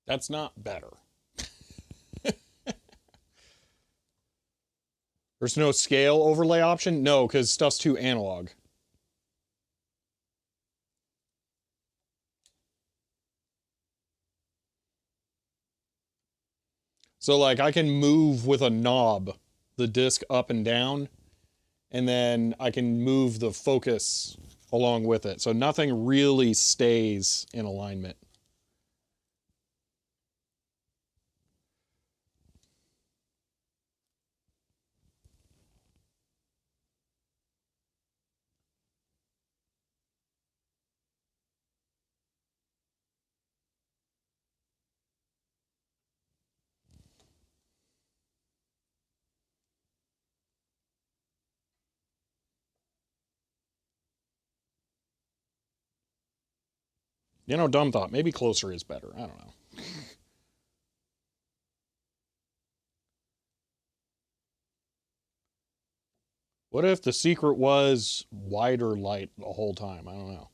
That's not better. There's no scale overlay option? No, because stuff's too analog. So like I can move with a knob the disc up and down, and then I can move the focus along with it. So nothing really stays in alignment. You know, dumb thought. Maybe closer is better. I don't know. What if the secret was wider light the whole time? I don't know.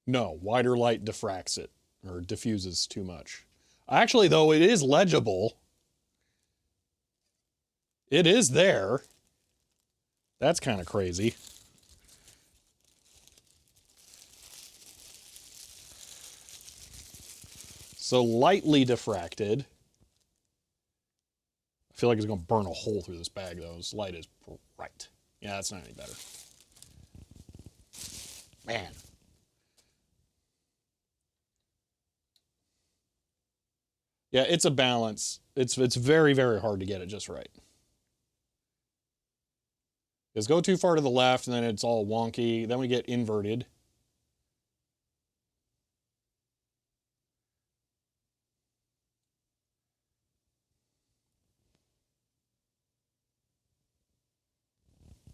No, wider light diffracts it or diffuses too much. Actually, though, it is legible. It is there. That's kind of crazy. So lightly diffracted. I feel like it's going to burn a hole through this bag, though. This light is bright. Yeah, that's not any better. Man. Yeah, it's a balance. It's very, very hard to get it just right. Because go too far to the left, and then it's all wonky. Then we get inverted.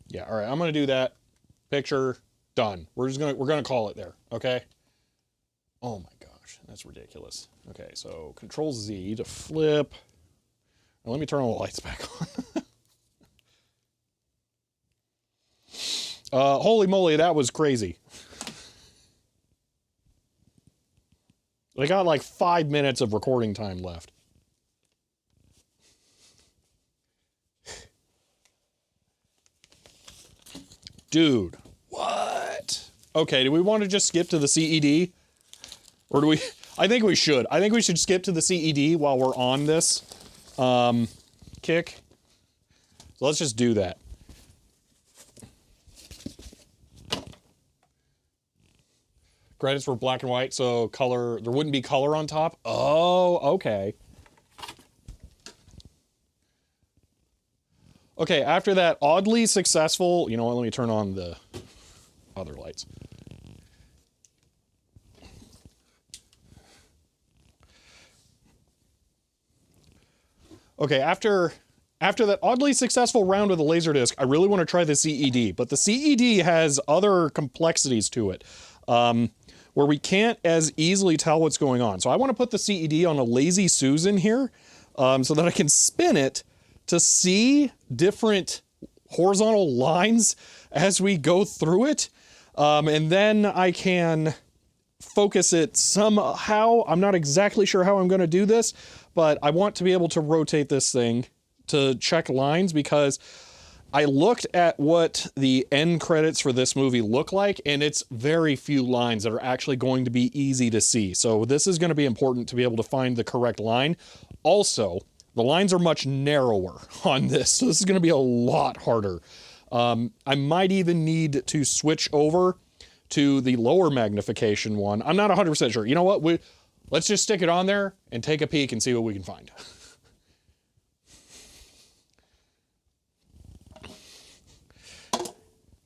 Yeah, all right, I'm gonna do that. Picture, done. We're gonna call it there, okay? Oh my gosh, that's ridiculous. Okay, so Control Z to flip. Now let me turn all the lights back on. Holy moly, that was crazy. I got like 5 minutes of recording time left. Dude, what? Okay, do we want to just skip to the CED? Or do we... I think we should. I think we should skip to the CED while we're on this kick. So let's just do that. Credits were black and white, so color... There wouldn't be color on top? Oh, okay. Okay, after that oddly successful... You know what, let me turn on the other lights. Okay, after that oddly successful round with the Laserdisc, I really want to try the CED, but the CED has other complexities to it, where we can't as easily tell what's going on. So I want to put the CED on a Lazy Susan here, so that I can spin it to see different horizontal lines as we go through it, and then I can focus it somehow. I'm not exactly sure how I'm going to do this, but I want to be able to rotate this thing to check lines, because I looked at what the end credits for this movie look like, and it's very few lines that are actually going to be easy to see. So this is going to be important to be able to find the correct line. Also, the lines are much narrower on this, so this is going to be a lot harder. I might even need to switch over to the lower magnification one. I'm not 100% sure. You know what? Let's just stick it on there and take a peek and see what we can find.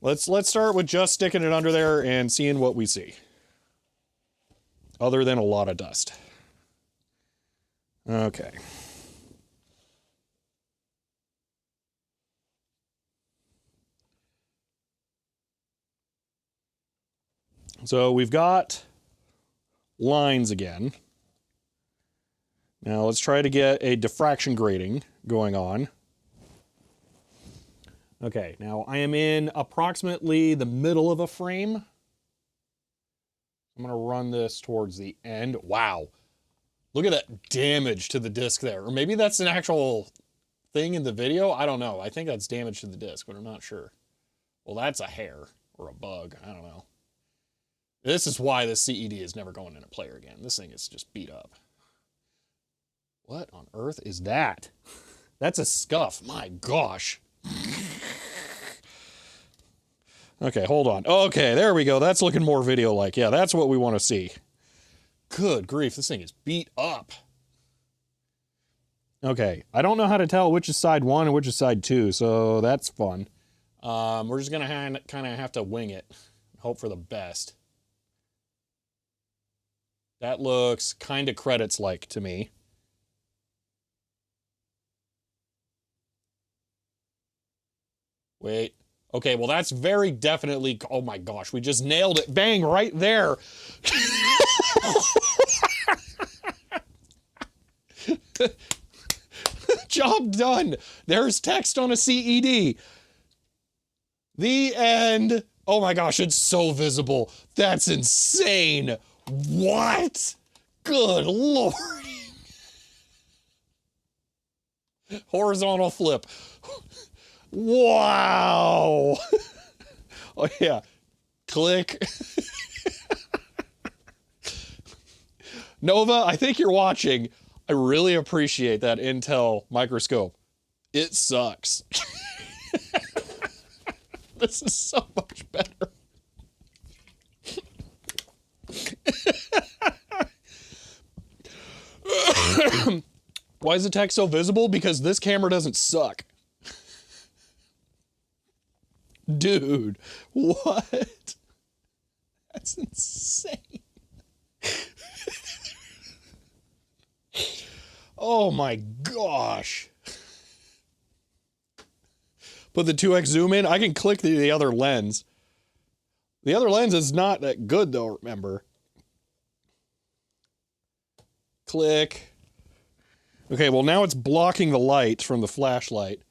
Let's start with just sticking it under there and seeing what we see. Other than a lot of dust. Okay. So we've got lines again. Now let's try to get a diffraction grating going on. Okay, now I am in approximately the middle of a frame. I'm going to run this towards the end. Wow. Look at that damage to the disc there. Or maybe that's an actual thing in the video. I don't know. I think that's damage to the disc, but I'm not sure. Well, that's a hair or a bug. I don't know. This is why this CED is never going in a player again. This thing is just beat up. What on earth is that? That's a scuff. My gosh. Okay, hold on. Okay, there we go. That's looking more video-like. Yeah, that's what we want to see. Good grief, this thing is beat up. Okay, I don't know how to tell which is side 1 and which is side 2, so that's fun. We're just going to kind of have to wing it. Hope for the best. That looks kind of credits-like to me. Wait. Okay, well, that's very definitely... Oh, my gosh. We just nailed it. Bang, right there. Job done. There's text on a CED. The end. Oh, my gosh. It's so visible. That's insane. What? Good Lord. Horizontal flip. Wow. Oh, yeah. Click. Nova, I think you're watching. I really appreciate that Intel microscope. It sucks. This is so much better. Why is the text so visible? Because this camera doesn't suck. Dude, what? That's insane. Oh my gosh. Put the 2x zoom in. I can click the other lens. The other lens is not that good though, remember. Click. Okay, well now it's blocking the light from the flashlight.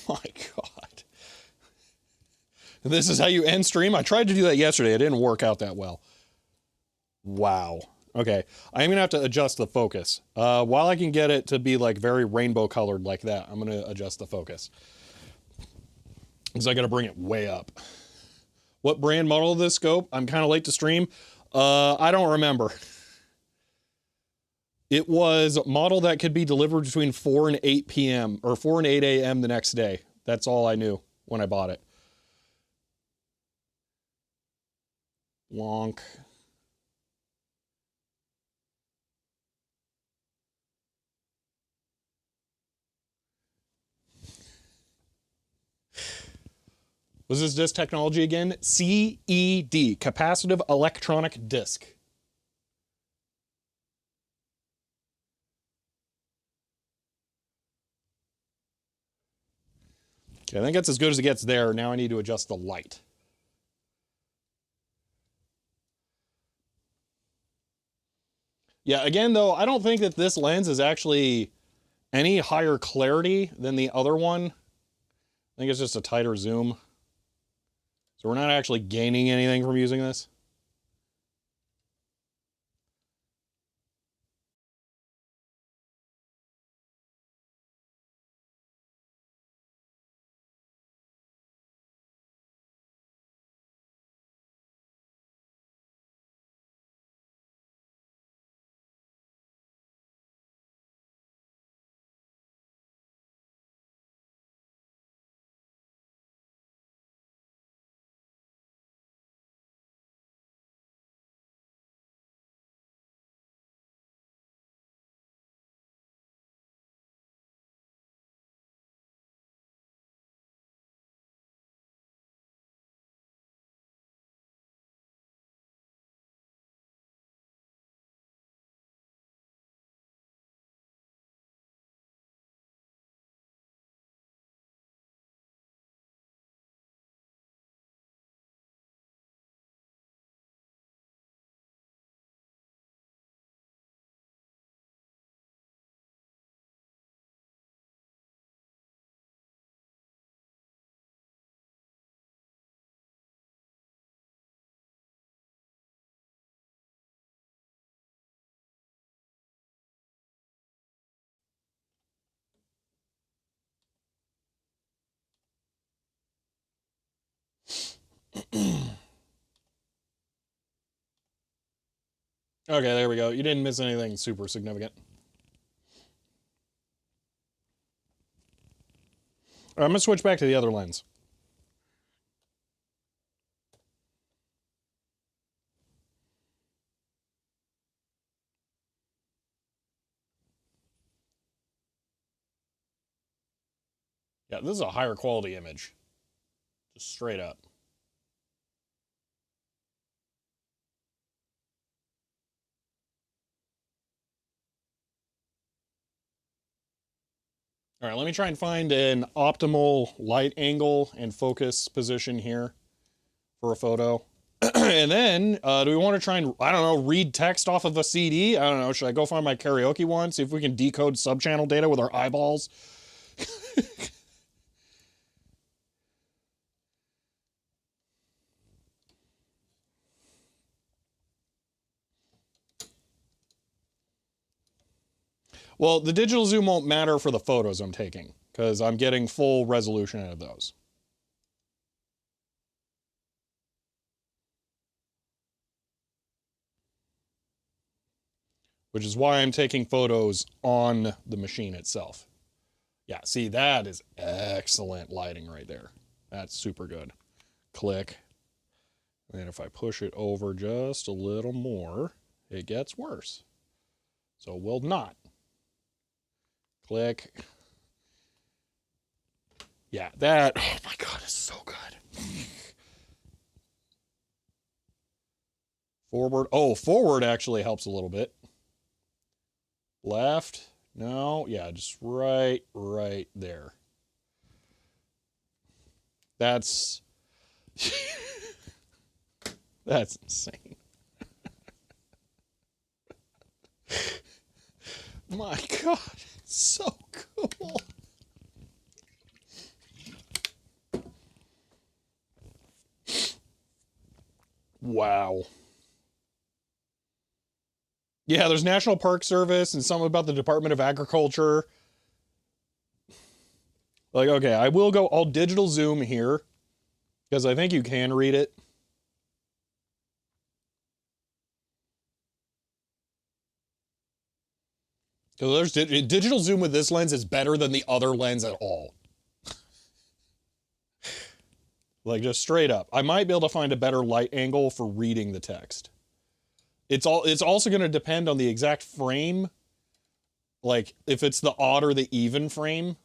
My God. And this is how you end stream? I tried to do that yesterday. It didn't work out that well. Wow. Okay, I'm gonna have to adjust the focus. While I can get it to be like very rainbow colored like that, I'm gonna adjust the focus. Because I gotta bring it way up. What brand model of this scope? I'm kind of late to stream. I don't remember. It was a model that could be delivered between 4 and 8 p.m. or 4 and 8 a.m. the next day. That's all I knew when I bought it. Wonk. Was this disc technology again? CED, capacitive electronic disc. Okay, I think that's as good as it gets there. Now I need to adjust the light. Yeah, again, though, I don't think that this lens is actually any higher clarity than the other one. I think it's just a tighter zoom. So we're not actually gaining anything from using this. Okay, there we go. You didn't miss anything super significant. All right, I'm gonna switch back to the other lens. Yeah, this is a higher quality image. Just straight up. All right, let me try and find an optimal light angle and focus position here for a photo. And then, do we want to try and, I don't know, read text off of a CD? I don't know. Should I go find my karaoke one? See if we can decode subchannel data with our eyeballs? Well, the digital zoom won't matter for the photos I'm taking because I'm getting full resolution out of those. Which is why I'm taking photos on the machine itself. Yeah, see, that is excellent lighting right there. That's super good. Click. And if I push it over just a little more, it gets worse. So will not. Click. Yeah, that, oh my God, it's so good. Forward. Oh, forward actually helps a little bit. Left. No, yeah, just right there. That's that's insane. My God, it's so cool. Wow. Yeah, there's National Park Service and something about the Department of Agriculture. Like, okay, I will go all digital zoom here because I think you can read it. So there's digital zoom with this lens is better than the other lens at all. Like just straight up. I might be able to find a better light angle for reading the text. It's also going to depend on the exact frame. Like if it's the odd or the even frame.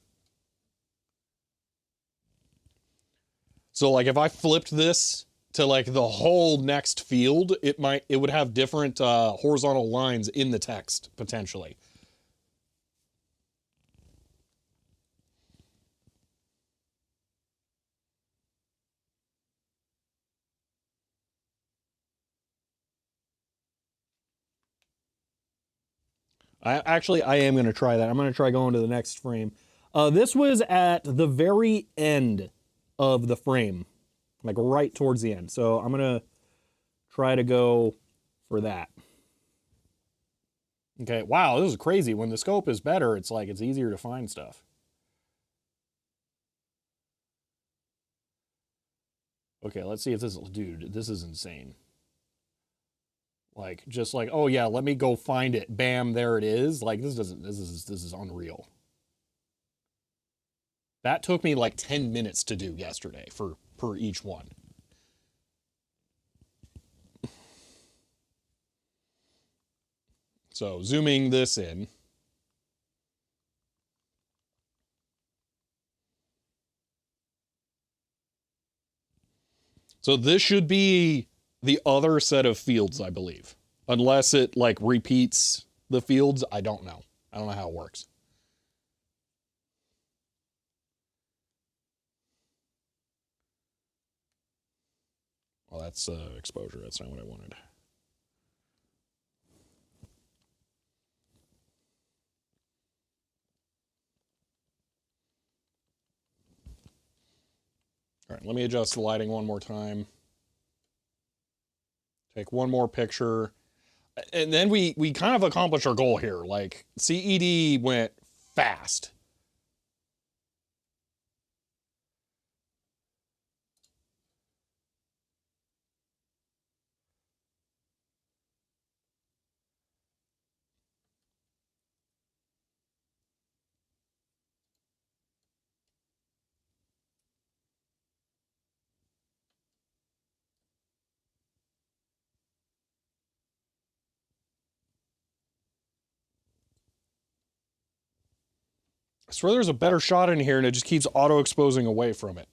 So like if I flipped this to like the whole next field, it would have different horizontal lines in the text potentially. I am going to try that. I'm going to try going to the next frame. This was at the very end of the frame, like right towards the end. So I'm going to try to go for that. Okay, wow, this is crazy. When the scope is better, it's like it's easier to find stuff. Okay, let's see if this, dude, this is insane. Like, just like, oh yeah, let me go find it. Bam, there it is. Like, this is unreal. That took me like 10 minutes to do yesterday per each one. So zooming this in. So this should be the other set of fields, I believe. Unless it like repeats the fields, I don't know. I don't know how it works. Well, that's exposure. That's not what I wanted. All right, let me adjust the lighting one more time. Take one more picture. And then we kind of accomplished our goal here. Like, CED went fast. I swear there's a better shot in here and it just keeps auto-exposing away from it.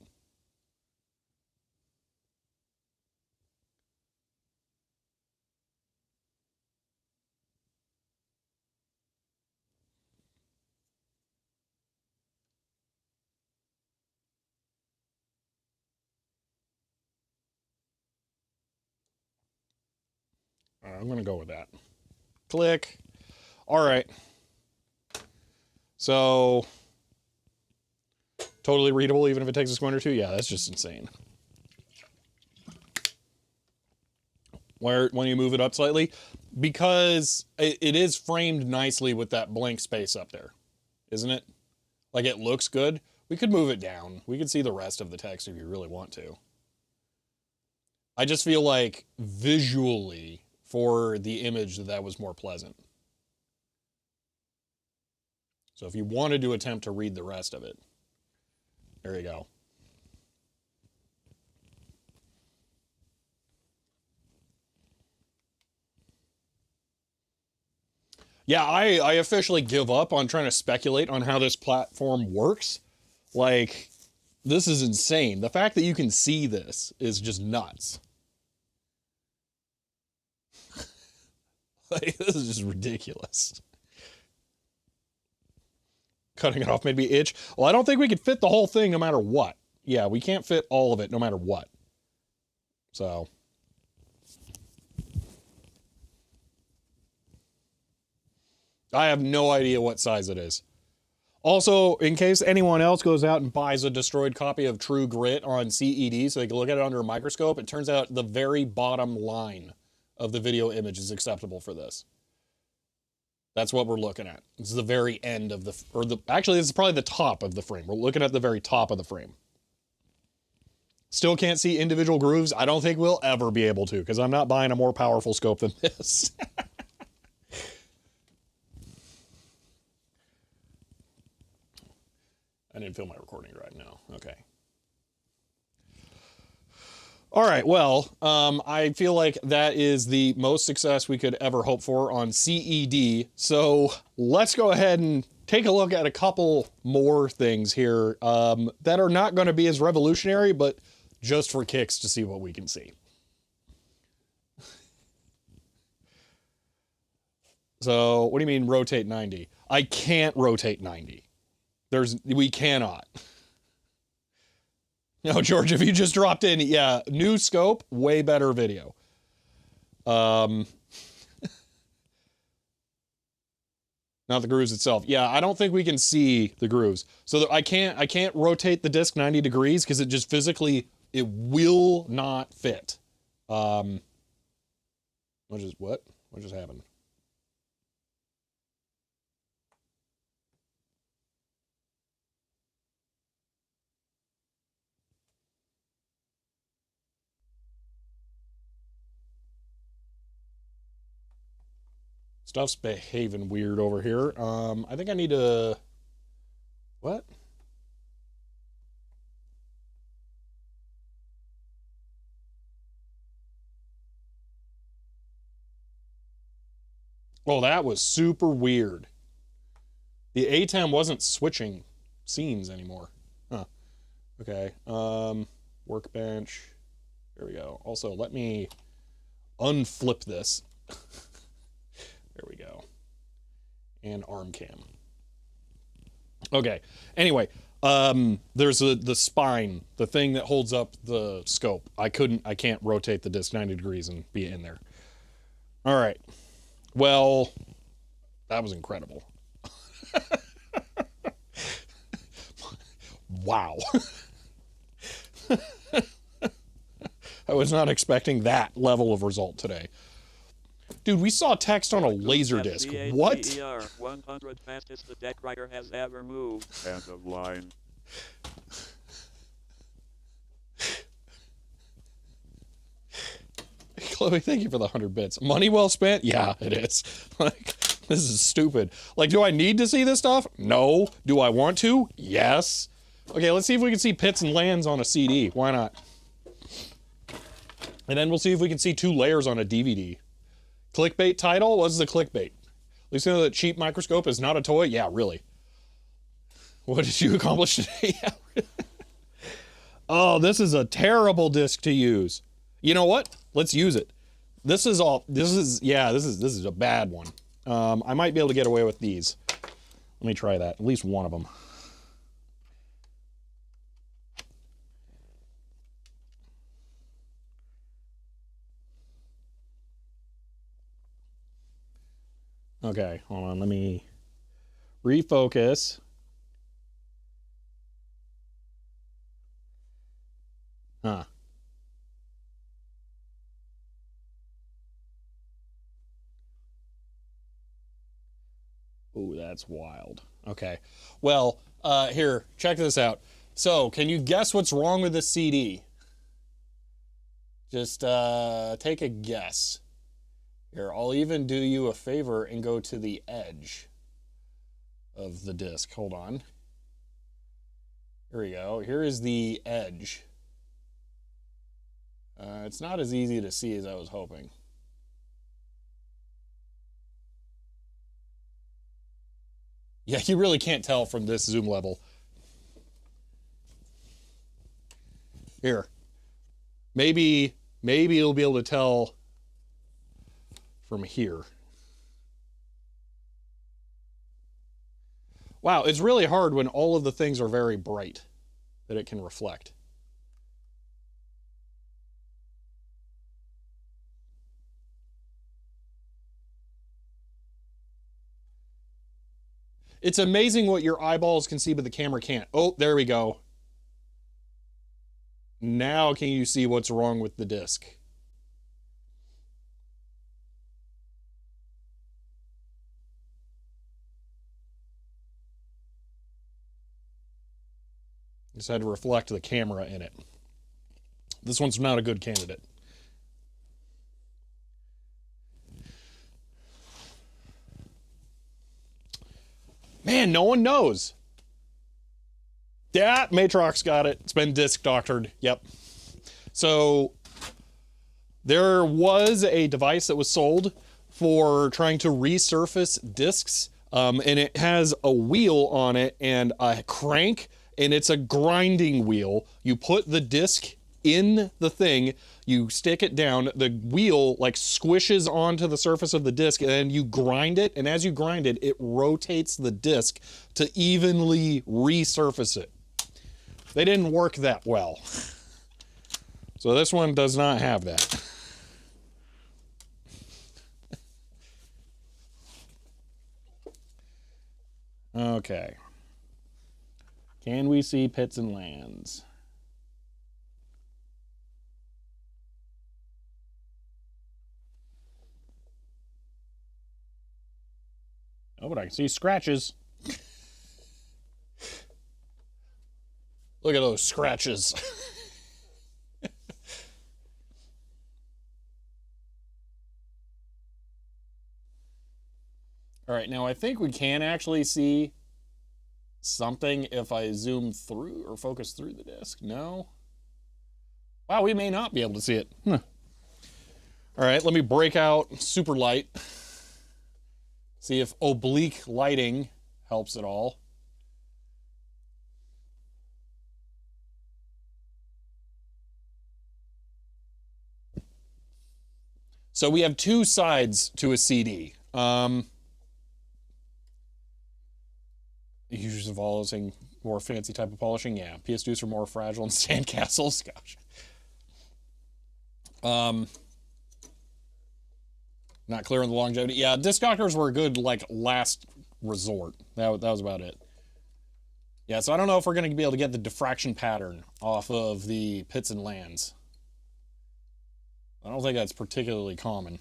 I'm going to go with that. Click. All right. So, totally readable even if it takes a squint or two? Yeah, that's just insane. When you move it up slightly? Because it is framed nicely with that blank space up there, isn't it? Like, it looks good. We could move it down. We could see the rest of the text if you really want to. I just feel like visually for the image that was more pleasant. So if you wanted to attempt to read the rest of it, there you go. Yeah, I officially give up on trying to speculate on how this platform works. Like, this is insane. The fact that you can see this is just nuts. Like, this is just ridiculous. Cutting it off made me itch. Well, I don't think we could fit the whole thing no matter what. Yeah, we can't fit all of it no matter what. So. I have no idea what size it is. Also, in case anyone else goes out and buys a destroyed copy of True Grit on CED so they can look at it under a microscope, it turns out the very bottom line of the video image is acceptable for this. That's what we're looking at. This is the very end of actually, this is probably the top of the frame. We're looking at the very top of the frame. Still can't see individual grooves. I don't think we'll ever be able to, because I'm not buying a more powerful scope than this. I didn't feel my recording right now. Okay. All right, well, I feel like that is the most success we could ever hope for on CED. So let's go ahead and take a look at a couple more things here that are not going to be as revolutionary, but just for kicks to see what we can see. So what do you mean rotate 90? I can't rotate 90. We cannot. No, George, if you just dropped in, yeah, new scope, way better video. Not the grooves itself. Yeah, I don't think we can see the grooves. So I can't rotate the disc 90 degrees because it just physically, it will not fit. What just happened? Stuff's behaving weird over here. I think I need to... What? Oh, that was super weird. The ATEM wasn't switching scenes anymore. Huh. Okay. Workbench. There we go. Also, let me unflip this. There we go. And arm cam. Okay. Anyway, there's the spine, the thing that holds up the scope. I can't rotate the disc 90 degrees and be in there. All right. Well, that was incredible. Wow. I was not expecting that level of result today. Dude, we saw text on a laser disc. What? 100 fastest the deck writer has ever moved. End of line. Chloe, thank you for the 100 bits. Money well spent? Yeah, it is. Like, this is stupid. Like, do I need to see this stuff? No. Do I want to? Yes. Okay, let's see if we can see pits and lands on a CD. Why not? And then we'll see if we can see 2 layers on a DVD. Clickbait title? What's the clickbait? At least you know that cheap microscope is not a toy? Yeah, really. What did you accomplish today? Oh, this is a terrible disc to use. You know what? Let's use it. This is a bad one. I might be able to get away with these. Let me try that. At least one of them. Okay, hold on. Let me refocus. Huh. Ooh, that's wild. Okay. Well, here, check this out. So, can you guess what's wrong with the CD? Just take a guess. Here, I'll even do you a favor and go to the edge of the disc. Hold on. Here we go. Here is the edge. It's not as easy to see as I was hoping. Yeah, you really can't tell from this zoom level. Here. Maybe you'll be able to tell from here. Wow, it's really hard when all of the things are very bright that it can reflect. It's amazing what your eyeballs can see, but the camera can't. Oh, there we go. Now can you see what's wrong with the disc? Just had to reflect the camera in it. This one's not a good candidate. Man, no one knows. Yeah, Matrox got it. It's been disc doctored. Yep. So there was a device that was sold for trying to resurface discs, and it has a wheel on it and a crank, and it's a grinding wheel. You put the disc in the thing, you stick it down, the wheel like squishes onto the surface of the disc, and then you grind it, and as you grind it, it rotates the disc to evenly resurface it. They didn't work that well. So this one does not have that. Okay. Can we see pits and lands? Oh, but I can see scratches. Look at those scratches. All right, now I think we can actually see something if I zoom through or focus through the disc. No? Wow, we may not be able to see it. All right, let me break out super light. See if oblique lighting helps at all. So we have two sides to a CD. Users of all using more fancy type of polishing. Yeah, PS2s are more fragile than sandcastles. Gosh. Not clear on the longevity. Yeah, disc doctors were a good like last resort. That was about it. Yeah, so I don't know if we're going to be able to get the diffraction pattern off of the pits and lands. I don't think that's particularly common.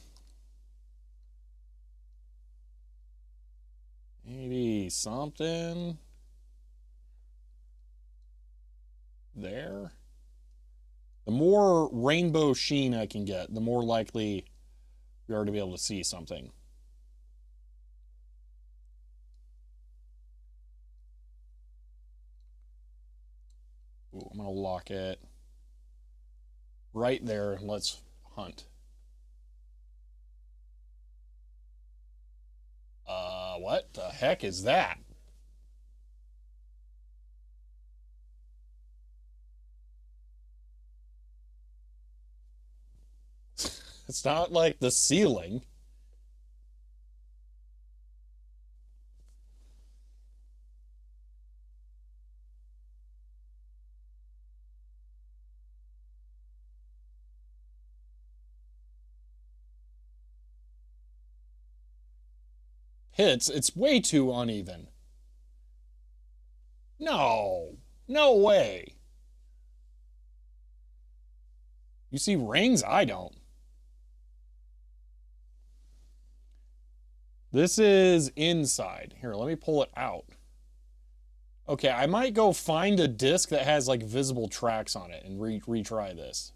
Maybe something there. The more rainbow sheen I can get, the more likely we are to be able to see something. Ooh, I'm gonna lock it right there and let's hunt. What the heck is that? It's not like the ceiling. Hits, it's way too uneven. No, no way. You see rings? I don't. This is inside. Here, let me pull it out. Okay, I might go find a disc that has like visible tracks on it and retry this.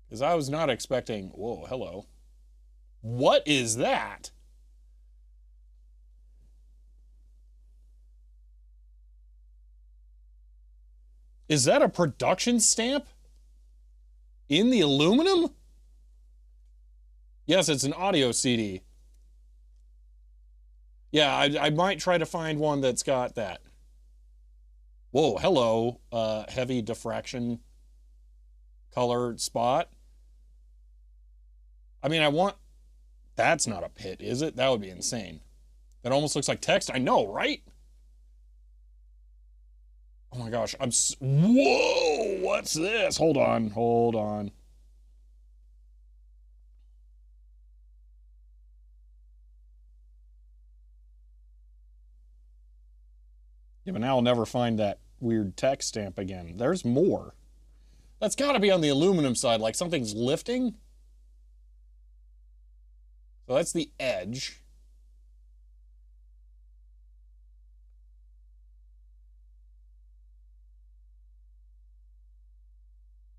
Because I was not expecting, whoa, hello. What is that? Is that a production stamp? In the aluminum? Yes, it's an audio CD. Yeah, I might try to find one that's got that. Whoa, hello, heavy diffraction colored spot. I mean, that's not a pit, is it? That would be insane. That almost looks like text. I know, right? Oh my gosh, whoa, what's this? Hold on, hold on. Yeah, but now I'll never find that weird text stamp again. There's more. That's got to be on the aluminum side, like something's lifting. So that's the edge.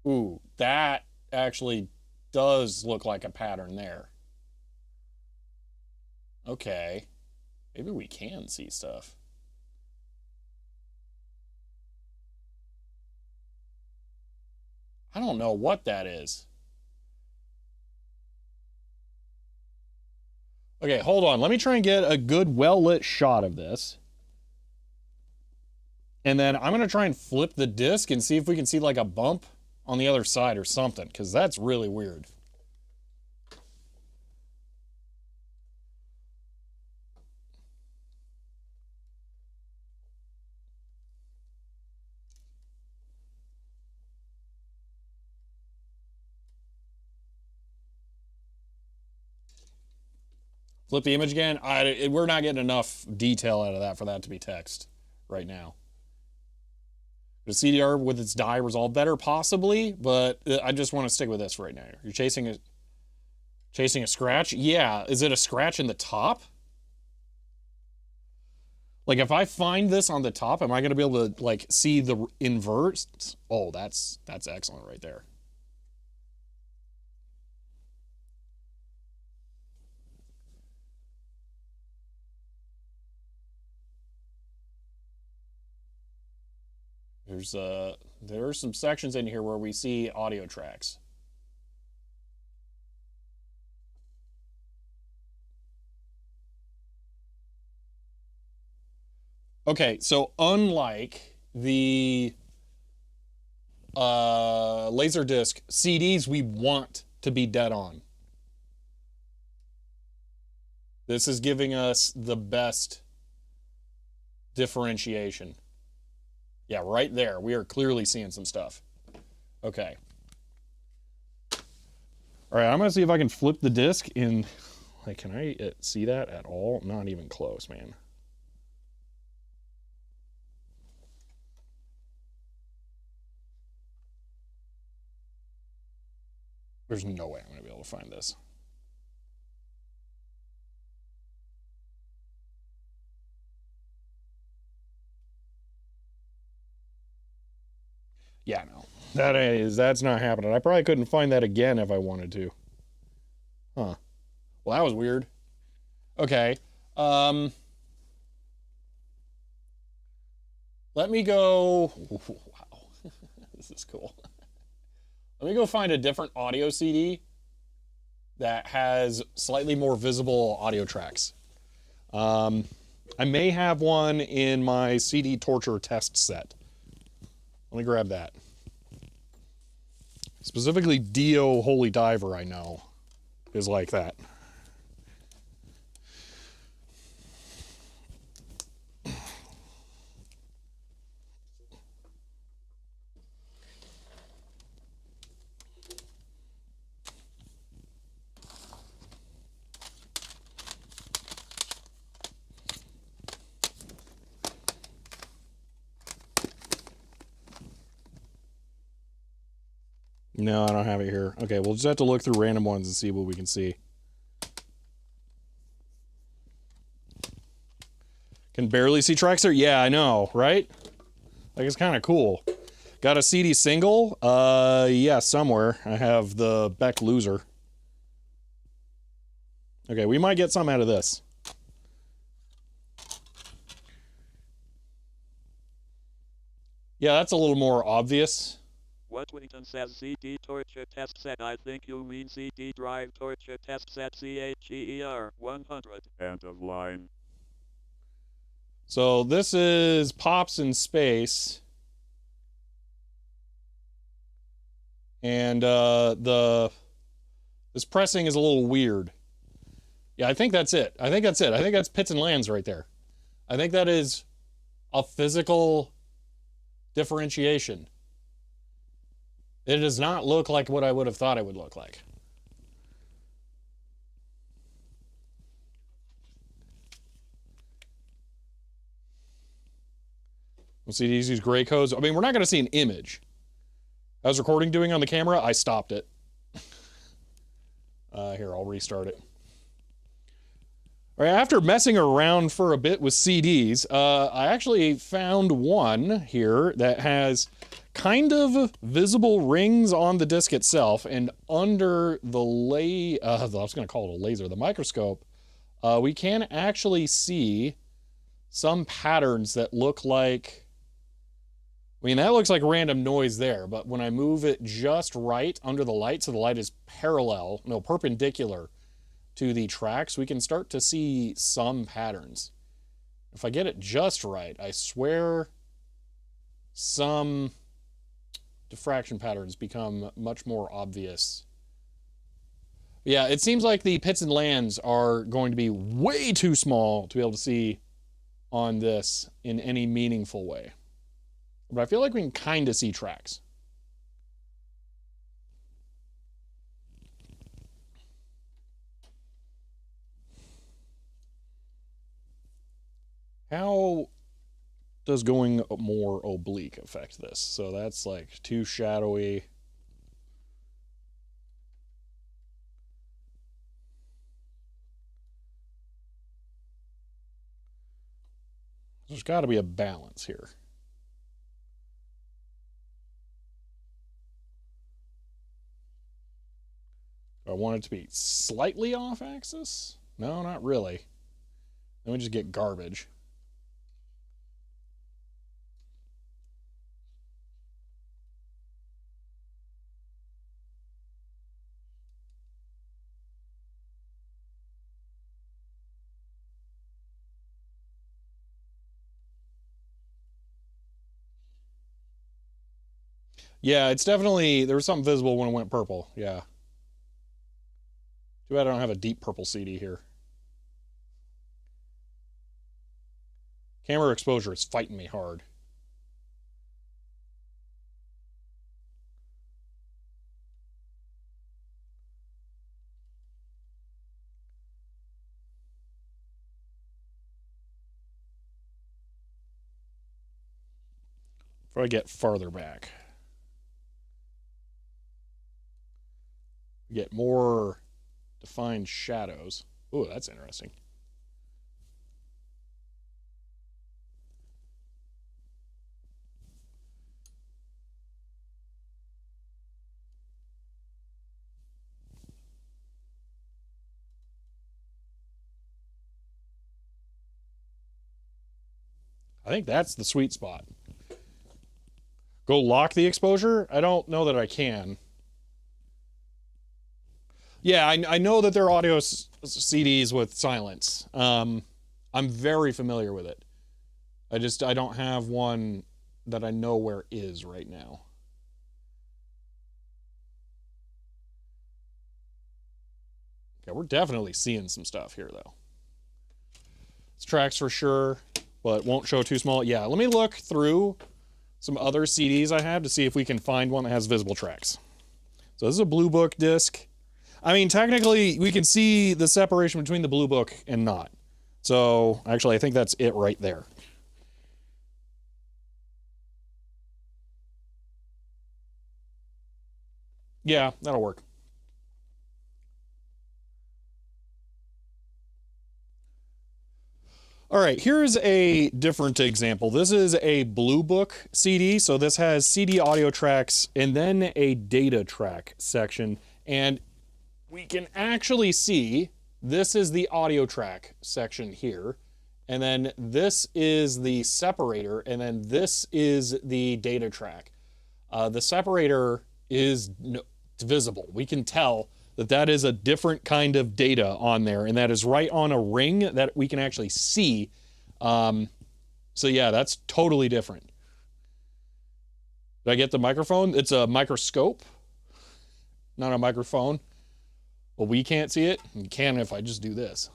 Ooh, that actually does look like a pattern there. Okay. Maybe we can see stuff. I don't know what that is. Okay, hold on. Let me try and get a good, well-lit shot of this. And then I'm going to try and flip the disc and see if we can see like a bump on the other side or something, because that's really weird. Flip the image again. We're not getting enough detail out of that for that to be text right now. The CDR with its dye resolve better, possibly, but I just want to stick with this right now. You're chasing a scratch? Yeah. Is it a scratch in the top? Like if I find this on the top, am I going to be able to like see the inverse? Oh, that's excellent right there. There are some sections in here where we see audio tracks. Okay, so unlike the Laserdisc CDs, we want to be dead on. This is giving us the best differentiation. Yeah, right there. We are clearly seeing some stuff. Okay. All right, I'm going to see if I can flip the disc in. Like, can I see that at all? Not even close, man. There's no way I'm going to be able to find this. Yeah, no. That's not happening. I probably couldn't find that again if I wanted to. Huh. Well, that was weird. Okay. Let me go. Wow. This is cool. Let me go find a different audio CD that has slightly more visible audio tracks. I may have one in my CD torture test set. Let me grab that. Specifically, Dio Holy Diver, I know, is like that. No, I don't have it here. Okay, we'll just have to look through random ones and see what we can see. Can barely see tracks there? Yeah, I know, right? Like, it's kind of cool. Got a CD single? Yeah, somewhere. I have the Beck Loser. Okay, we might get some out of this. Yeah, that's a little more obvious. What Wington says CD torture test set. I think you mean CD drive torture test set CHER 100. End of line. So this is Pops in Space. And this pressing is a little weird. Yeah, I think that's it. I think that's it. I think that's Pits and Lands right there. I think that is a physical differentiation. It does not look like what I would have thought it would look like. We'll see these gray codes. I mean, we're not going to see an image. I was recording doing on the camera. I stopped it. Here, I'll restart it. All right, after messing around for a bit with CDs, I actually found one here that has kind of visible rings on the disc itself, and under the I was going to call it a laser, the microscope, we can actually see some patterns that look like, I mean, that looks like random noise there, but when I move it just right under the light, so the light is perpendicular to the tracks, we can start to see some patterns. If I get it just right, I swear some diffraction patterns become much more obvious. Yeah, it seems like the Pits and Lands are going to be way too small to be able to see on this in any meaningful way. But I feel like we can kind of see tracks. How does going more oblique affect this? So that's like too shadowy. There's got to be a balance here. Do I want it to be slightly off axis? No, not really. Then we just get garbage. Yeah, it's definitely, there was something visible when it went purple. Yeah. Too bad I don't have a deep purple CD here. Camera exposure is fighting me hard. If I get farther back, we get more defined shadows. Ooh, that's interesting. I think that's the sweet spot. Go lock the exposure? I don't know that I can. Yeah, I know that there are audio CDs with silence. I'm very familiar with it. I don't have one that I know where is right now. Okay, we're definitely seeing some stuff here, though. It's tracks for sure, but won't show too small. Yeah, let me look through some other CDs I have to see if we can find one that has visible tracks. So this is a Blue Book disc. I mean, technically, we can see the separation between the Blue Book and not. So, actually, I think that's it right there. Yeah, that'll work. All right, here's a different example. This is a Blue Book CD. So this has CD audio tracks and then a data track section. And we can actually see this is the audio track section here. And then this is the separator. And then this is the data track. The separator is visible. We can tell that that is a different kind of data on there, and that is right on a ring that we can actually see. So yeah, that's totally different. Did I get the microphone? It's a microscope, not a microphone. Well, we can't see it. You can if I just do this.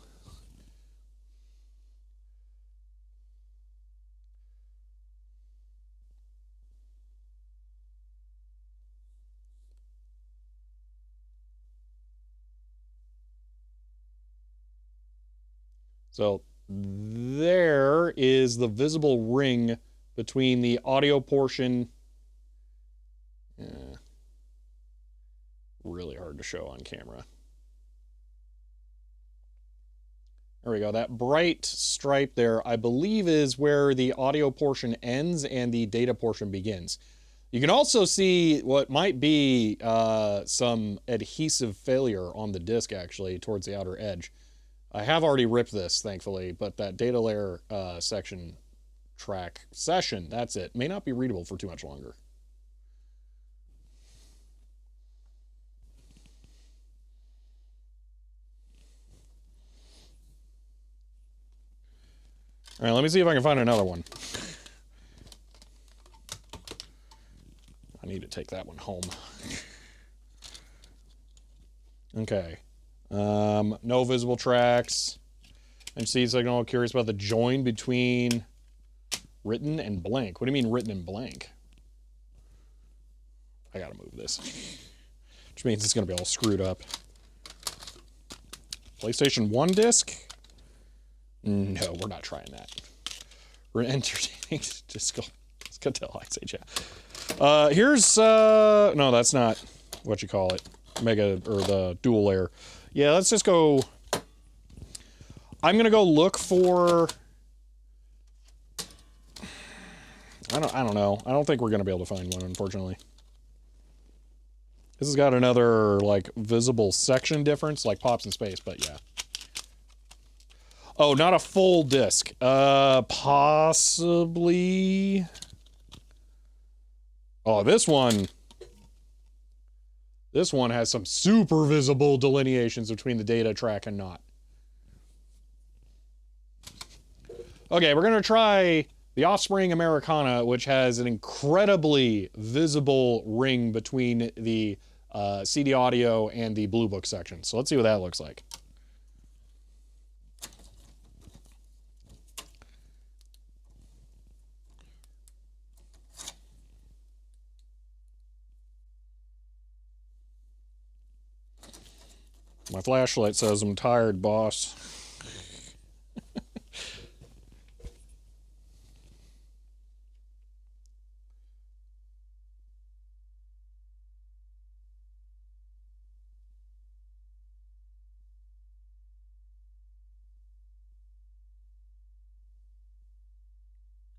So there is the visible ring between the audio portion. Really hard to show on camera. There we go. That bright stripe there, I believe, is where the audio portion ends and the data portion begins. You can also see what might be some adhesive failure on the disc, actually, towards the outer edge. I have already ripped this, thankfully, but that data layer section track session, that's it, may not be readable for too much longer. All right, let me see if I can find another one. I need to take that one home. Okay. No visible tracks. And see, it's like, I'm all curious about the join between written and blank. What do you mean written and blank? I gotta move this. Which means it's gonna be all screwed up. PlayStation 1 disc? No, we're not trying that. We're entertaining. Just go tell Ice Age, yeah. Here's, no, that's not what you call it. Mega, or the dual layer. Yeah, let's just go. I'm gonna go look for. I don't know. I don't think we're gonna be able to find one, unfortunately. This has got another like visible section difference, like Pops in Space, but yeah. Oh, not a full disc. Possibly. Oh, this one. This one has some super visible delineations between the data track and not. Okay, we're gonna try the Offspring Americana, which has an incredibly visible ring between the CD audio and the Blue Book section. So let's see what that looks like. My flashlight says I'm tired, boss.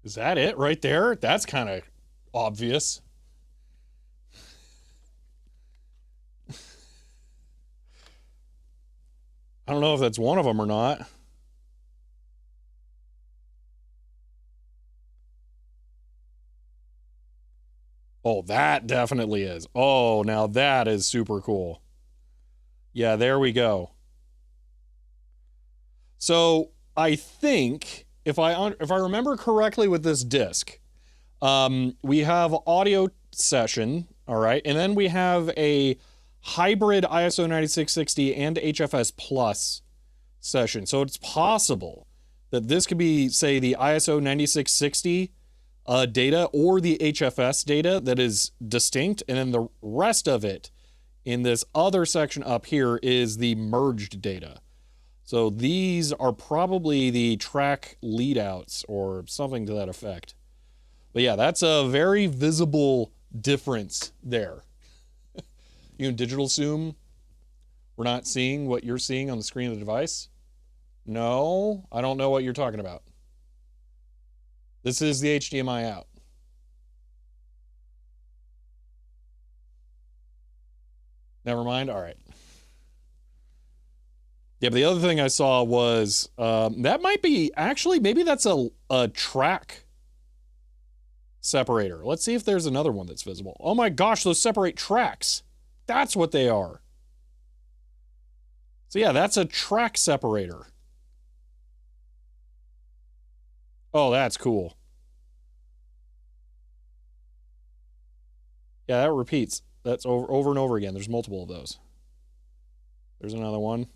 Is that it right there? That's kind of obvious. I don't know if that's one of them or not. Oh, that definitely is. Oh, now that is super cool. Yeah, there we go. So I think if I remember correctly with this disc, we have audio session, all right, and then we have a hybrid ISO 9660 and HFS Plus session. So it's possible that this could be, say, the ISO 9660 data or the HFS data that is distinct, and then the rest of it in this other section up here is the merged data. So these are probably the track leadouts or something to that effect. But yeah, that's a very visible difference there. You know, digital zoom, we're not seeing what you're seeing on the screen of the device. No, I don't know what you're talking about. This is the HDMI out. Never mind. All right. Yeah, but the other thing I saw was that might be actually, maybe that's a track separator. Let's see if there's another one that's visible. Oh my gosh, those separate tracks. That's what they are. So yeah, that's a track separator. Oh, that's cool. Yeah, that repeats. That's over and over again. There's multiple of those. There's another one.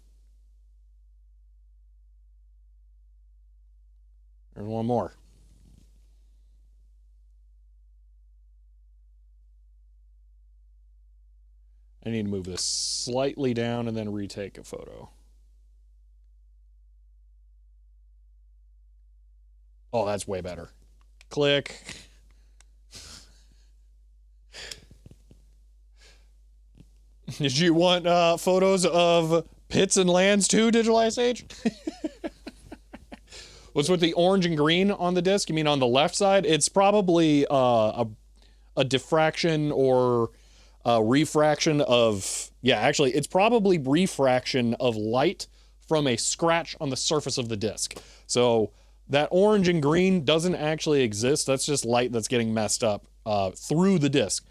There's one more. I need to move this slightly down and then retake a photo. Oh, that's way better. Click. Did you want photos of pits and lands too, Digital Ice Age? What's with the orange and green on the disc? You mean on the left side? It's probably a diffraction or refraction of, yeah, actually, it's probably refraction of light from a scratch on the surface of the disc. So that orange and green doesn't actually exist. That's just light that's getting messed up through the disc.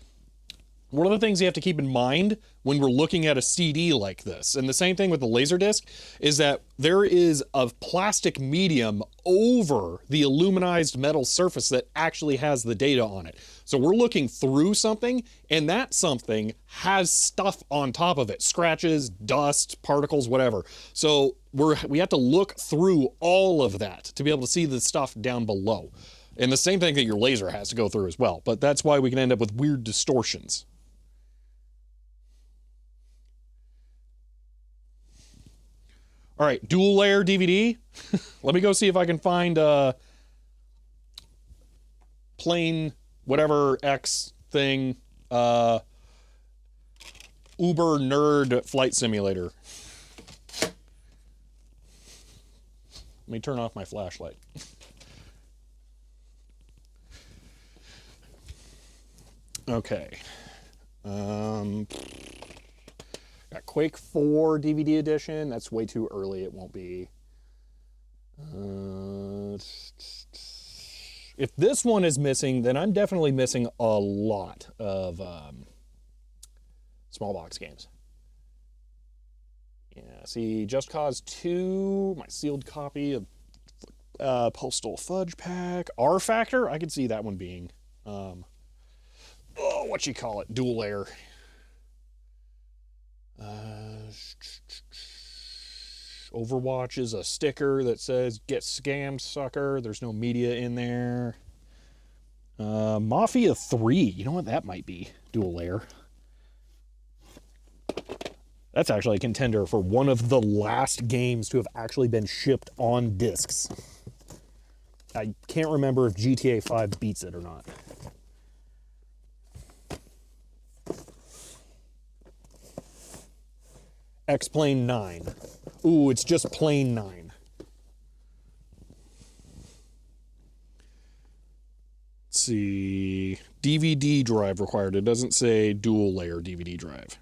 One of the things you have to keep in mind when we're looking at a CD like this, and the same thing with the Laserdisc, is that there is a plastic medium over the aluminized metal surface that actually has the data on it. So we're looking through something, and that something has stuff on top of it, scratches, dust, particles, whatever. So we have to look through all of that to be able to see the stuff down below. And the same thing that your laser has to go through as well. But that's why we can end up with weird distortions. All right, dual layer DVD. Let me go see if I can find plane whatever X thing, Uber nerd flight simulator. Let me turn off my flashlight. Okay. Got Quake 4 DVD edition. That's way too early. It won't be. If this one is missing, then I'm definitely missing a lot of small box games. Yeah, see, Just Cause 2, my sealed copy of Postal Fudge Pack. R Factor, I could see that one being, what you call it, dual layer. Overwatch is a sticker that says "Get scammed, sucker." There's no media in there. Mafia 3, you know what that might be? Dual layer. That's actually a contender for one of the last games to have actually been shipped on discs. I can't remember if GTA 5 beats it or not. X-Plane 9. Ooh, it's just plain 9. Let's see. DVD drive required. It doesn't say dual layer DVD drive.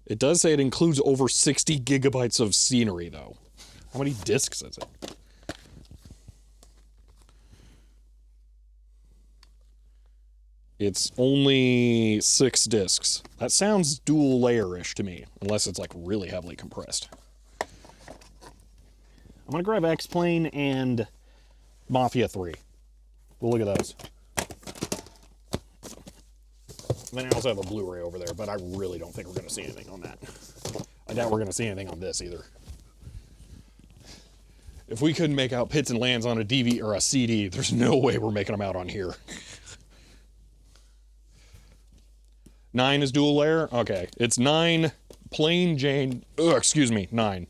It does say it includes over 60 gigabytes of scenery, though. How many discs is it? It's only 6 discs. That sounds dual layer-ish to me, unless it's like really heavily compressed. I'm gonna grab X-Plane and Mafia 3. We'll look at those. And then I also have a Blu-ray over there, but I really don't think we're going to see anything on that. I doubt we're going to see anything on this either. If we couldn't make out pits and lands on a DVD or a CD, there's no way we're making them out on here. 9 is dual layer? Okay. It's 9 plain Jane. Oh, excuse me, 9.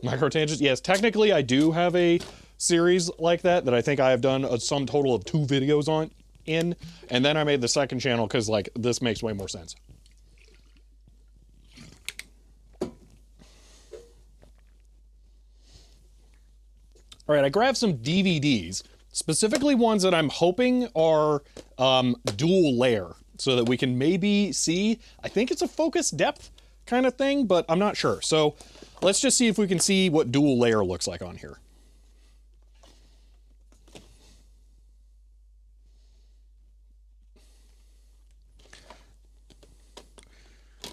Microtangents? Yes, technically I do have a series like that I think I have done a sum total of 2 videos on in, and then I made the second channel because like this makes way more sense. All right, I grabbed some DVDs, specifically ones that I'm hoping are dual layer, so that we can maybe see, I think it's a focus depth kind of thing, but I'm not sure. So let's just see if we can see what dual layer looks like on here.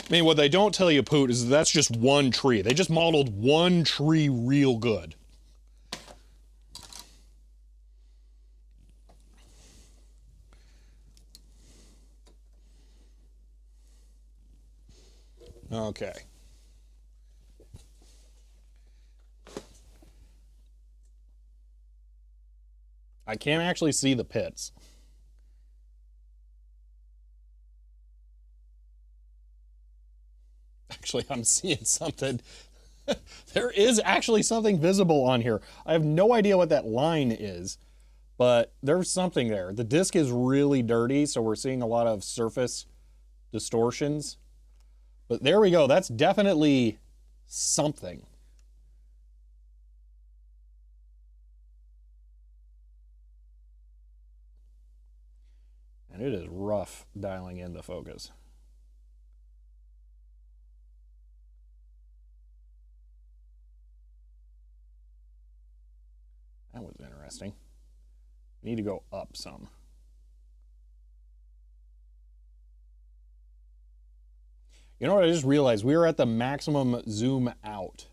I mean, what they don't tell you, Poot, is that's just one tree. They just modeled one tree real good. Okay. I can't actually see the pits. Actually, I'm seeing something. There is actually something visible on here. I have no idea what that line is, but there's something there. The disc is really dirty, so we're seeing a lot of surface distortions. But there we go. That's definitely something. And it is rough dialing in the focus. That was interesting. Need to go up some. You know what I just realized? We are at the maximum zoom out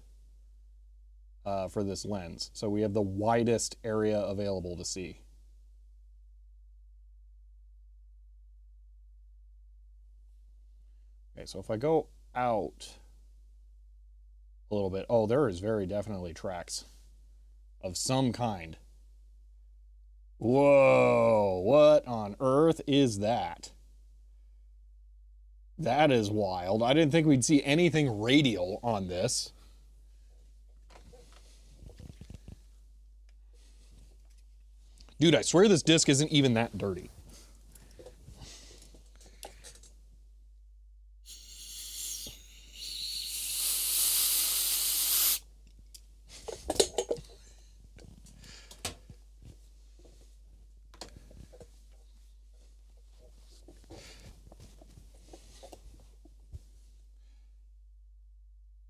for this lens. So we have the widest area available to see. Okay, so if I go out a little bit, oh, there is very definitely tracks of some kind. Whoa, what on earth is that? That is wild. I didn't think we'd see anything radial on this. Dude, I swear this disc isn't even that dirty.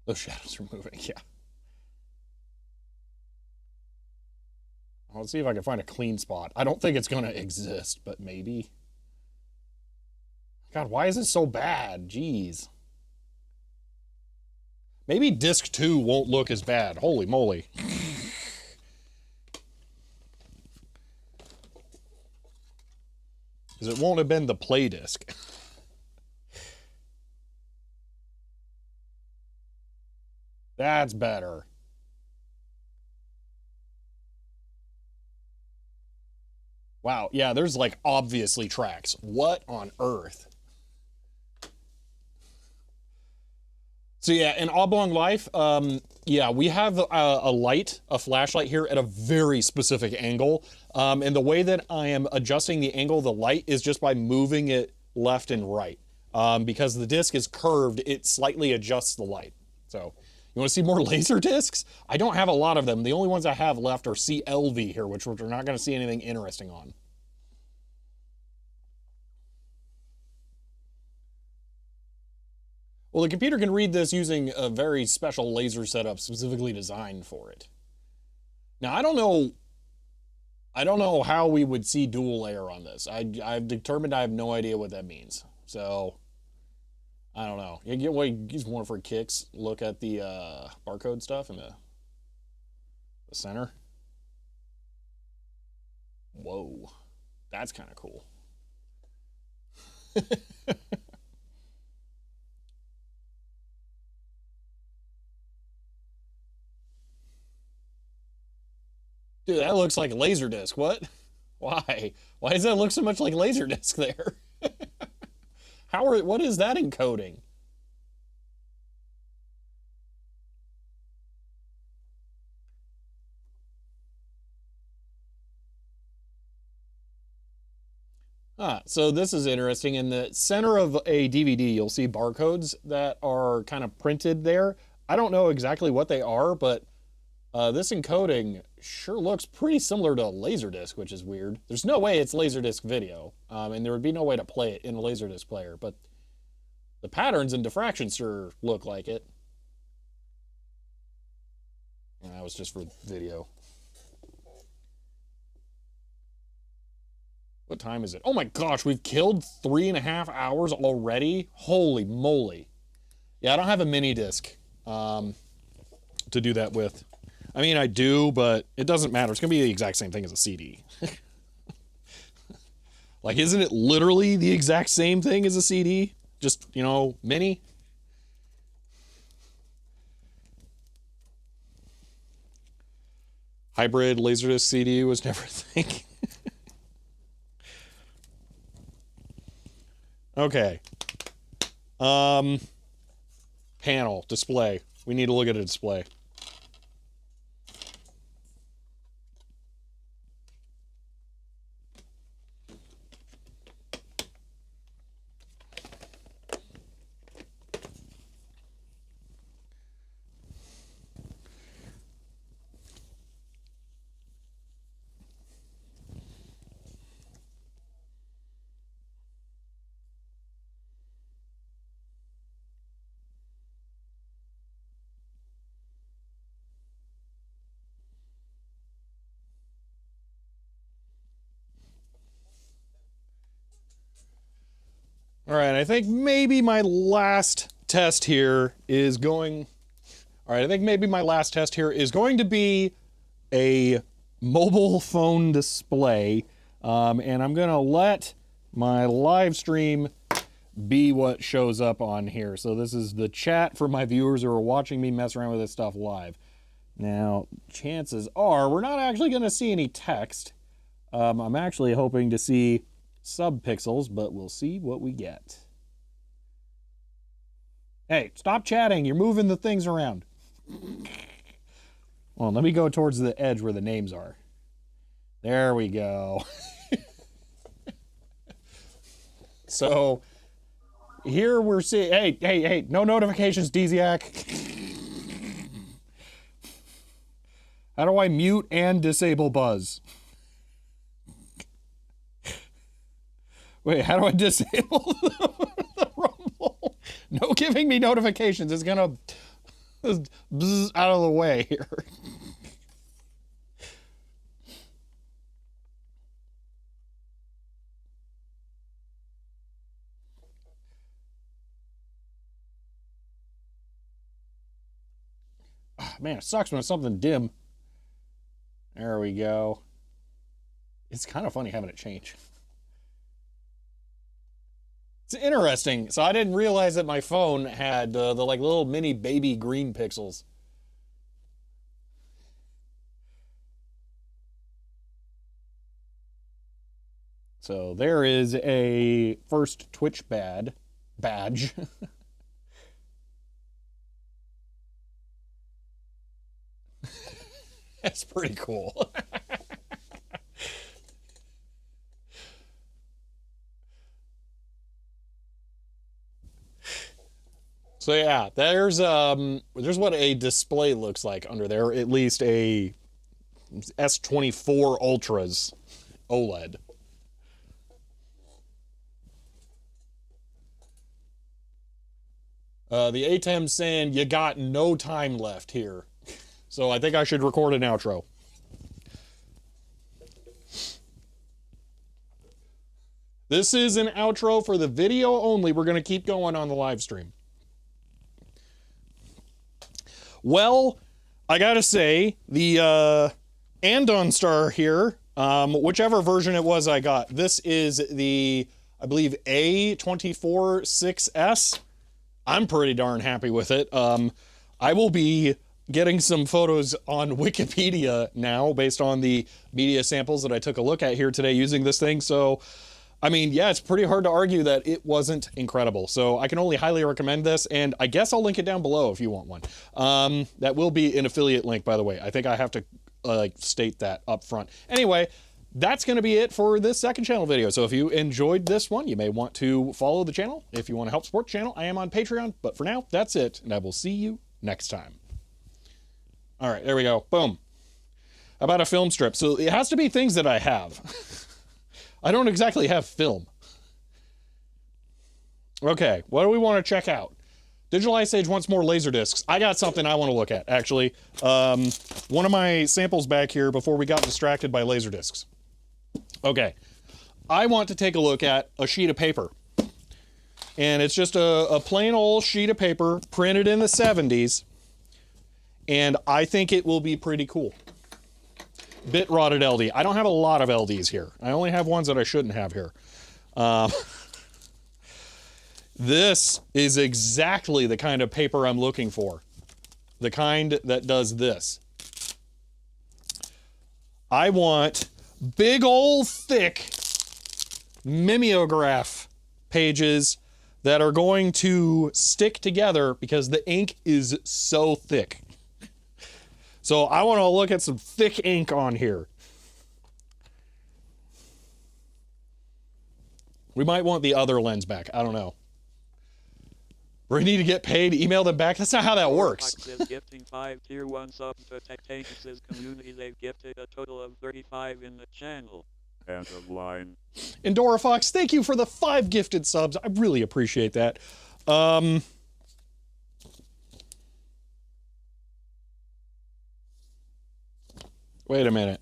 Those shadows are moving, yeah. Let's see if I can find a clean spot. I don't think it's going to exist, but maybe. God, why is it so bad? Jeez. Maybe disc 2 won't look as bad. Holy moly. Because it won't have been the play disc. That's better. Wow, yeah, there's like obviously tracks. What on earth? So yeah, in Oblong Life, yeah, we have a light, a flashlight here at a very specific angle. And the way that I am adjusting the angle of the light is just by moving it left and right. Because the disc is curved, it slightly adjusts the light. So you want to see more laser discs? I don't have a lot of them. The only ones I have left are CLV here, which we're not going to see anything interesting on. Well, the computer can read this using a very special laser setup specifically designed for it. Now, I don't know how we would see dual layer on this. I've determined I have no idea what that means. So I don't know. You get what just one for kicks. Look at the barcode stuff in the center. Whoa, that's kind of cool. Dude, that looks like Laserdisc. What? Why? Why does that look so much like Laserdisc there? What is that encoding? So this is interesting. In the center of a DVD, you'll see barcodes that are kind of printed there. I don't know exactly what they are, but this encoding sure looks pretty similar to Laserdisc, which is weird. There's no way it's Laserdisc video, and there would be no way to play it in a Laserdisc player, but the patterns and diffraction sure look like it. And that was just for video. What time is it? Oh my gosh, we've killed 3.5 hours already? Holy moly. Yeah, I don't have a mini disc to do that with. I mean, I do, but it doesn't matter. It's going to be the exact same thing as a CD. Like, isn't it literally the exact same thing as a CD? Just, you know, mini? Hybrid Laserdisc CD was never a thing. Okay. Panel, display. We need to look at a display. All right, I think maybe my last test here is going... All right, I think maybe my last test here is going to be a mobile phone display. And I'm going to let my live stream be what shows up on here. So this is the chat for my viewers who are watching me mess around with this stuff live. Now, chances are we're not actually going to see any text. I'm actually hoping to see subpixels, but we'll see what we get. Hey, stop chatting. You're moving the things around. Well, let me go towards the edge where the names are. There we go. So here we're seeing, hey, no notifications, Dziak. How do I mute and disable Buzz? Wait, how do I disable the rumble? No giving me notifications. It's gonna bzz out of the way here. Man, it sucks when it's something dim. There we go. It's kind of funny having it change. It's interesting. So I didn't realize that my phone had the like little mini baby green pixels. So there is a first Twitch badge. That's pretty cool. So yeah, there's what a display looks like under there, at least a S24 Ultra's OLED. The ATEM's saying you got no time left here. So I think I should record an outro. This is an outro for the video only. We're going to keep going on the live stream. Well, I gotta say, the Andon Star here Whichever version it was I got. This is the, I believe, A246S. I'm pretty darn happy with it. I will be getting some photos on Wikipedia now based on the media samples that I took a look at here today using this thing. So, I mean, yeah, it's pretty hard to argue that it wasn't incredible. So I can only highly recommend this, and I guess I'll link it down below if you want one. That will be an affiliate link, by the way. I think I have to state that up front. Anyway, that's going to be it for this second channel video. So if you enjoyed this one, you may want to follow the channel. If you want to help support the channel, I am on Patreon. But for now, that's it, and I will see you next time. All right, there we go. Boom. About a film strip. So it has to be things that I have. I don't exactly have film. Okay, what do we want to check out? Digital Ice Age wants more laser discs. I got something I want to look at, actually. One of my samples back here before we got distracted by laser discs. Okay, I want to take a look at a sheet of paper. And it's just a plain old sheet of paper printed in the 70s. And I think it will be pretty cool. Bit rotted LD. I don't have a lot of LDs here. I only have ones that I shouldn't have here. This is exactly the kind of paper I'm looking for. The kind that does this. I want big old thick mimeograph pages that are going to stick together because the ink is so thick. So I want to look at some thick ink on here. We might want the other lens back. I don't know. We need to get paid, email them back. That's not how that works. Is gifting 5 tier 1 subs to Tectatus' community. They've gifted a total of 35 in the channel. End of line. Endora Fox, thank you for the 5 gifted subs. I really appreciate that. Wait a minute.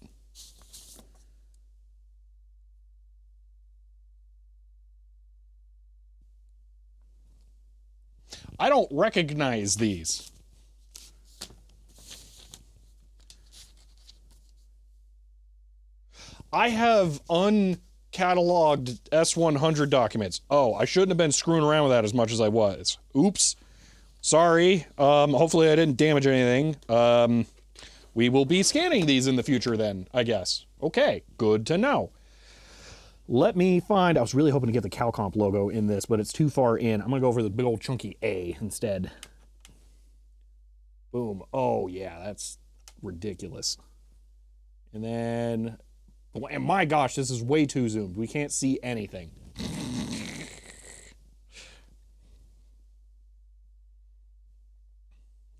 I don't recognize these. I have uncatalogued S100 documents. Oh, I shouldn't have been screwing around with that as much as I was. Oops. Sorry. Hopefully I didn't damage anything. We will be scanning these in the future then, I guess. Okay, good to know. Let me find, I was really hoping to get the CalComp logo in this, but it's too far in. I'm gonna go for the big old chunky A instead. Boom. Oh yeah, that's ridiculous. And then, and my gosh, this is way too zoomed. We can't see anything.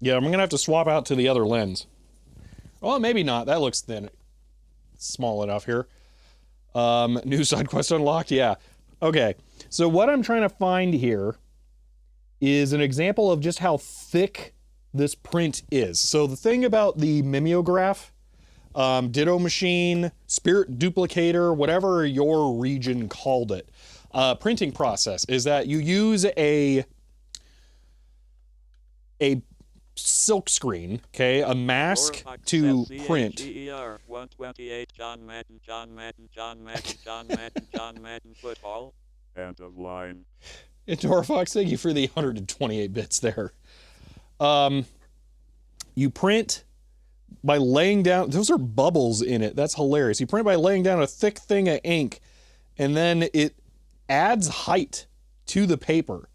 Yeah, I'm gonna have to swap out to the other lens. Well, maybe not. That looks thin. Small enough here. New side quest unlocked? Yeah. Okay. So what I'm trying to find here is an example of just how thick this print is. So the thing about the mimeograph, ditto machine, spirit duplicator, whatever your region called it, printing process is that you use a silk screen, okay, a mask to print. 128 John Madden football. End of line. Endora Fox, thank you for the 128 bits there. You print by laying down, those are bubbles in it. That's hilarious. You print by laying down a thick thing of ink, and then it adds height to the paper.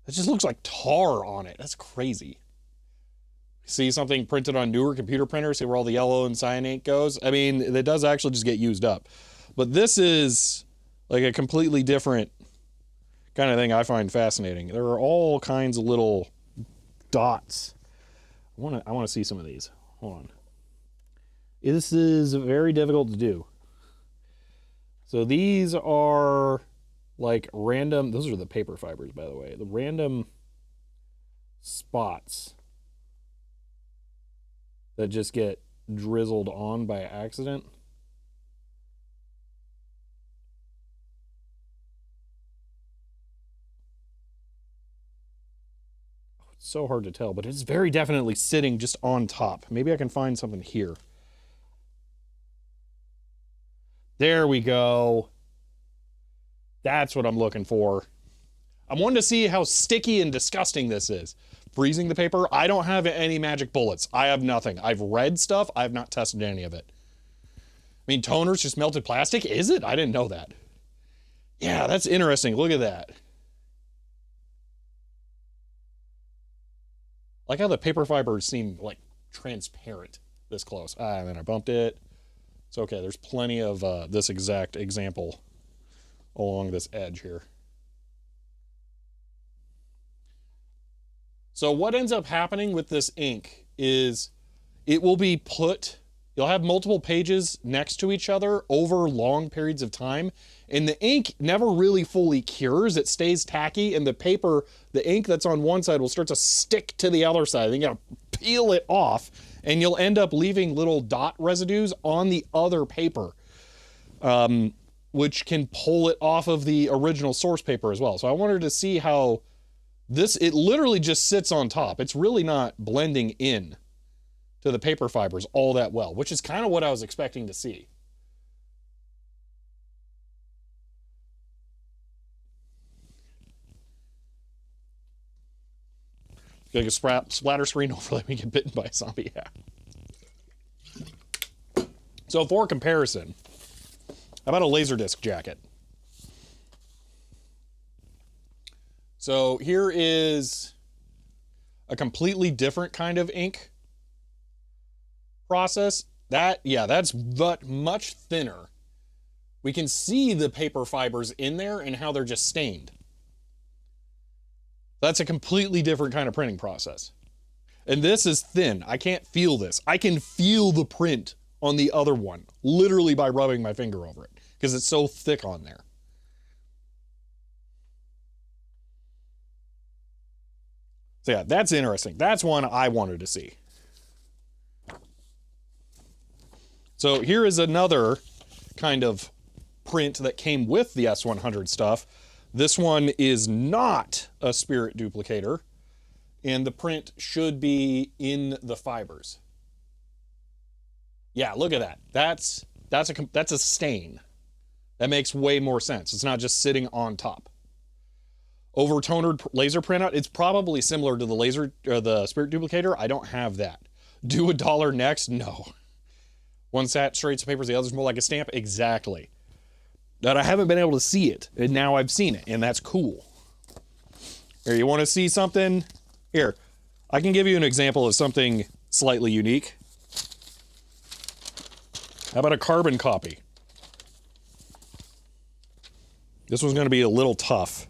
It just looks like tar on it. That's crazy. See something printed on newer computer printers, see where all the yellow and cyan ink goes? I mean, it does actually just get used up. But this is like a completely different kind of thing I find fascinating. There are all kinds of little dots. I want to see some of these. Hold on. This is very difficult to do. So these are like random, those are the paper fibers, by the way. The random spots that just get drizzled on by accident. It's so hard to tell, but it's very definitely sitting just on top. Maybe I can find something here. There we go. That's what I'm looking for. I'm wanting to see how sticky and disgusting this is. Freezing the paper, I don't have any magic bullets. I have nothing. I've read stuff, I have not tested any of it. I mean, toner's just melted plastic? Is it? I didn't know that. Yeah, that's interesting. Look at that. I like how the paper fibers seem like transparent this close. And then I bumped it. It's okay. There's plenty of this exact example along this edge here. So what ends up happening with this ink is it will be put, you'll have multiple pages next to each other over long periods of time, and the ink never really fully cures. It stays tacky, and the paper, the ink that's on one side will start to stick to the other side. Then you gotta peel it off, and you'll end up leaving little dot residues on the other paper, which can pull it off of the original source paper as well. So I wanted to see how this, it literally just sits on top. It's really not blending in to the paper fibers all that well, which is kind of what I was expecting to see. Like a splatter screen overlay, we get bitten by a zombie. Yeah. So for comparison, how about a Laserdisc jacket? So here is a completely different kind of ink process. That, yeah, that's much thinner. We can see the paper fibers in there and how they're just stained. That's a completely different kind of printing process. And this is thin. I can't feel this. I can feel the print on the other one, literally by rubbing my finger over it, because it's so thick on there. So yeah, that's interesting. That's one I wanted to see. So here is another kind of print that came with the S100 stuff. This one is not a spirit duplicator, and the print should be in the fibers. Yeah, look at that. That's a stain. That makes way more sense. It's not just sitting on top. Overtonered laser printout, it's probably similar to the spirit duplicator. I don't have that. Do $1 next? No. One saturates the papers, the other's more like a stamp? Exactly. But I haven't been able to see it, and now I've seen it, and that's cool. Here, you want to see something? Here, I can give you an example of something slightly unique. How about a carbon copy? This one's going to be a little tough.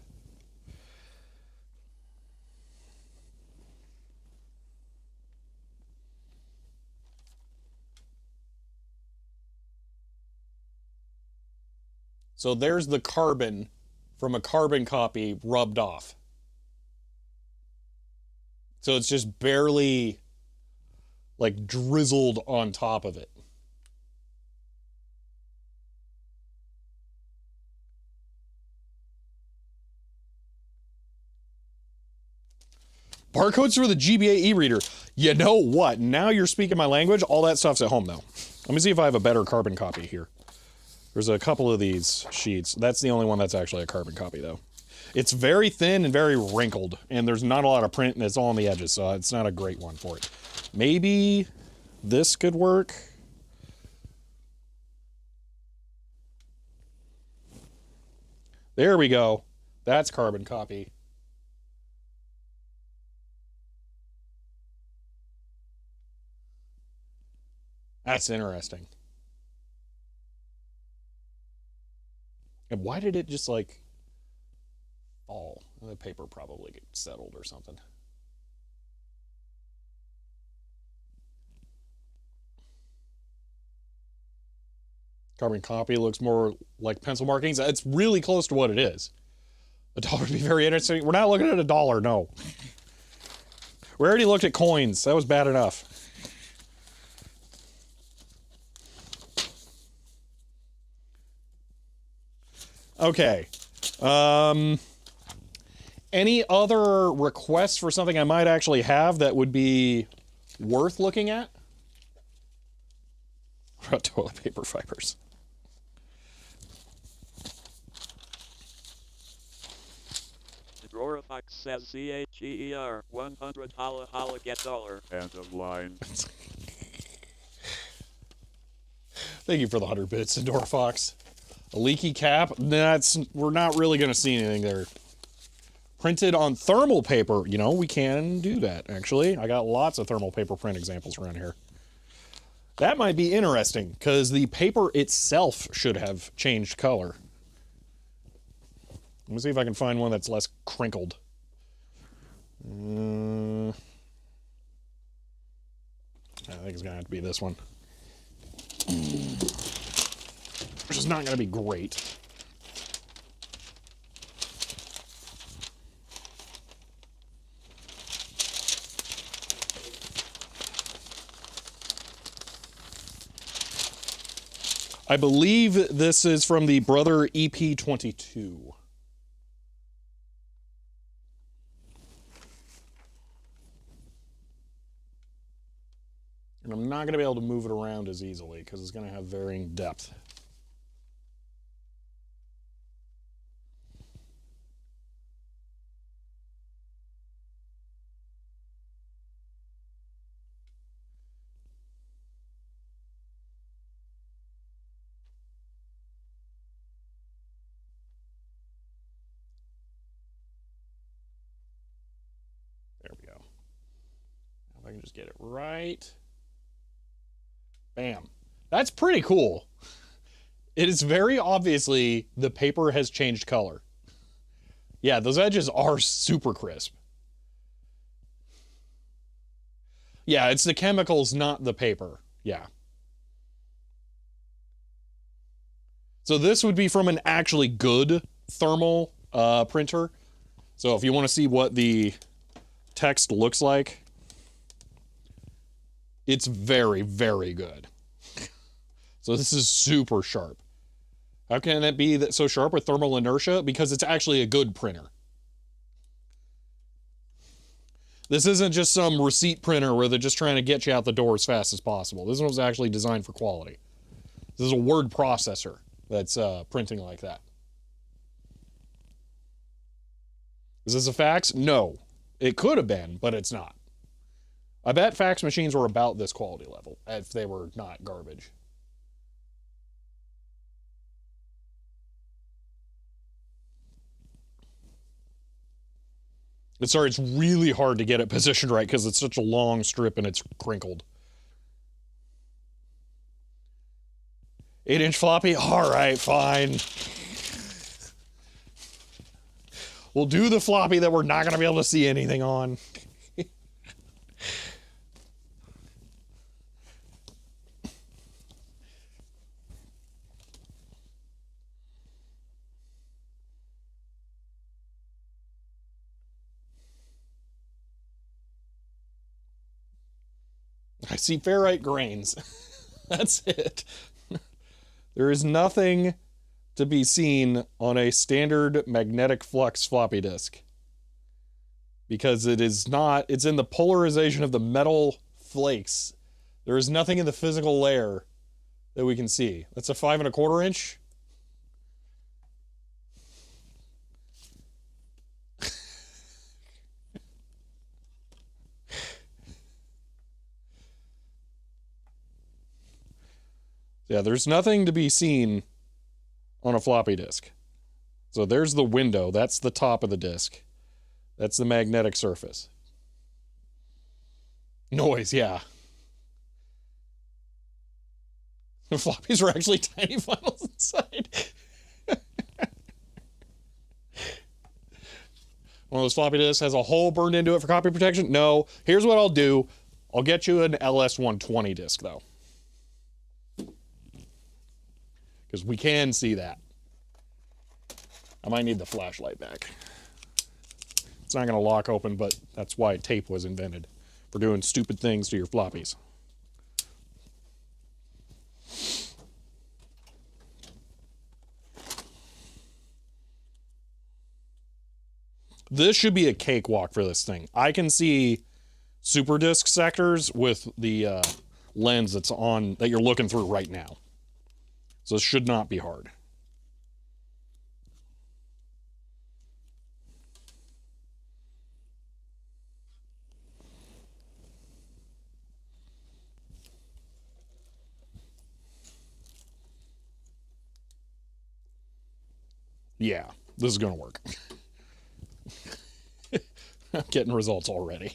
So there's the carbon from a carbon copy rubbed off. So it's just barely like drizzled on top of it. Barcodes for the GBA e-reader. You know what? Now you're speaking my language. All that stuff's at home though. Let me see if I have a better carbon copy here. There's a couple of these sheets. That's the only one that's actually a carbon copy though. It's very thin and very wrinkled, and there's not a lot of print, and it's all on the edges, so it's not a great one for it. Maybe this could work. There we go. That's carbon copy. That's interesting. And why did it just like fall? The paper probably get settled or something. Carbon copy looks more like pencil markings. It's really close to what it is. $1 would be very interesting. We're not looking at $1, no. We already looked at coins. That was bad enough. Okay. Any other requests for something I might actually have that would be worth looking at? Toilet paper fibers. Fox says CHEER 100 holla holla get dollar. End of line. Thank you for the 100 bits, Endora Fox. A leaky cap? We're not really going to see anything there. Printed on thermal paper. You know, we can do that, actually. I got lots of thermal paper print examples around here. That might be interesting, because the paper itself should have changed color. Let me see if I can find one that's less crinkled. I think it's going to have to be this one. Which is not going to be great. I believe this is from the Brother EP22. And I'm not going to be able to move it around as easily because it's going to have varying depth. There we go. If I can just get it right. Bam. That's pretty cool. It is very obviously the paper has changed color. Yeah, those edges are super crisp. Yeah, it's the chemicals, not the paper. Yeah. So this would be from an actually good thermal printer. So if you want to see what the text looks like, it's very, very good. So this is super sharp. How can it be that so sharp with thermal inertia? Because it's actually a good printer. This isn't just some receipt printer where they're just trying to get you out the door as fast as possible. This one was actually designed for quality. This is a word processor that's printing like that. Is this a fax? No. It could have been, but it's not. I bet fax machines were about this quality level if they were not garbage. Sorry, it's really hard to get it positioned right because it's such a long strip and it's crinkled. 8-inch floppy? All right, fine. We'll do the floppy that we're not going to be able to see anything on. I see ferrite grains. That's it. There is nothing to be seen on a standard magnetic flux floppy disk. Because it is not, it's in the polarization of the metal flakes. There is nothing in the physical layer that we can see. That's a 5 1/4 inch. Yeah, there's nothing to be seen on a floppy disk. So there's the window. That's the top of the disk. That's the magnetic surface. Noise, yeah. The floppies are actually tiny files inside. One of those floppy disks has a hole burned into it for copy protection? No. Here's what I'll do. I'll get you an LS120 disk, though. Because we can see that. I might need the flashlight back. It's not going to lock open, but that's why tape was invented. For doing stupid things to your floppies. This should be a cakewalk for this thing. I can see super disk sectors with the lens that's on, that you're looking through right now. So this should not be hard. Yeah, this is gonna work. I'm getting results already.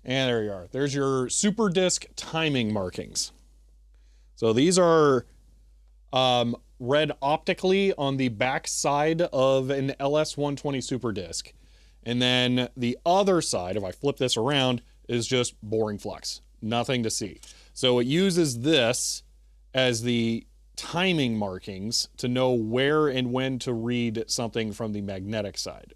And there you are. There's your super disc timing markings. So these are read optically on the back side of an LS120 super disc. And then the other side, if I flip this around, is just boring flux. Nothing to see. So it uses this as the timing markings to know where and when to read something from the magnetic side.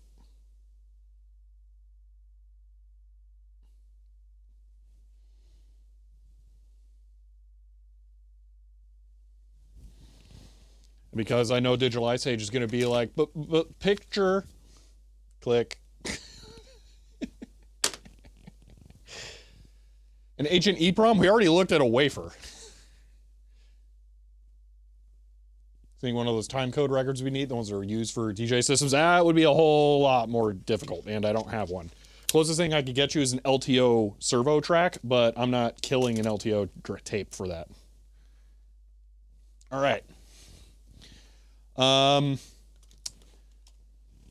Because I know Digital Ice Age is going to be like, but picture, click. An ancient EEPROM, we already looked at a wafer. Seeing one of those time code records we need, the ones that are used for DJ systems, it would be a whole lot more difficult, and I don't have one. Closest thing I could get you is an LTO servo track, but I'm not killing an LTO tape for that. All right.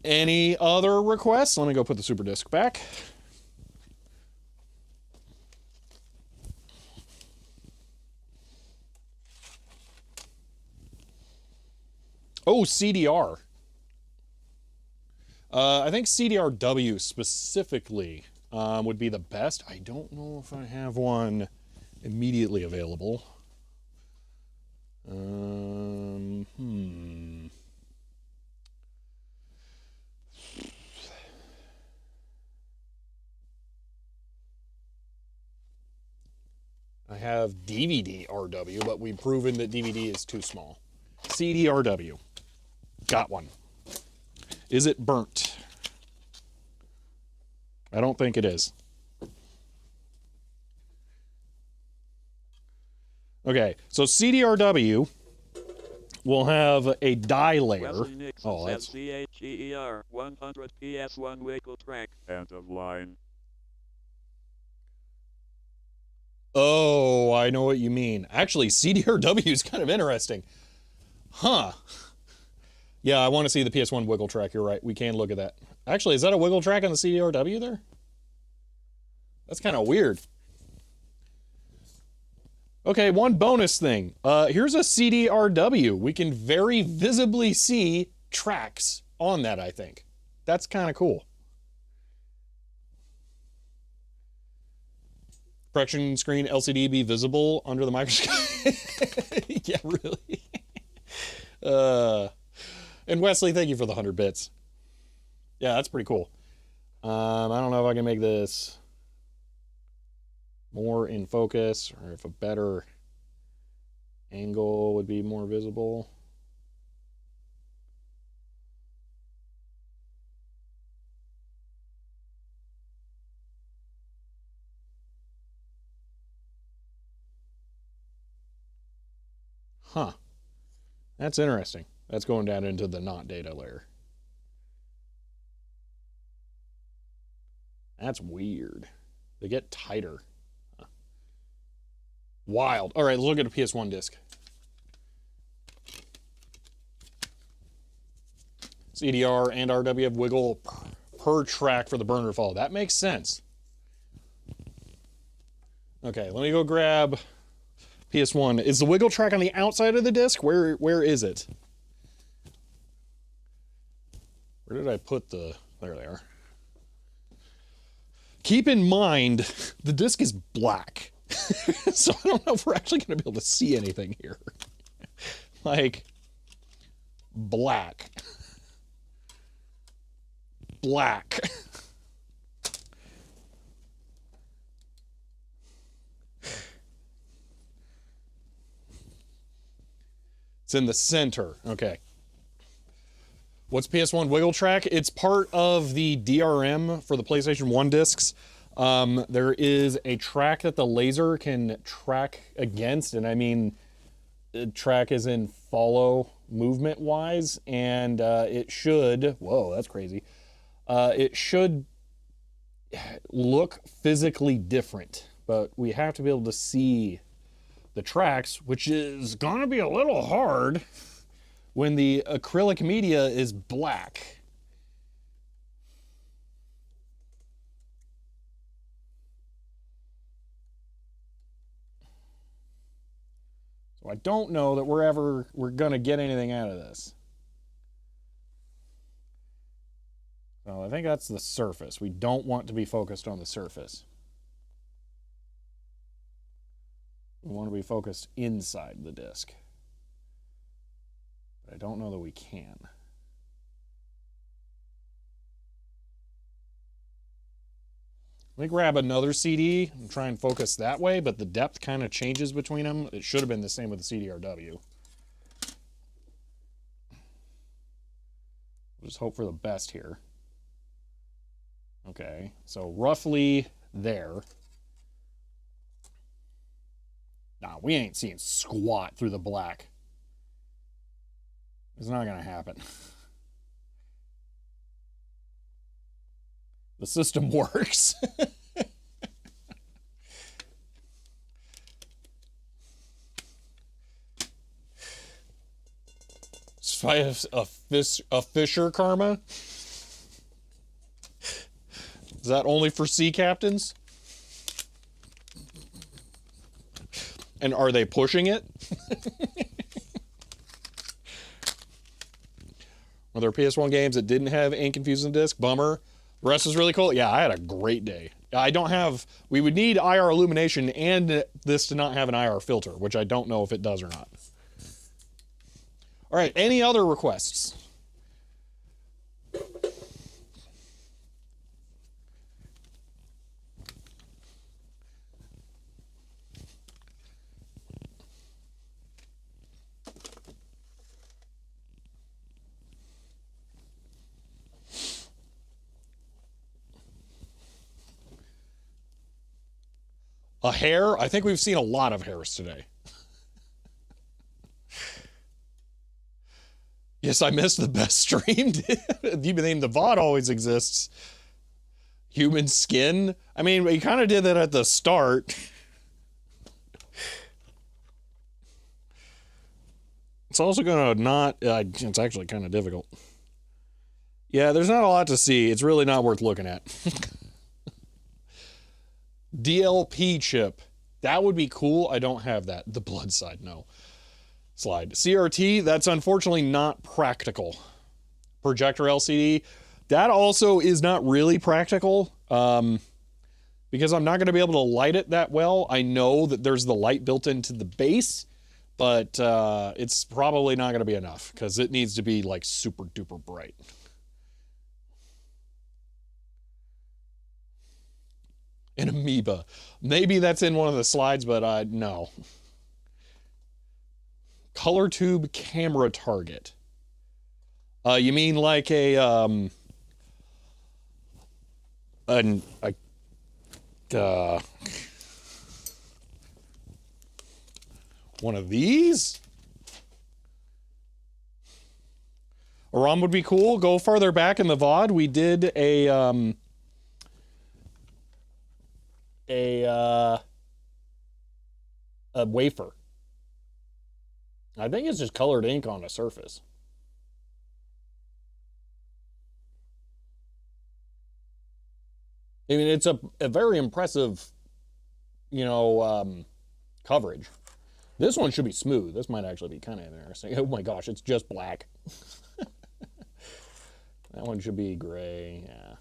Any other requests? Let me go put the super disc back. Oh, CDR. I think CDRW specifically would be the best. I don't know if I have one immediately available. I have DVD RW, but we've proven that DVD is too small. CD RW. Got one. Is it burnt? I don't think it is. Okay, so CDRW will have a die layer. Oh, that's CHER 100 PS1 wiggle track. End of line. Oh, I know what you mean. Actually, CDRW is kind of interesting. Huh. Yeah, I want to see the PS1 wiggle track. You're right. We can look at that. Actually, is that a wiggle track on the CDRW there? That's kind of weird. Okay, one bonus thing. Here's a CDRW. We can very visibly see tracks on that, I think. That's kind of cool. Projection screen LCD be visible under the microscope? Yeah, really. And Wesley, thank you for the 100 bits. Yeah, that's pretty cool. I don't know if I can make this more in focus or if a better angle would be more visible. Huh. That's interesting. That's going down into the not data layer. That's weird. They get tighter. Huh. Wild. All right, let's look at a PS1 disc. CDR and RW have wiggle per track for the burner follow. That makes sense. Okay, let me go grab PS1. Is the wiggle track on the outside of the disc? Where is it? Where did I put the... There they are. Keep in mind, the disc is black. So I don't know if we're actually going to be able to see anything here. Like, black. Black. It's in the center. Okay. What's PS1 wiggle track? It's part of the DRM for the PlayStation 1 discs. There is a track that the laser can track against, and I mean, track is in follow movement-wise, and it should, whoa, that's crazy. It should look physically different, but we have to be able to see the tracks, which is gonna be a little hard when the acrylic media is black. So I don't know that we're gonna get anything out of this. So I think that's the surface. We don't want to be focused on the surface. We want to be focused inside the disc. But I don't know that we can. Let me grab another CD and try and focus that way, but the depth kind of changes between them. It should have been the same with the CDRW. We'll just hope for the best here. Okay, so roughly there. Nah, we ain't seeing squat through the black. It's not gonna happen. The system works. A Fisher karma? Is that only for sea captains? And are they pushing it? Were there PS1 games that didn't have ink infusing disc? Bummer. The rest is really cool. Yeah, I had a great day. We would need IR illumination and this to not have an IR filter, which I don't know if it does or not. All right, any other requests? A hair? I think we've seen a lot of hairs today. Yes, I missed the best stream. You mean the VOD always exists. Human skin? I mean, we kind of did that at the start. It's also going to not... it's actually kind of difficult. Yeah, there's not a lot to see. It's really not worth looking at. DLP chip. That would be cool. I don't have that. The blood side, no. Slide. CRT, that's unfortunately not practical. Projector LCD, that also is not really practical because I'm not going to be able to light it that well. I know that there's the light built into the base, but it's probably not going to be enough because it needs to be like super duper bright. An amoeba. Maybe that's in one of the slides, but no. Color tube camera target. You mean like one of these? A ROM would be cool. Go farther back in the VOD. We did a wafer. I think it's just colored ink on a surface. I mean, it's a very impressive, coverage. This one should be smooth. This might actually be kind of interesting. Oh my gosh, it's just black. That one should be gray. Yeah.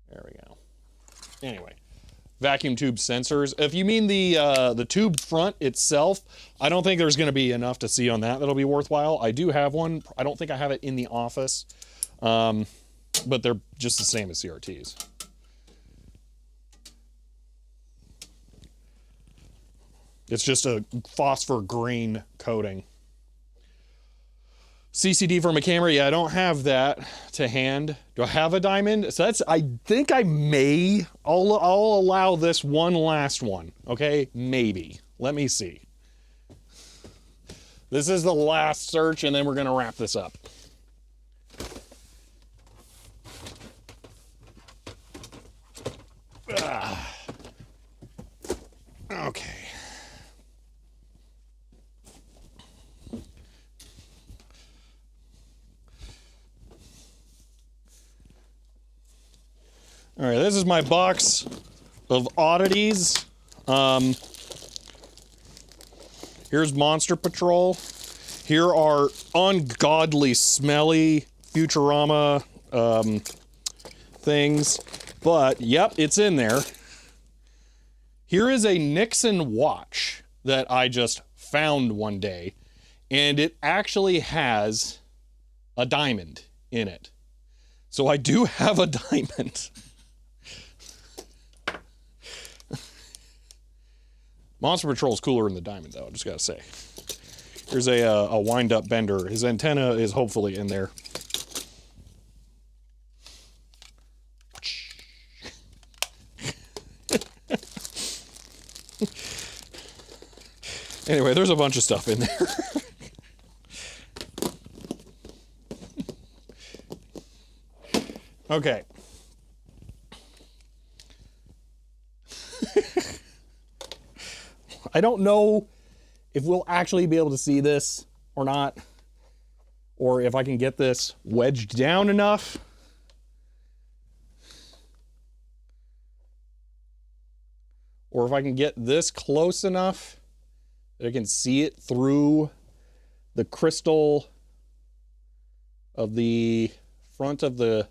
There we go. Anyway. Vacuum tube sensors. If you mean the tube front itself, I don't think there's going to be enough to see on that that'll be worthwhile. I do have one. I don't think I have it in the office, but they're just the same as CRTs. It's just a phosphor green coating. CCD from a camera, yeah, I don't have that to hand. Do I have a diamond? So I think I may, I'll allow this one last one, okay? Maybe. Let me see. This is the last search, and then we're gonna wrap this up. Okay. All right, this is my box of oddities. Here's Monster Patrol. Here are ungodly smelly Futurama things. But, yep, it's in there. Here is a Nixon watch that I just found one day. And it actually has a diamond in it. So I do have a diamond. Monster Patrol is cooler than the diamond, though, I just gotta say. Here's a wind-up bender. His antenna is hopefully in there. Anyway, there's a bunch of stuff in there. Okay. I don't know if we'll actually be able to see this or not, or if I can get this wedged down enough. Or if I can get this close enough that I can see it through the crystal of the front of the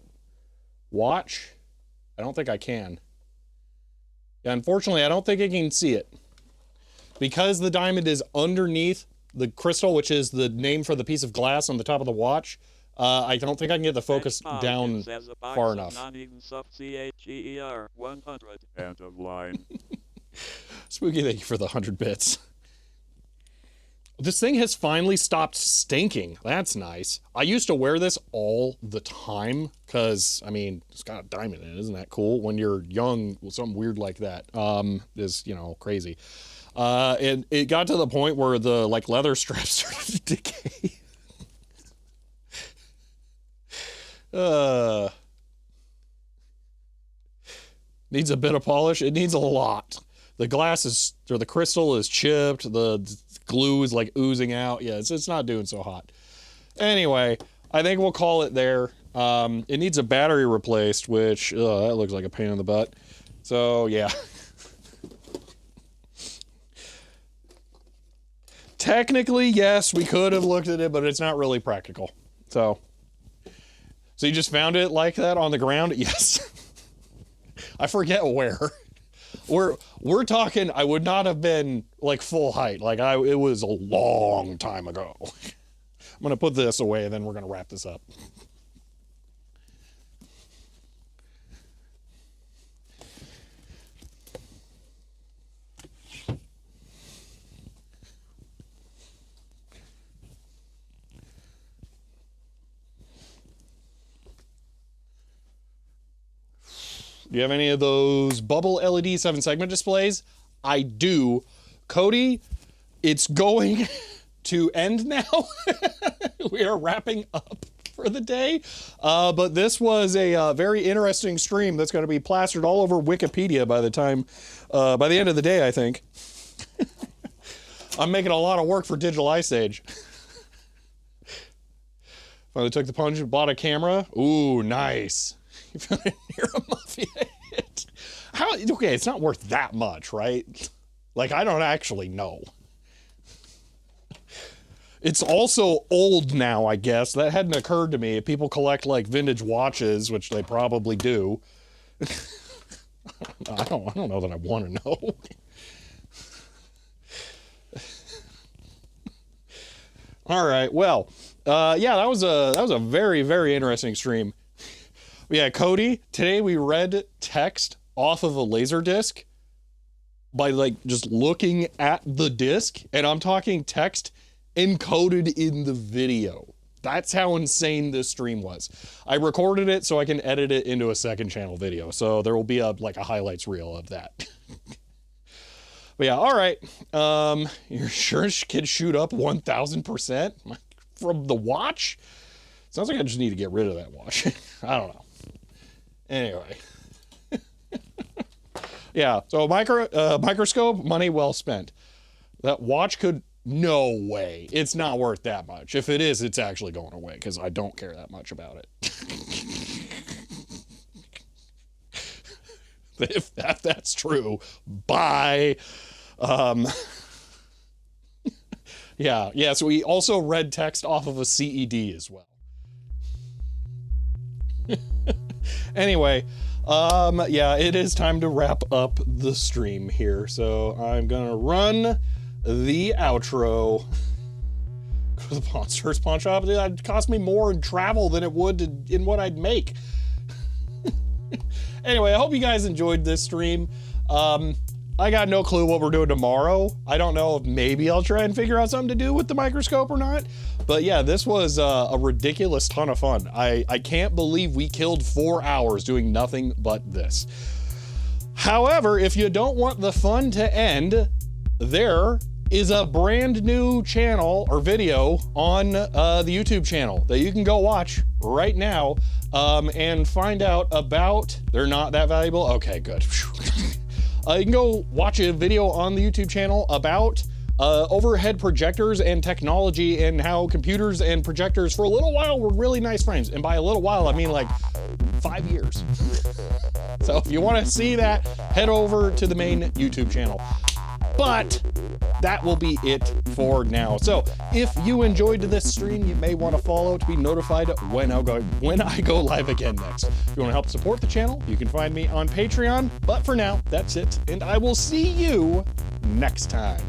watch. I don't think I can. Yeah, unfortunately, I don't think I can see it. Because the diamond is underneath the crystal, which is the name for the piece of glass on the top of the watch, I don't think I can get the focus down far enough. End of line. Spooky, thank you for the 100 bits. This thing has finally stopped stinking. That's nice. I used to wear this all the time because, I mean, it's got a diamond in it. Isn't that cool? When you're young, something weird like that is, you know, crazy. And it got to the point where the, like, leather straps started to decay. Needs a bit of polish. It needs a lot. The glass is, or the crystal is chipped. The glue is like oozing out. Yeah, it's not doing so hot. Anyway, I think we'll call it there. It needs a battery replaced, which, that looks like a pain in the butt. So, yeah. Technically, yes, we could have looked at it, but it's not really practical. So you just found it like that on the ground? Yes. I forget where. We're talking, I would not have been like full height. Like it was a long time ago. I'm gonna put this away and then we're gonna wrap this up. Do you have any of those bubble LED 7-segment displays? I do. Cody, it's going to end now. We are wrapping up for the day. But this was a very interesting stream that's going to be plastered all over Wikipedia by the time, by the end of the day, I think. I'm making a lot of work for Digital Ice Age. Finally took the plunge and bought a camera. Ooh, nice. You found a Nero Mafia hit. How? Okay, it's not worth that much, right? Like, I don't actually know. It's also old now, I guess. That hadn't occurred to me. If people collect, like, vintage watches, which they probably do. I don't know that I want to know. All right, well, yeah, that was a very, very interesting stream. Yeah, Cody, today we read text off of a laser disc by like just looking at the disc, and I'm talking text encoded in the video. That's how insane this stream was. I recorded it so I can edit it into a second channel video. So there will be like a highlights reel of that. But yeah, all right. You're sure it can shoot up 1,000% from the watch? Sounds like I just need to get rid of that watch. I don't know. Anyway. Yeah, so microscope, money well spent. That watch could, no way. It's not worth that much. If it is, it's actually going away because I don't care that much about it. if that's true, bye. Yeah, so we also read text off of a CED as well. Anyway, yeah, it is time to wrap up the stream here. So I'm gonna run the outro. Go to the Monsters Pawn Shop. It'd cost me more in travel than it would in what I'd make. Anyway, I hope you guys enjoyed this stream. I got no clue what we're doing tomorrow. I don't know if maybe I'll try and figure out something to do with the microscope or not. But yeah, this was a ridiculous ton of fun. I can't believe we killed 4 hours doing nothing but this. However, if you don't want the fun to end, there is a brand new channel or video on the YouTube channel that you can go watch right now and find out about. They're not that valuable? Okay, good. You can go watch a video on the YouTube channel about overhead projectors and technology and how computers and projectors for a little while were really nice friends. And by a little while, I mean like 5 years. So if you want to see that, head over to the main YouTube channel. But that will be it for now. So if you enjoyed this stream, you may want to follow to be notified when I go live again next. If you want to help support the channel, you can find me on Patreon. But for now, that's it, and I will see you next time.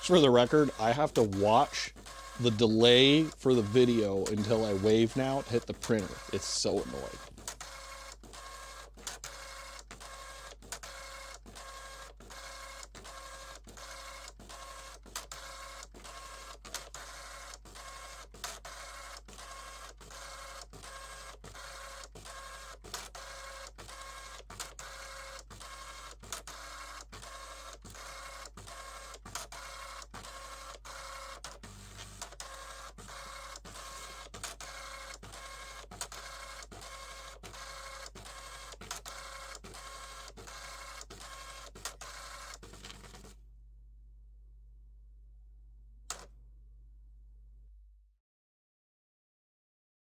For the record, I have to watch the delay for the video until I wave now to hit the printer. It's so annoying.